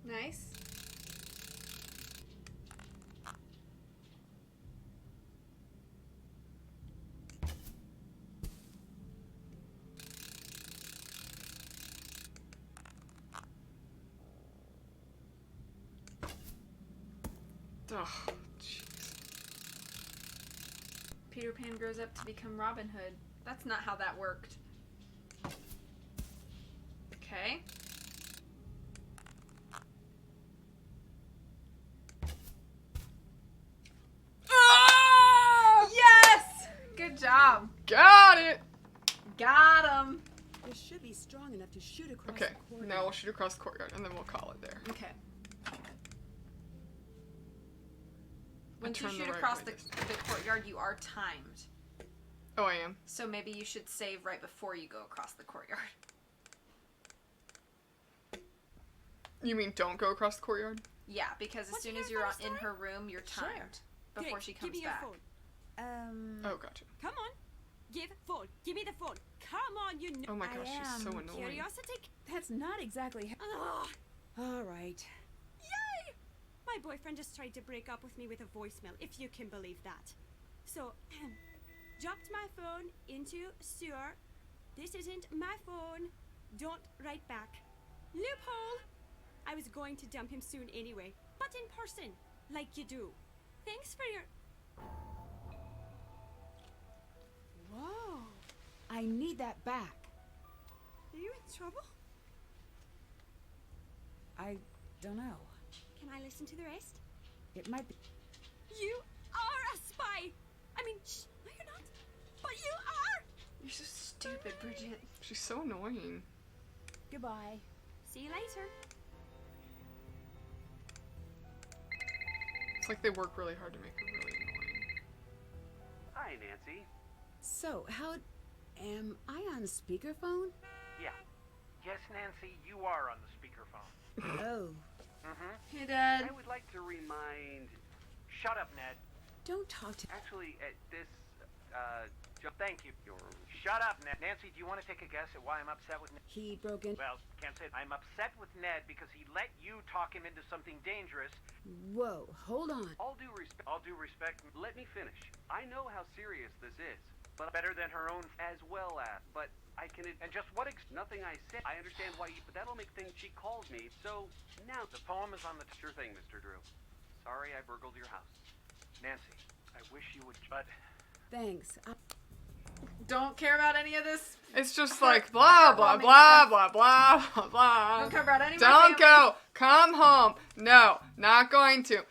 Nice. Oh, jeez. Peter Pan grows up to become Robin Hood. That's not how that worked. Okay. Ah! Yes! Good job. Got it! Got him. This should be strong enough to shoot across Okay, the courtyard. now we'll shoot across the courtyard and then we'll call it there. Okay. Once you turn the shoot right across way the courtyard, you are timed. Oh, I am. So maybe you should save right before you go across the courtyard. You mean don't go across the courtyard? Yeah, because as soon as you're in her room, you're timed before she comes give me back. your phone. Oh, gotcha. Come on. Give phone. Give me the phone. Come on, you know. Oh my gosh, she's so annoying. Curiosity. That's not exactly. Ugh. All right. Yay! My boyfriend just tried to break up with me with a voicemail, if you can believe that. So, dropped my phone into sewer. This isn't my phone. Don't write back. Loophole! I was going to dump him soon anyway, but in person, like you do. Thanks for your... Whoa. I need that back. Are you in trouble? I don't know. Can I listen to the rest? It might be. You are a spy! I mean, shh, no you're not. But you are! You're so stupid, Bridget. She's so annoying. Goodbye. See you later. It's like they work really hard to make her really annoying. Hi, Nancy. So, how am I on speakerphone? Yeah. Yes, Nancy, you are on the speakerphone. Oh. Mm-hmm. Hey, Dad. I would like to remind... Shut up, Ned. Don't talk to. Actually, thank you. Shut up, Ned. Nancy, do you want to take a guess at why I'm upset with Ned? He broke in. Well, can't say I'm upset with Ned because he let you talk him into something dangerous. Whoa, hold on. All due respect, let me finish. I know how serious this is, but better than her own as well as. But I can, and just what, nothing I said. I understand why you, but that'll make things she calls me, so now. The poem is on the, sure thing, Mr. Drew. Sorry I burgled your house. Nancy, I wish you would, but. Thanks. Don't care about any of this. It's just like blah blah blah blah blah blah blah. Don't care about any of my Don't family. go. Come home. No, not going to.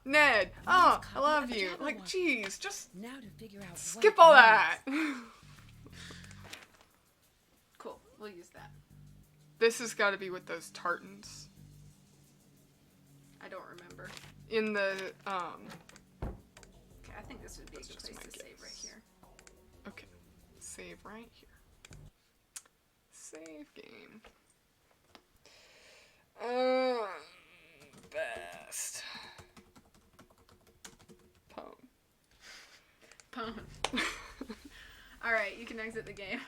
Ned. I love you. Like, jeez, just now to figure out. Skip all that. Cool. We'll use that. This has got to be with those tartans. I don't remember. In the Okay, I think this would be a good place to save right here. Okay, save right here. Save game. Best. Pwn. Alright, you can exit the game.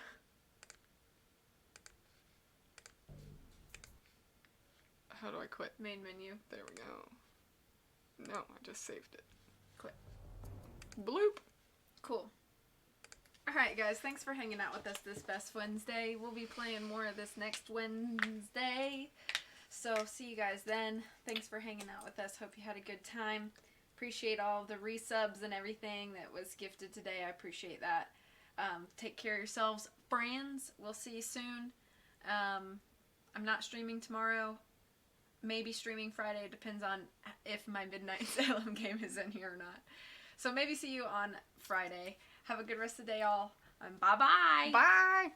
How do I quit? Main menu. There we go. No, I just saved it. Quit. Bloop. Cool. Alright guys, thanks for hanging out with us this Best Wednesday. We'll be playing more of this next Wednesday. So, see you guys then. Thanks for hanging out with us. Hope you had a good time. Appreciate all the resubs and everything that was gifted today. I appreciate that. Take care of yourselves, friends. We'll see you soon. I'm not streaming tomorrow. Maybe streaming Friday. Depends on if my Midnight Salem game is in here or not. So maybe see you on Friday. Have a good rest of the day, all. Bye-bye. Bye.